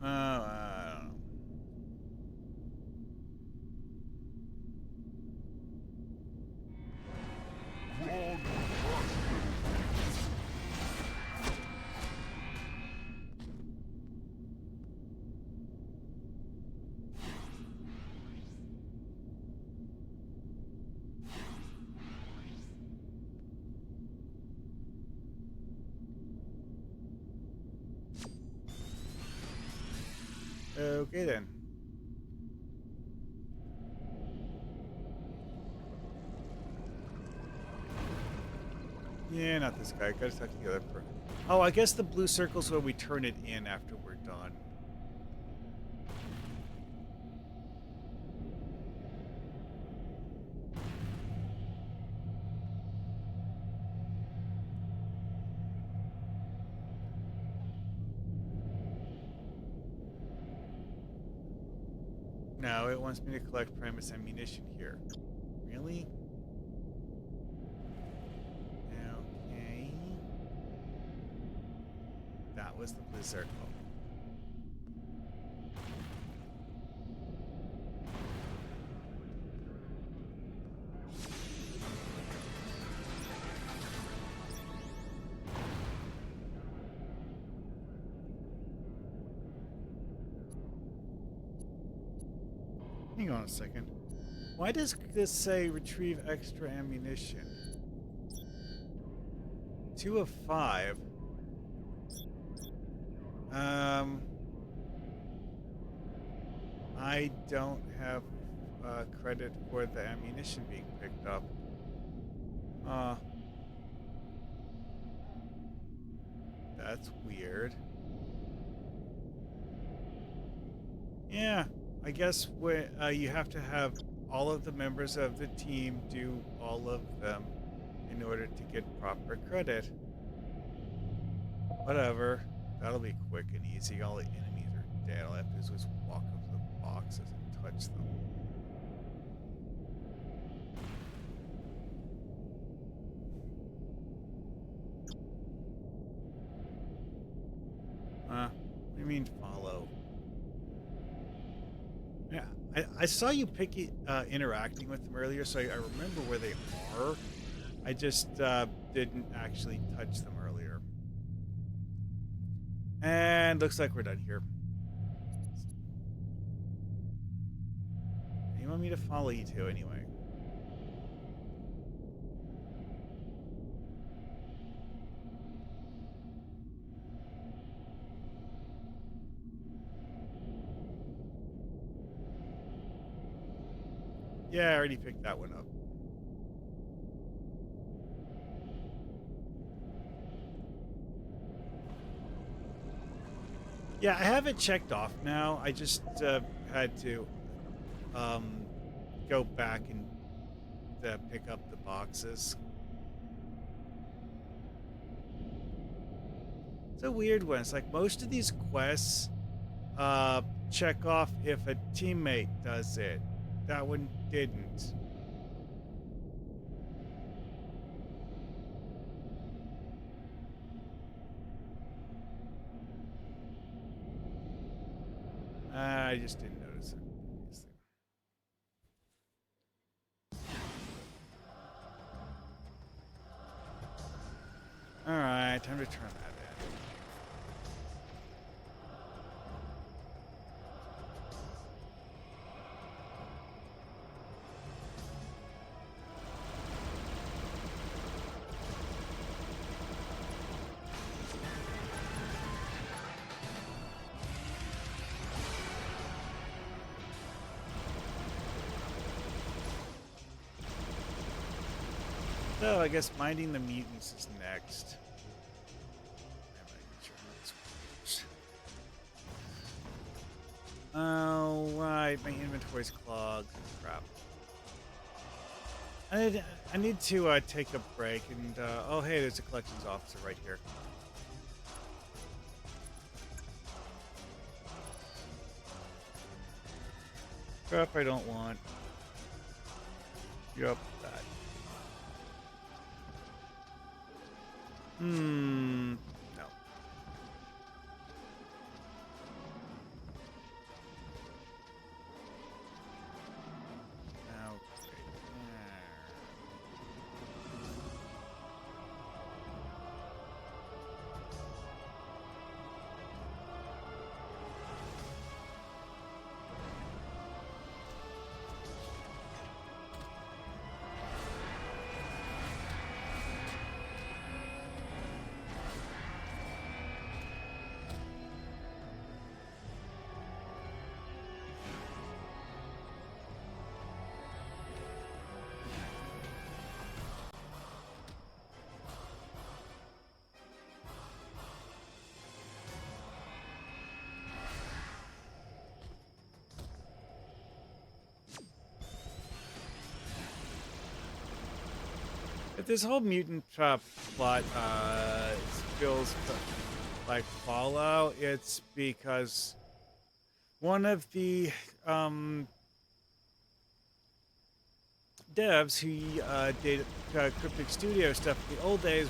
I don't know. Okay then. Yeah, not this guy. Gotta talk to the other person. Oh, I guess the blue circle's where we turn it in after we're done. No, it wants me to collect Primus ammunition here. Really? Okay. That was the blue circle. Hang on a second. Why does this say retrieve extra ammunition? 2 of 5. I don't have credit for the ammunition being picked up. That's weird. Yeah, I guess you have to have all of the members of the team do all of them in order to get proper credit. Whatever. That'll be quick and easy. All the enemies are dead. All I have to do is walk up to the boxes and touch them. What do you mean follow? Yeah, I saw you interacting with them earlier, so I remember where they are. I just didn't actually touch them earlier. And looks like we're done here. You want me to follow you two anyway? Yeah, I already picked that one up. Yeah, I have it checked off now. I just had to go back and pick up the boxes. It's a weird one. It's like most of these quests check off if a teammate does it. That one didn't. I just didn't notice it. Alright, time to turn that in. So I guess minding the mutants is next. Oh, right, my inventory's clogged. Crap. I need to take a break and oh hey, there's a collections officer right here. Crap, I don't want. Yep, that. No. Okay. If this whole mutant trap plot feels like Fallout, it's because one of the devs who did Cryptic Studio stuff in the old days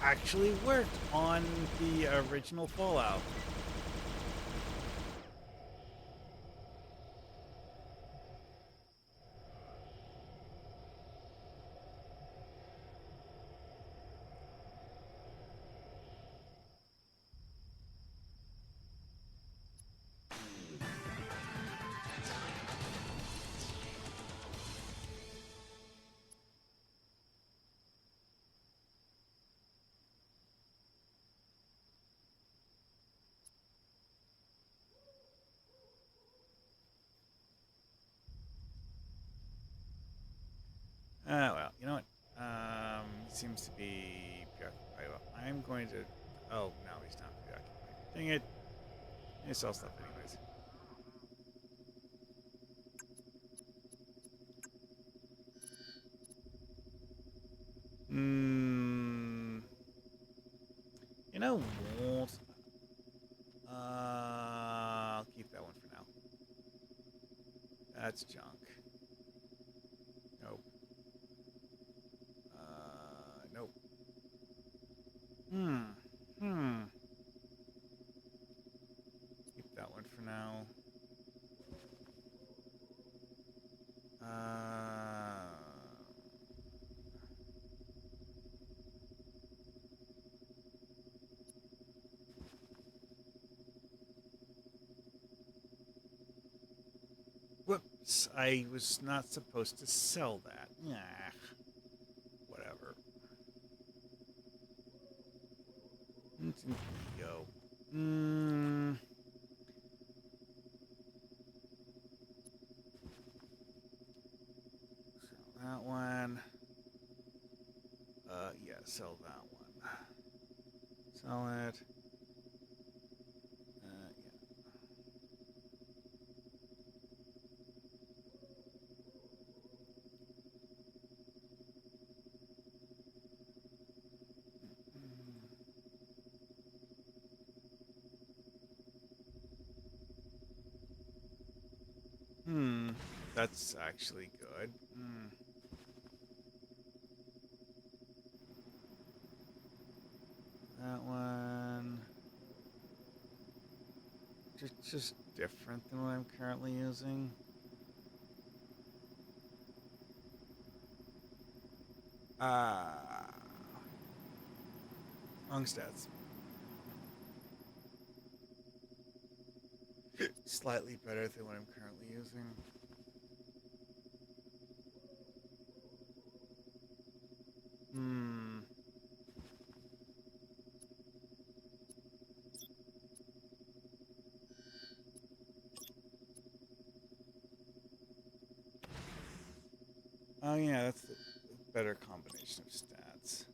actually worked on the original Fallout. Well, you know what? He seems to be preoccupied. Well, I'm going to... Oh, no, he's not preoccupied. Dang it. He sells stuff anyways. You know what? I'll keep that one for now. That's junk. Nope. Nope. Keep that one for now. Whoops, I was not supposed to sell that. Nah, whatever. Go. Sell that one. Yeah, sell that one. Sell it. That's actually good. That one. Just different than what I'm currently using. Wrong stats. Slightly better than what I'm currently using. Oh yeah, that's the better combination of stats.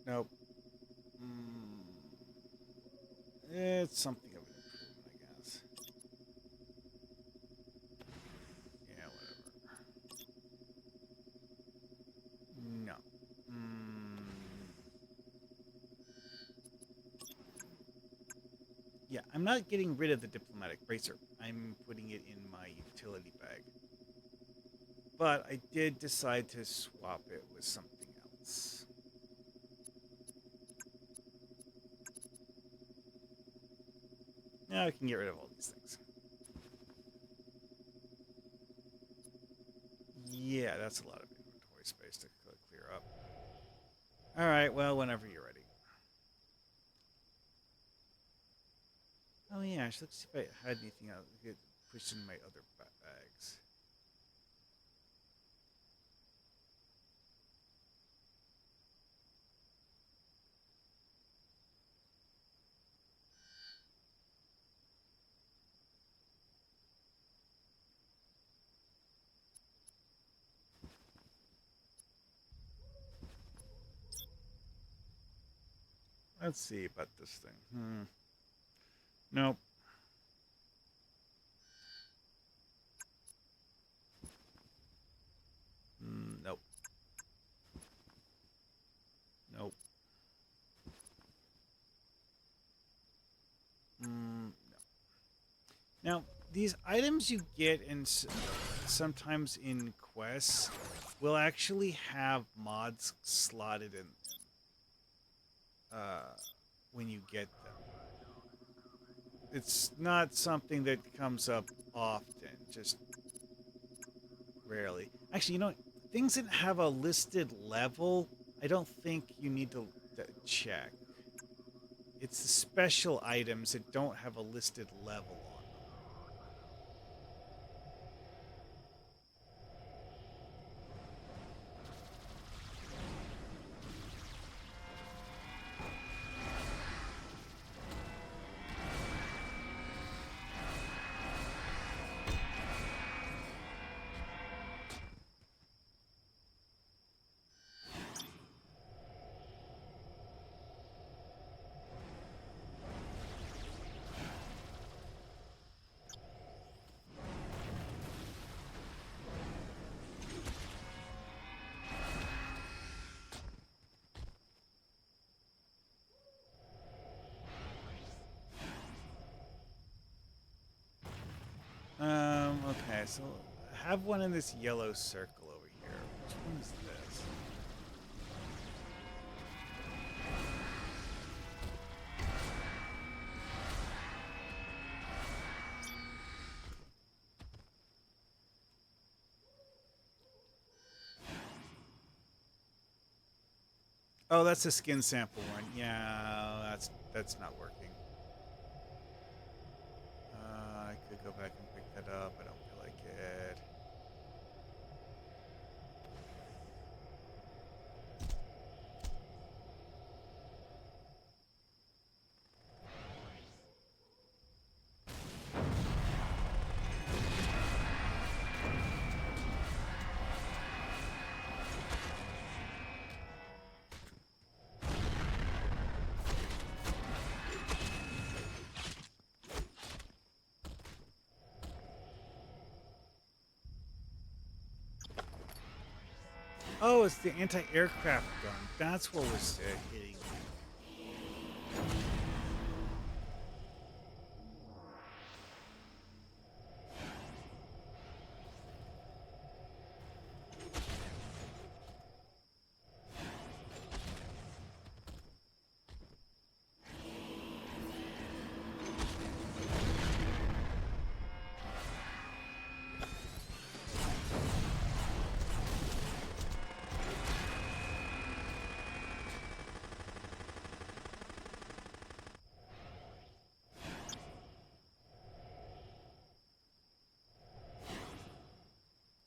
Nope. It's something of an improvement, I guess. Yeah, whatever. No. Yeah, I'm not getting rid of the diplomatic bracer. I'm putting it in my utility bag. but I did decide to swap it with something else. Now I can get rid of all these things. Yeah, that's a lot of inventory space to clear up. All right, well, whenever you're ready. Oh yeah, I should look see if I had anything else to get pushed in my other bags. Let's see about this thing. Nope. Nope. Nope. No. Now, these items you get in sometimes in quests will actually have mods slotted in when you get them. It's not something that comes up often, just rarely. Actually, you know, things that have a listed level, I don't think you need to check. It's the special items that don't have a listed level on them. Okay, so I have one in this yellow circle over here. Which one is this? Oh, that's a skin sample one. Yeah, that's not working. I could go back and pick that up. I don't feel like it. Oh, it's the anti-aircraft gun. That's what was hitting me.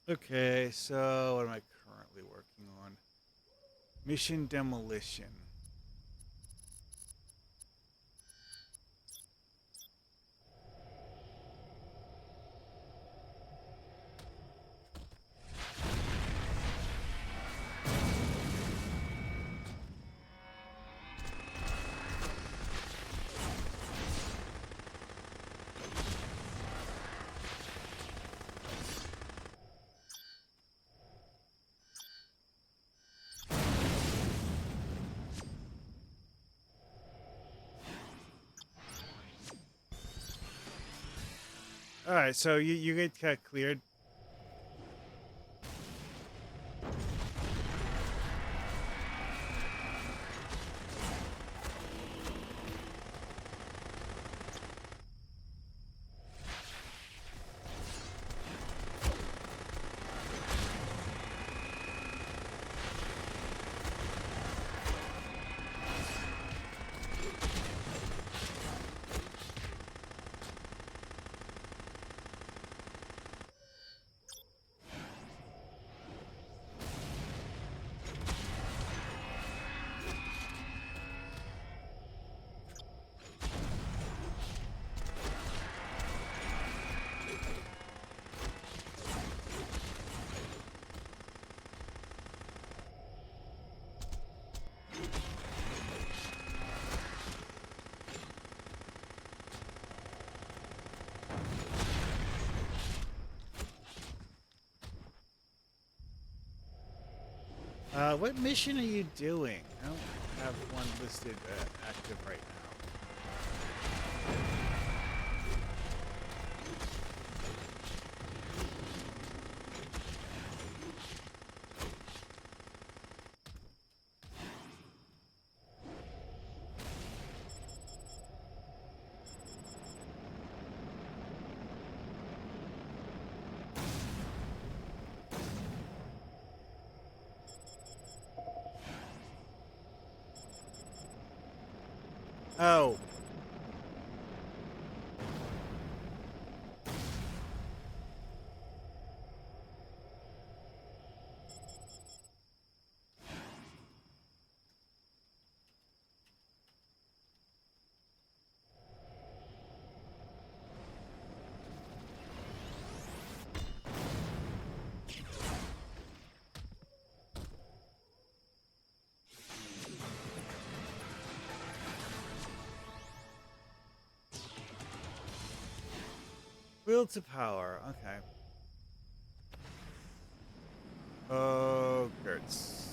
Okay, so what am I currently working on? Mission demolition. All right, so you get cleared. What mission are you doing? I don't have one listed active right now. Oh. Will to power. Okay. Oh, Gertz.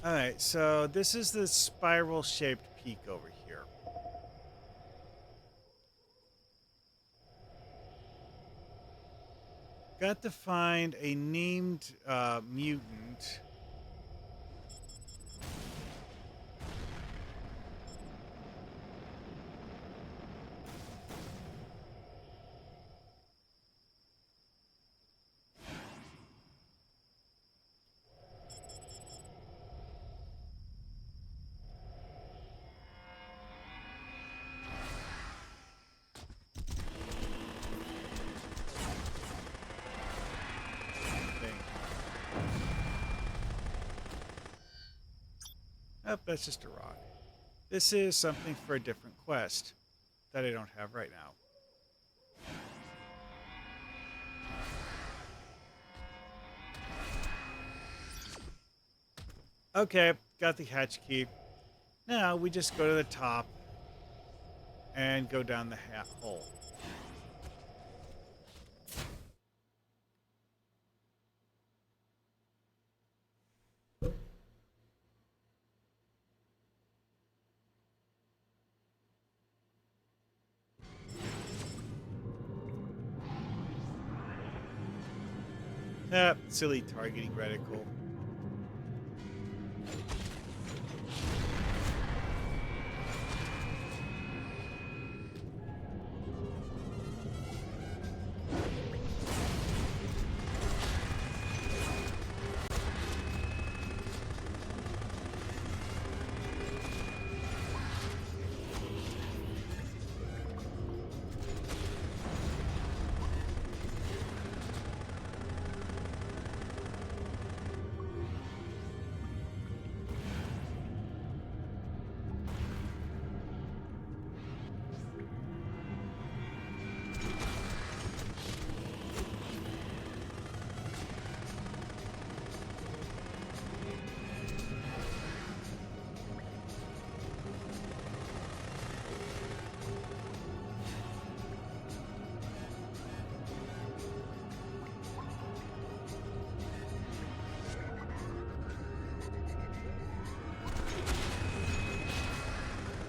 Alright, so this is the spiral-shaped peak over here. Got to find a named mutant. Oh, that's just a rock. This is something for a different quest that I don't have right now. Okay, got the hatch key. Now we just go to the top and go down the hole. Silly targeting reticle.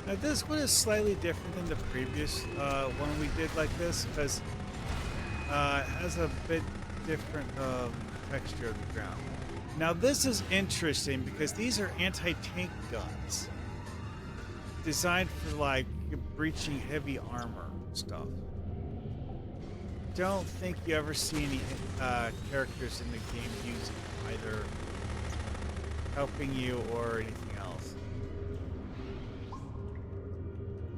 Now this one is slightly different than the previous one we did like this because it has a bit different texture of the ground. Now this is interesting because these are anti-tank guns designed for like breaching heavy armor stuff. Don't think you ever see any characters in the game using them, either helping you or anything else.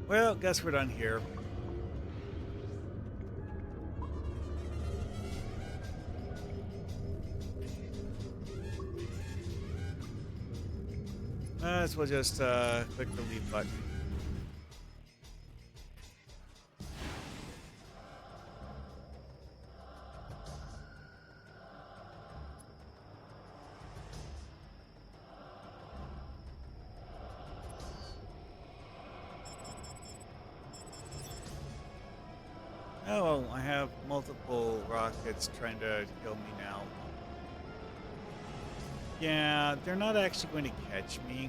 Well, guess we're done here. Might as well just click the leave button. Oh, I have multiple rockets trying to kill me now. Yeah, they're not actually going to catch me.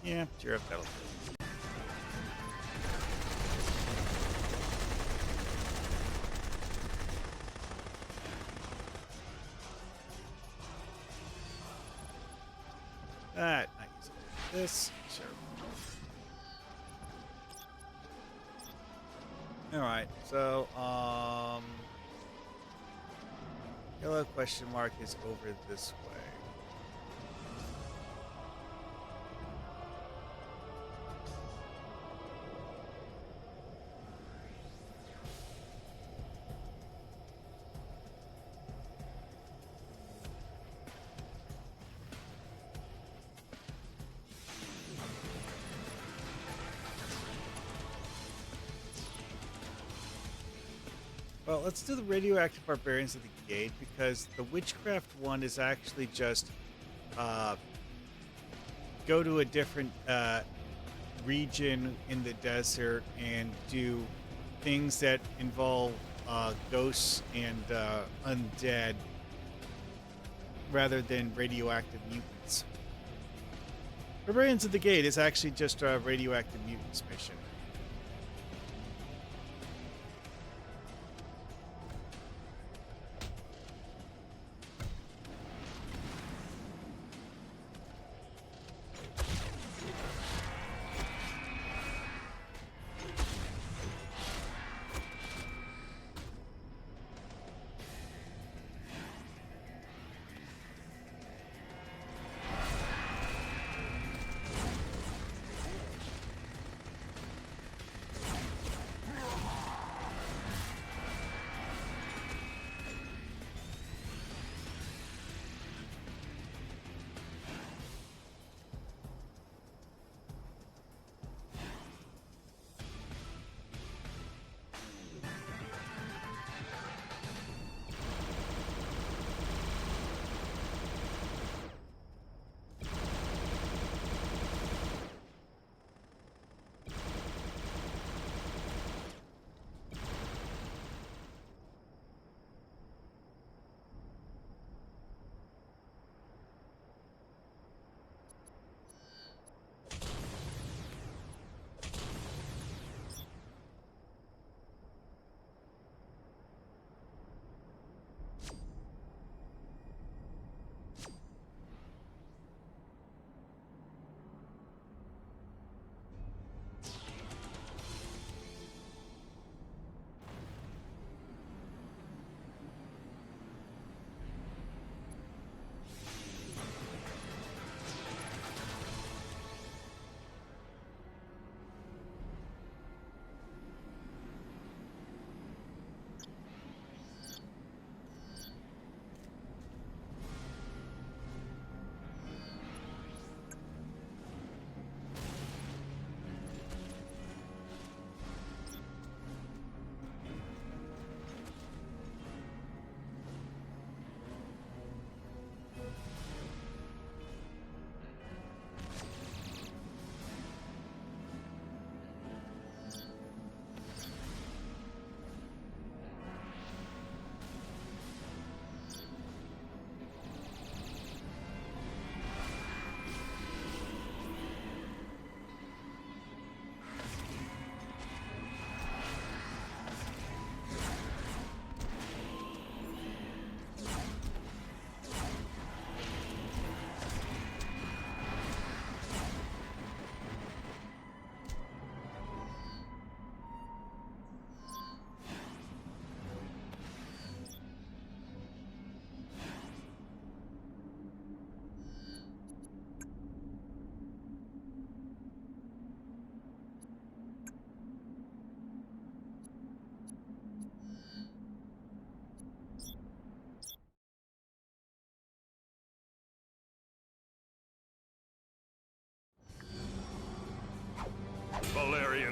Yeah, sure, that'll do. That, I use this, sure. Alright, so, yellow question mark is over this way. Well, let's do the radioactive barbarians at the gate because the witchcraft one is actually just go to a different region in the desert and do things that involve ghosts and undead rather than radioactive mutants. Barbarians at the gate is actually just a radioactive mutants mission.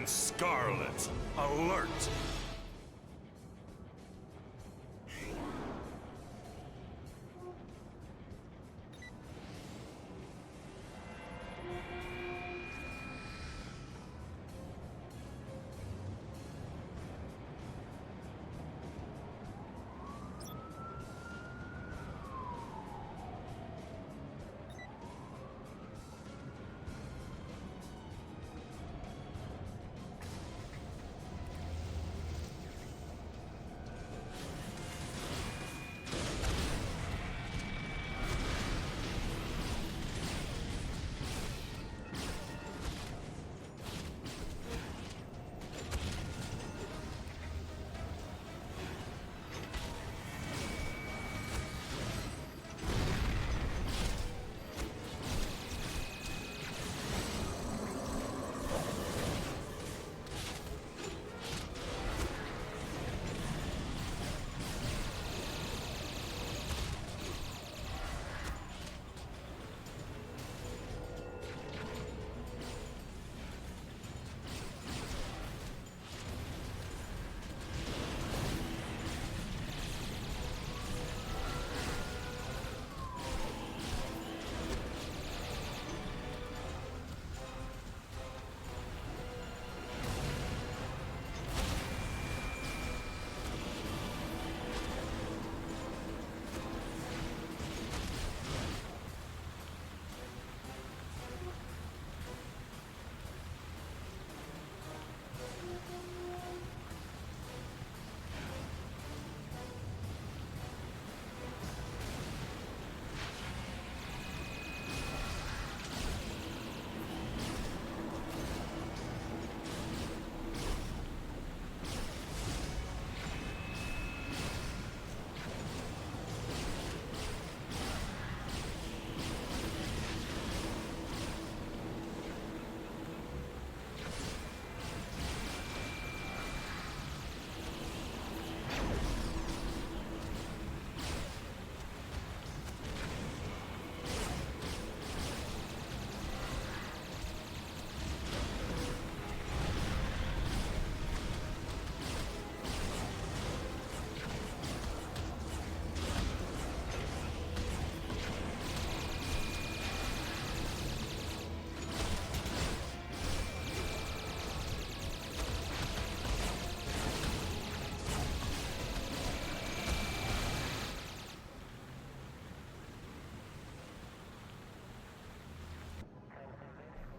and Scarlet. Alert!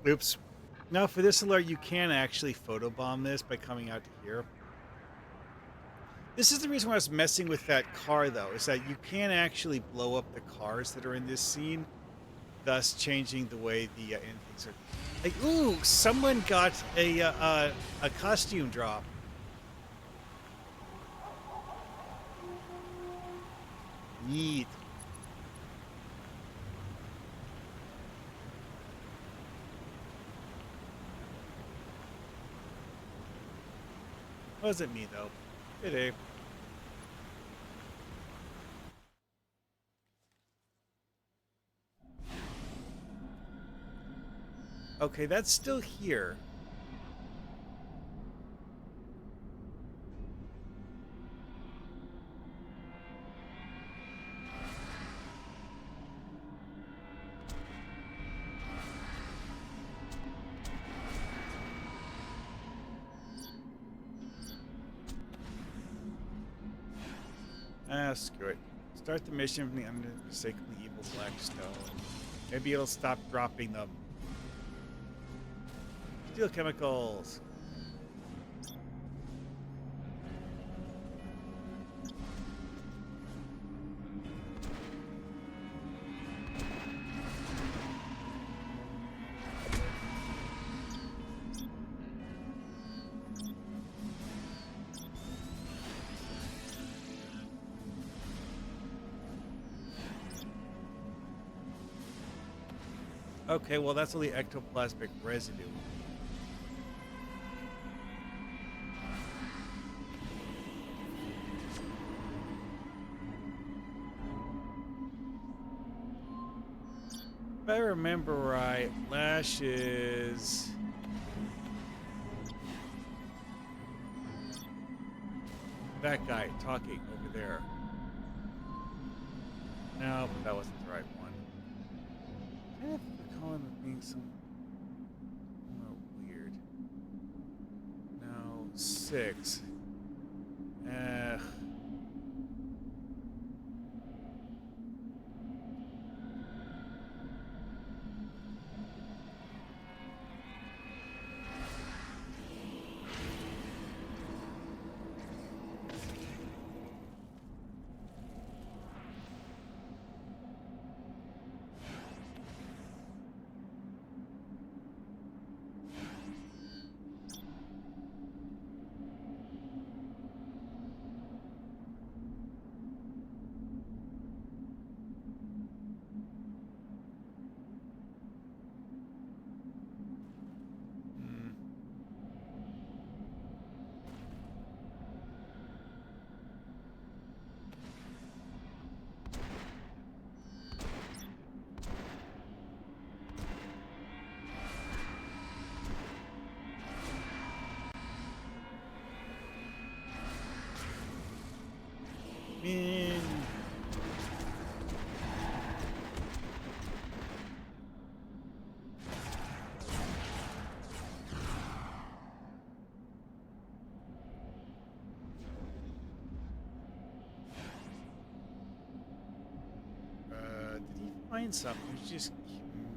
Oops. Now, for this alert, you can actually photobomb this by coming out to here. This is the reason why I was messing with that car, though, is that you can actually blow up the cars that are in this scene, thus changing the way the endings are. Like, ooh, someone got a costume drop. Neat. Wasn't me, though. Today. Okay, that's still here. Ah, screw it. Start the mission from the unmistakably evil black stone. Maybe it'll stop dropping them. Steel chemicals. Okay, well, that's only ectoplasmic residue. If I remember right, Lash is... that guy talking over there. No, but that wasn't the right one. I kind of recall him being some weird. No, 6. Man. Did he find something? He was just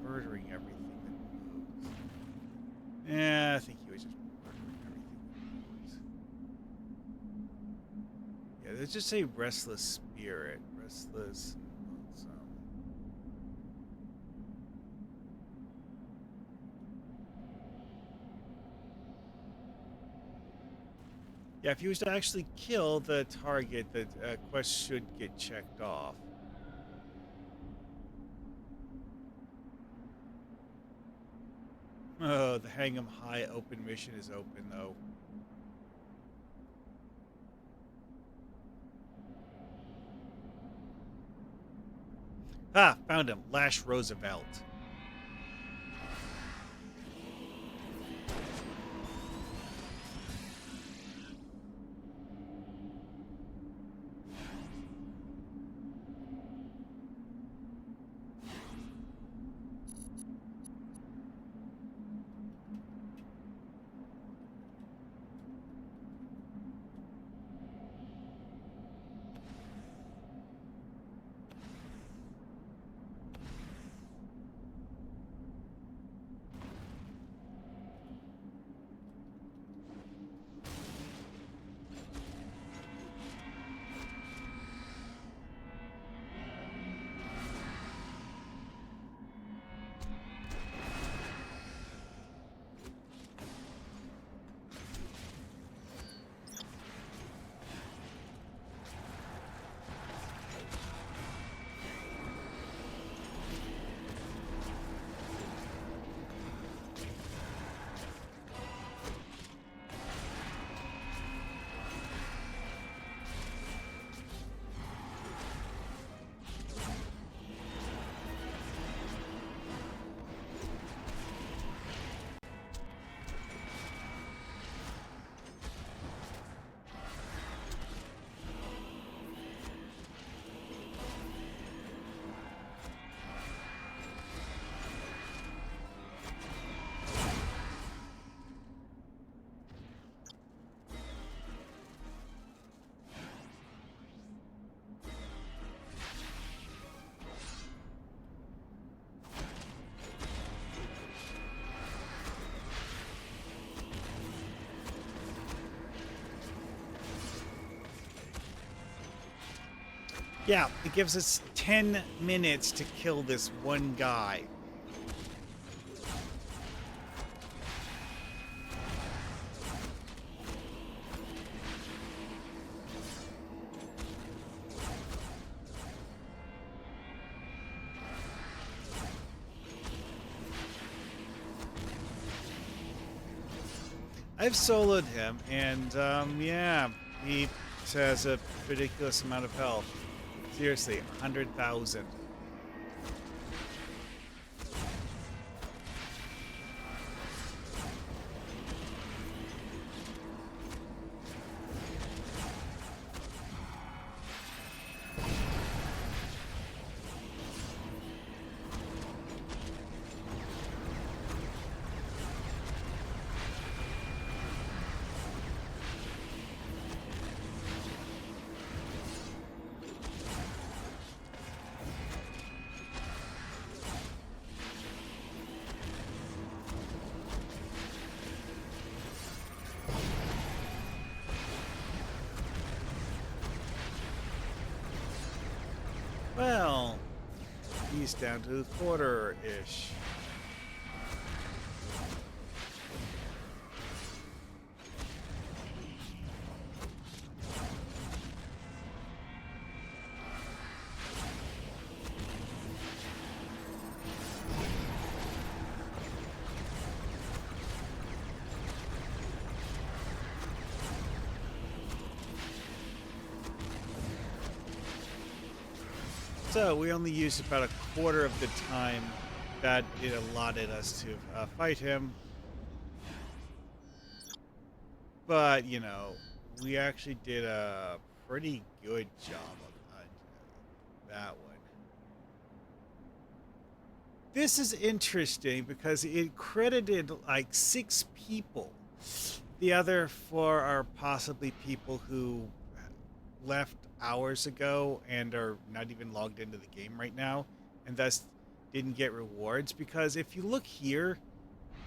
murdering everything that moves. Yeah, I think he was just murdering everything that moves. Yeah, let's just say restless spirit. Restless. Yeah, if he was to actually kill the target, the quest should get checked off. Oh, the Hang 'em High open mission is open, though. Ah, found him. Lash Roosevelt. Yeah, it gives us 10 minutes to kill this one guy. I've soloed him, and yeah, he has a ridiculous amount of health. Seriously, 100,000. Well, he's down to the quarter-ish. So we only used about a quarter of the time that it allotted us to fight him. But, you know, we actually did a pretty good job on that one. This is interesting because it credited like 6 people. The other 4 are possibly people who left hours ago and are not even logged into the game right now and thus didn't get rewards. Because if you look here,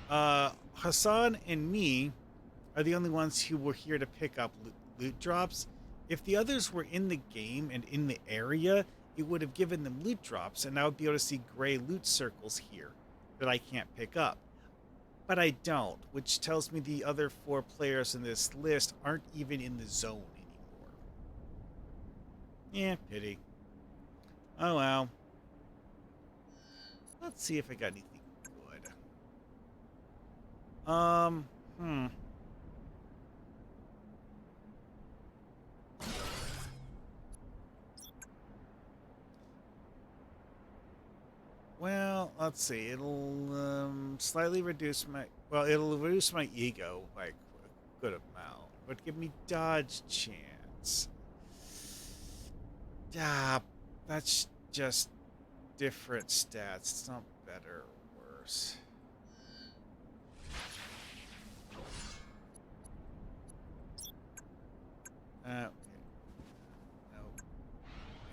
Hassan and me are the only ones who were here to pick up loot drops. If the others were in the game and in the area, it would have given them loot drops, and I would be able to see gray loot circles here that I can't pick up. But I don't, which tells me the other 4 players in this list aren't even in the zone anymore. Yeah, pity. Oh well. Let's see if I got anything good. Well, let's see. It'll slightly reduce my... Well, it'll reduce my ego by a good amount. But give me dodge chance. Ah, that's just different stats. It's not better or worse. Okay. Nope.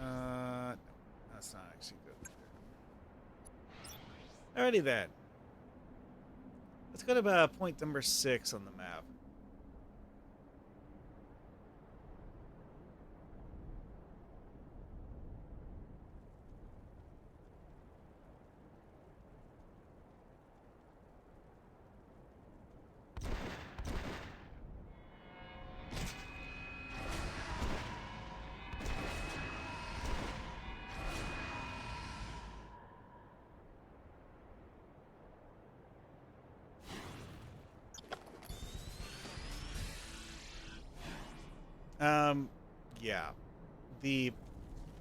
No, that's not actually good. Alrighty then. Let's go to point number 6 on the map. Yeah. The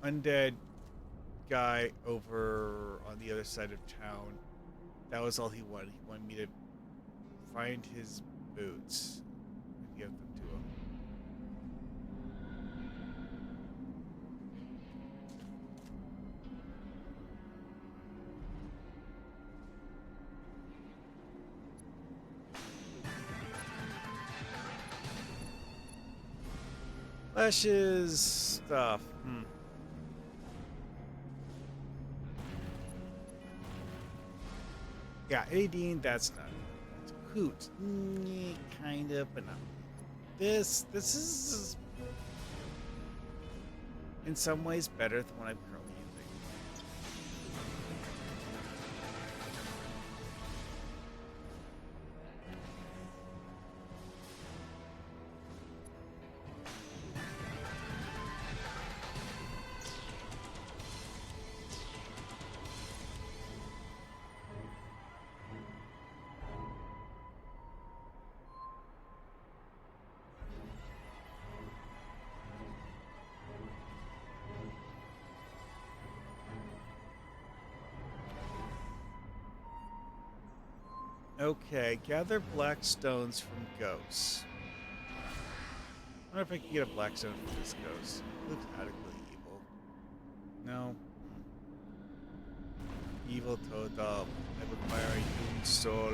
undead guy over on the other side of town, that was all he wanted. He wanted me to find his boots and give them to him. Flash's stuff. Yeah, Adine, that's not. Hoot, kind of, but not. This is in some ways better than what I'm currently using. Okay, gather black stones from ghosts. I wonder if I can get a black stone from this ghost. Looks adequately evil. No. Evil totem. I require a human soul.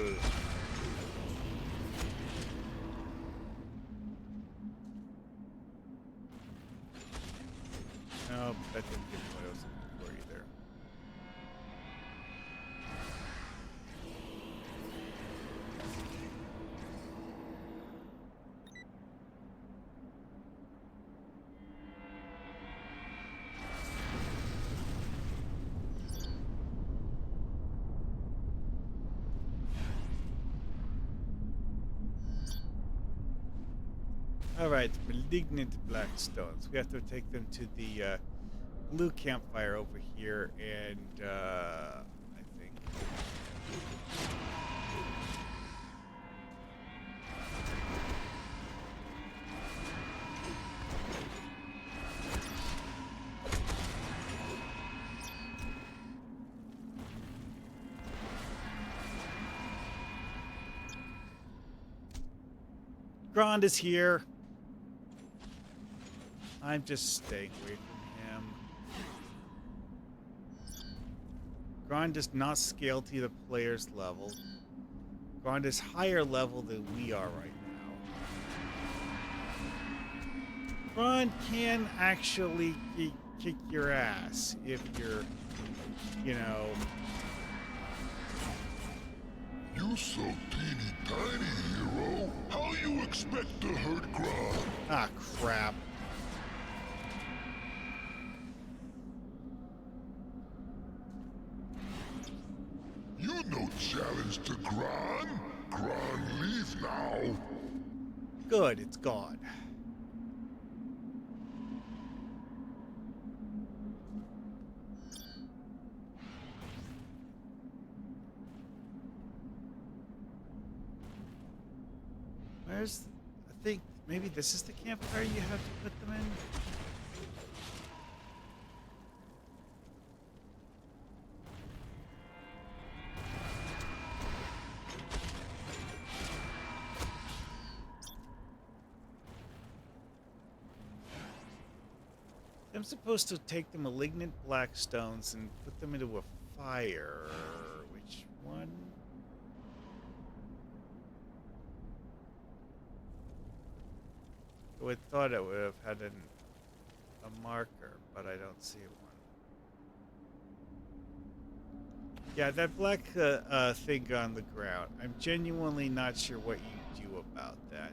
No, that didn't give me what I was looking for either. Alright, malignant blackstones. We have to take them to the blue campfire over here, and I think. Grand is here. I'm just staying away from him. Grand does not scale to the player's level. Grand is higher level than we are right now. Grand can actually kick your ass if you're, you know. You so teeny tiny, hero. How you expect to hurt Grant? Ah, crap. You no challenge to Gran. Gran, leave now. Good, it's gone. Where's... I think maybe this is the campfire you have to put them in? I'm supposed to take the malignant black stones and put them into a fire. Which one? I would thought I would have had a marker, but I don't see one. Yeah, that black thing on the ground. I'm genuinely not sure what you do about that.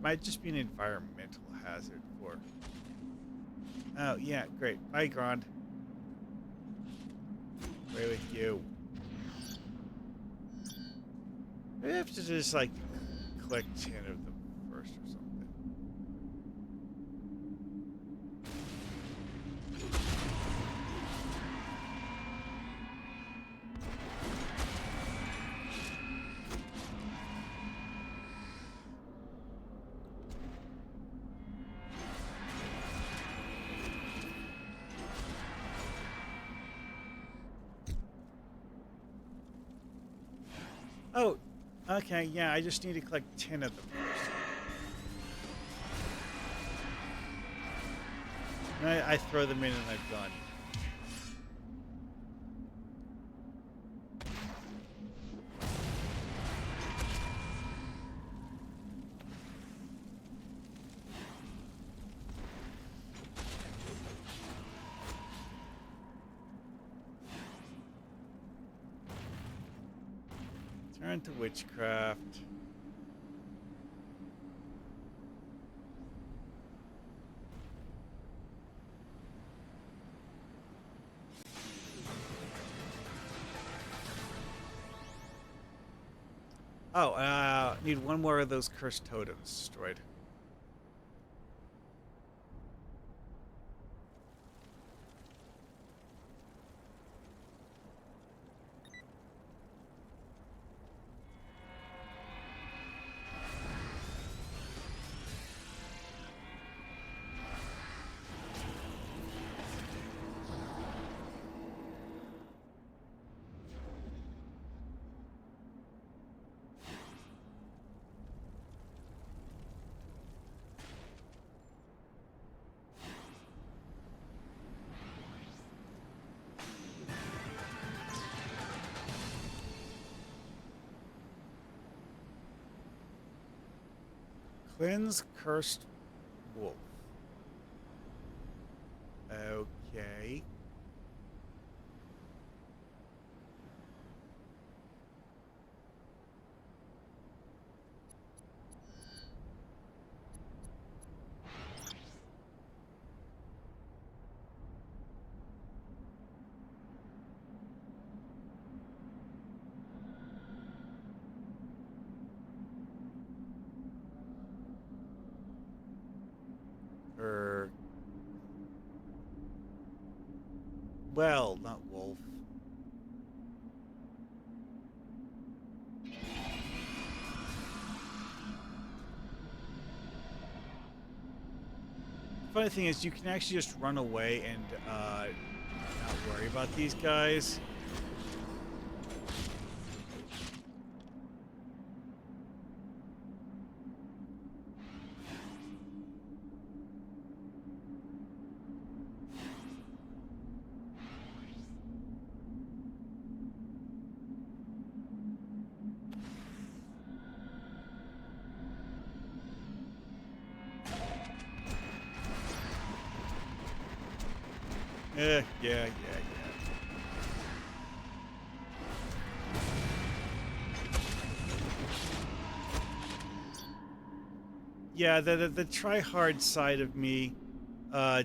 Might just be an environmental hazard for... Oh, yeah, great. Bye, Grand. Away with you. Maybe I have to just, like, collect 10 of them first or something. Oh, okay, yeah, I just need to collect 10 of them first. And I throw them in and I'm done. Turn to witchcraft. Oh, need one more of those cursed totems destroyed. Cleanse cursed wolf. Okay. Well, not wolf. Funny thing is, you can actually just run away and not worry about these guys. Yeah. Yeah, the try hard side of me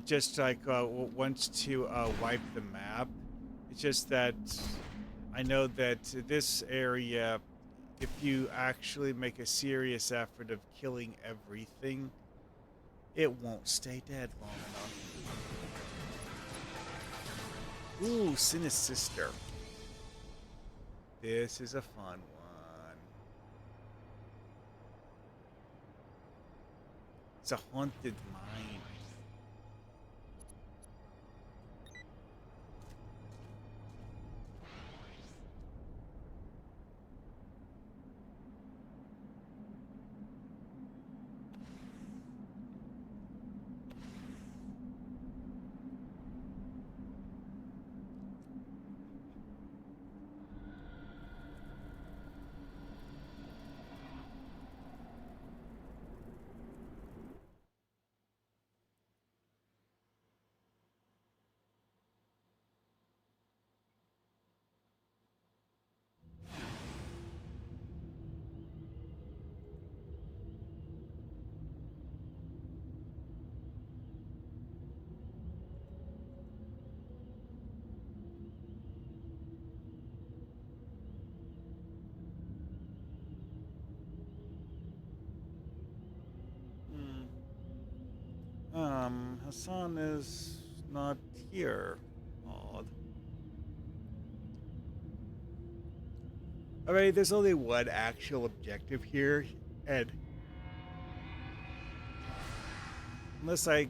just like wants to wipe the map. It's just that I know that this area, if you actually make a serious effort of killing everything, it won't stay dead long enough. Ooh, Sinisister. This is a fun one. It's a haunted mine. Hassan is not here. Odd. Alright, there's only one actual objective here, and unless I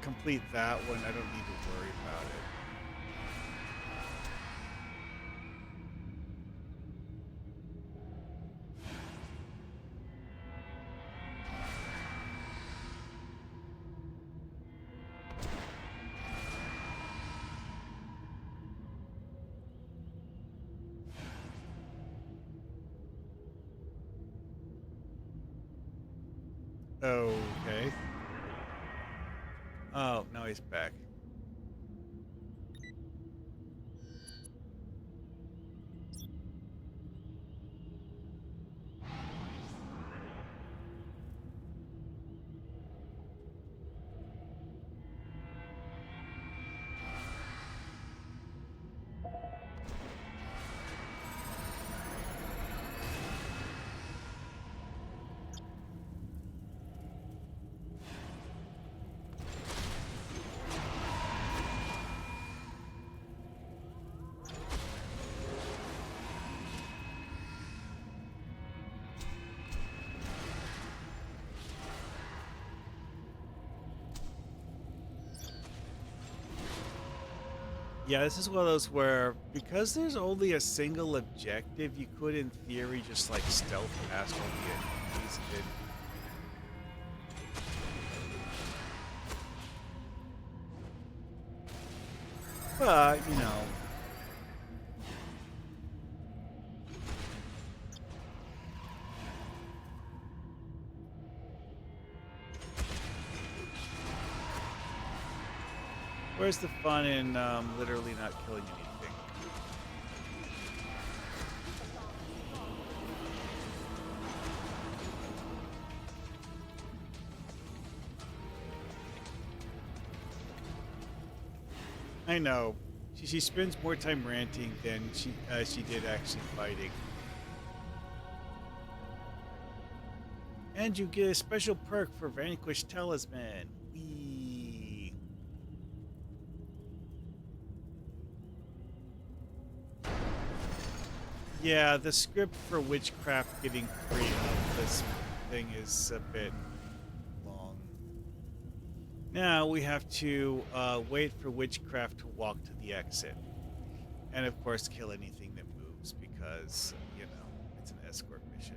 complete that one, I don't need to worry about it. Okay. Oh, now he's back. Yeah, this is one of those where, because there's only a single objective, you could, in theory, just like stealth past all the enemies and... But, you know... Where's the fun in literally not killing anything? I know. She spends more time ranting than she did actually fighting. And you get a special perk for Vanquished Talisman. Whee! Yeah, the script for witchcraft getting free of this thing is a bit long. Now we have to wait for witchcraft to walk to the exit. And of course, kill anything that moves because, you know, it's an escort mission.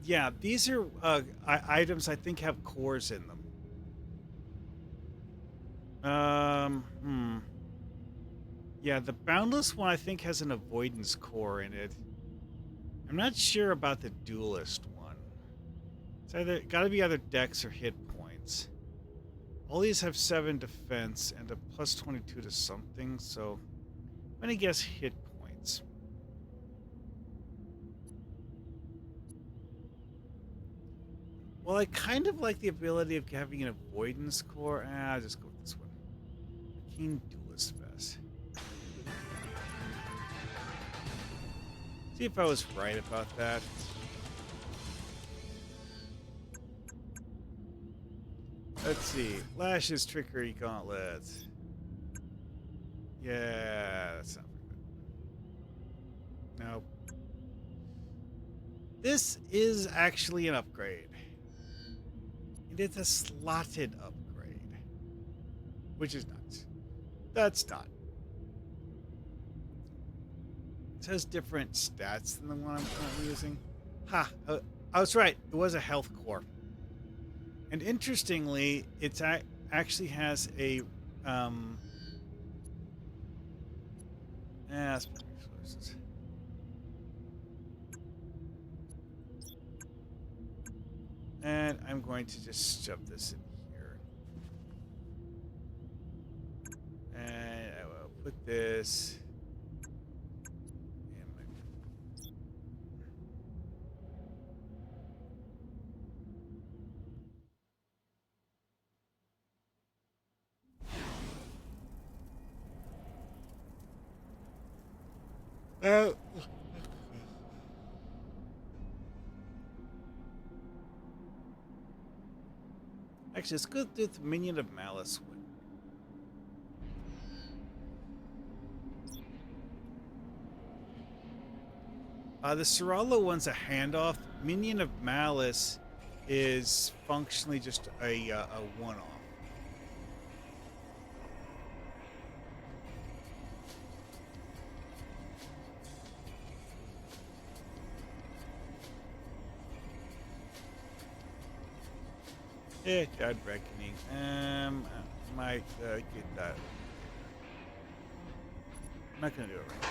Yeah, these are items I think have cores in them. Yeah, the Boundless one I think has an avoidance core in it. I'm not sure about the Duelist one. It's either got to be either dex or hit points. All these have 7 defense and a plus 22 to something, so I'm gonna guess hit points. Well, I kind of like the ability of having an avoidance core. I'll just go with this one. Keen Duelist Vest. See if I was right about that. Let's see. Lashes, Trickery, Gauntlets. Yeah, that's not very good. Nope. This is actually an upgrade. And it's a slotted upgrade. Which is nuts. That's not. It has different stats than the one I'm currently using. Ha! I was right. It was a health core. And interestingly, it actually has a spend resources. And I'm going to just shove this in here. And I will put this in my... Oh. Actually, let's go through the Minion of Malice one. The Serralo one's a handoff. Minion of Malice is functionally just a one-off. God Reckoning. I might get that. I'm not gonna do it right now.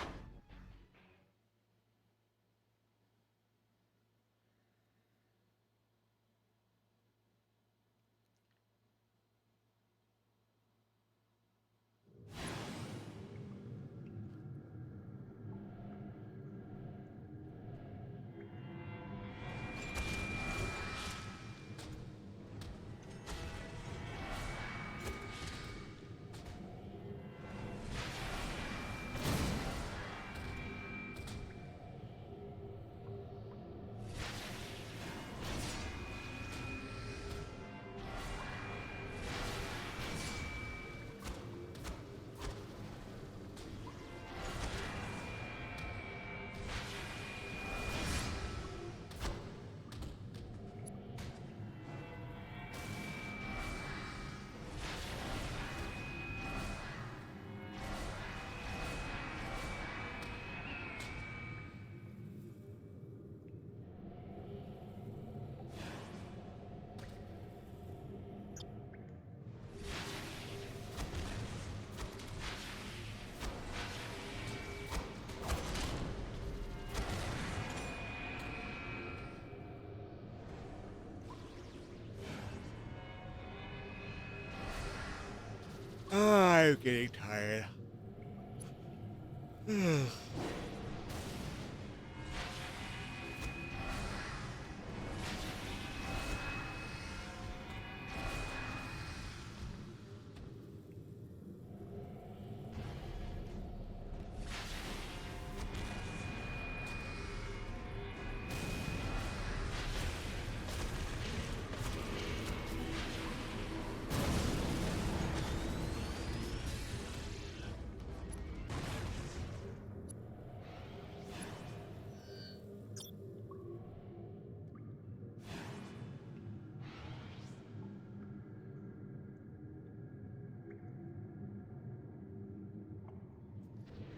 I'm getting tired.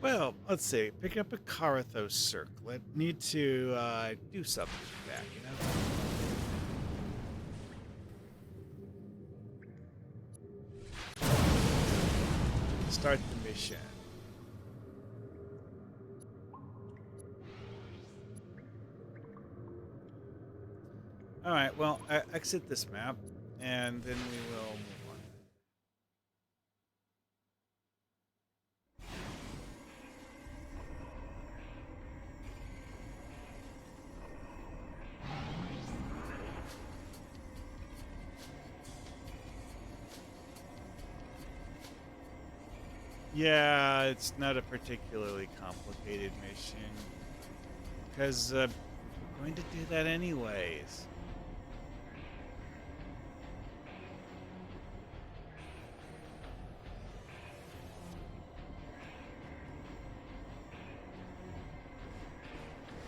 Well, let's see. Pick up a Carathos circlet. Need to do something with that, you know? Start the mission. Alright, well, exit this map, and then we will move on. Yeah, it's not a particularly complicated mission. Because we're going to do that anyways.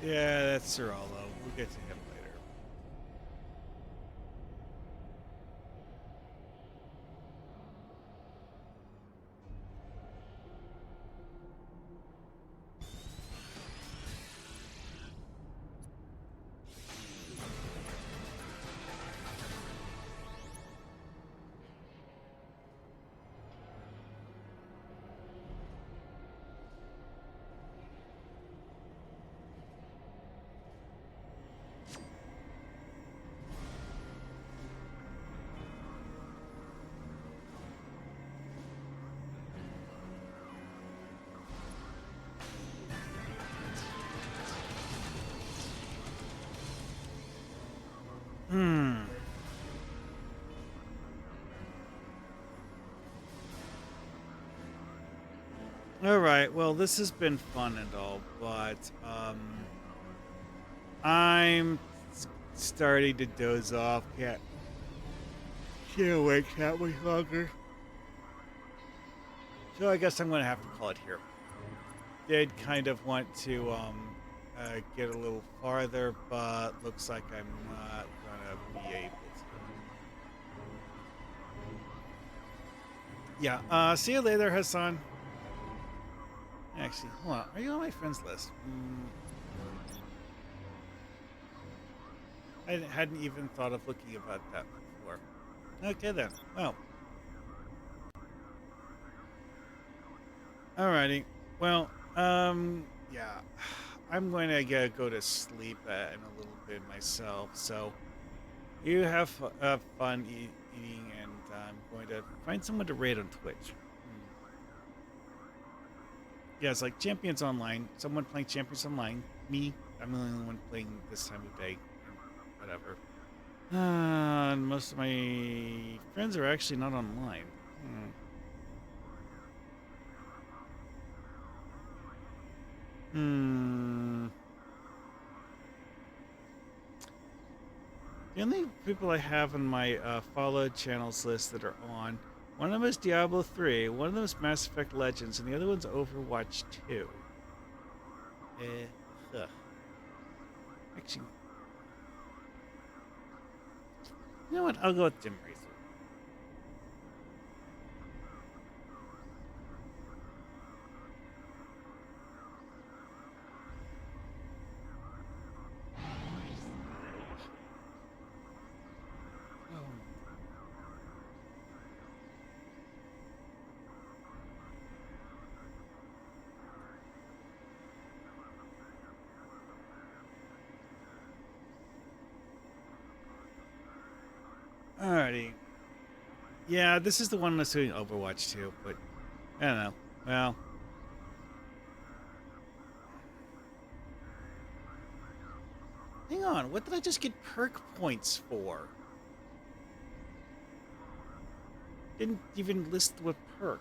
Yeah, that's Sir Allo. We'll get to him later. All right. Well, this has been fun and all, but I'm starting to doze off. Can't wait that much longer. So I guess I'm going to have to call it here. Did kind of want to get a little farther, but looks like I'm not going to be able to. Yeah. See you later, Hassan. Actually, hold on. Are you on my friends list? I hadn't even thought of looking about that before. Okay then. Well. Alrighty. Well, yeah. I'm going to go to sleep in a little bit myself. So you have fun eating, and I'm going to find someone to raid on Twitch. Yeah, it's like Champions Online. Someone playing Champions Online. Me. I'm the only one playing this time of day. Whatever. And most of my friends are actually not online. The only people I have on my followed channels list that are on, one of them is Diablo 3, one of them is Mass Effect Legends, and the other one's Overwatch 2. Actually, you know what? I'll go with Dim Racer. Alrighty. Yeah, this is the one that's doing Overwatch 2, but I don't know. Well. Hang on, what did I just get perk points for? Didn't even list what perk.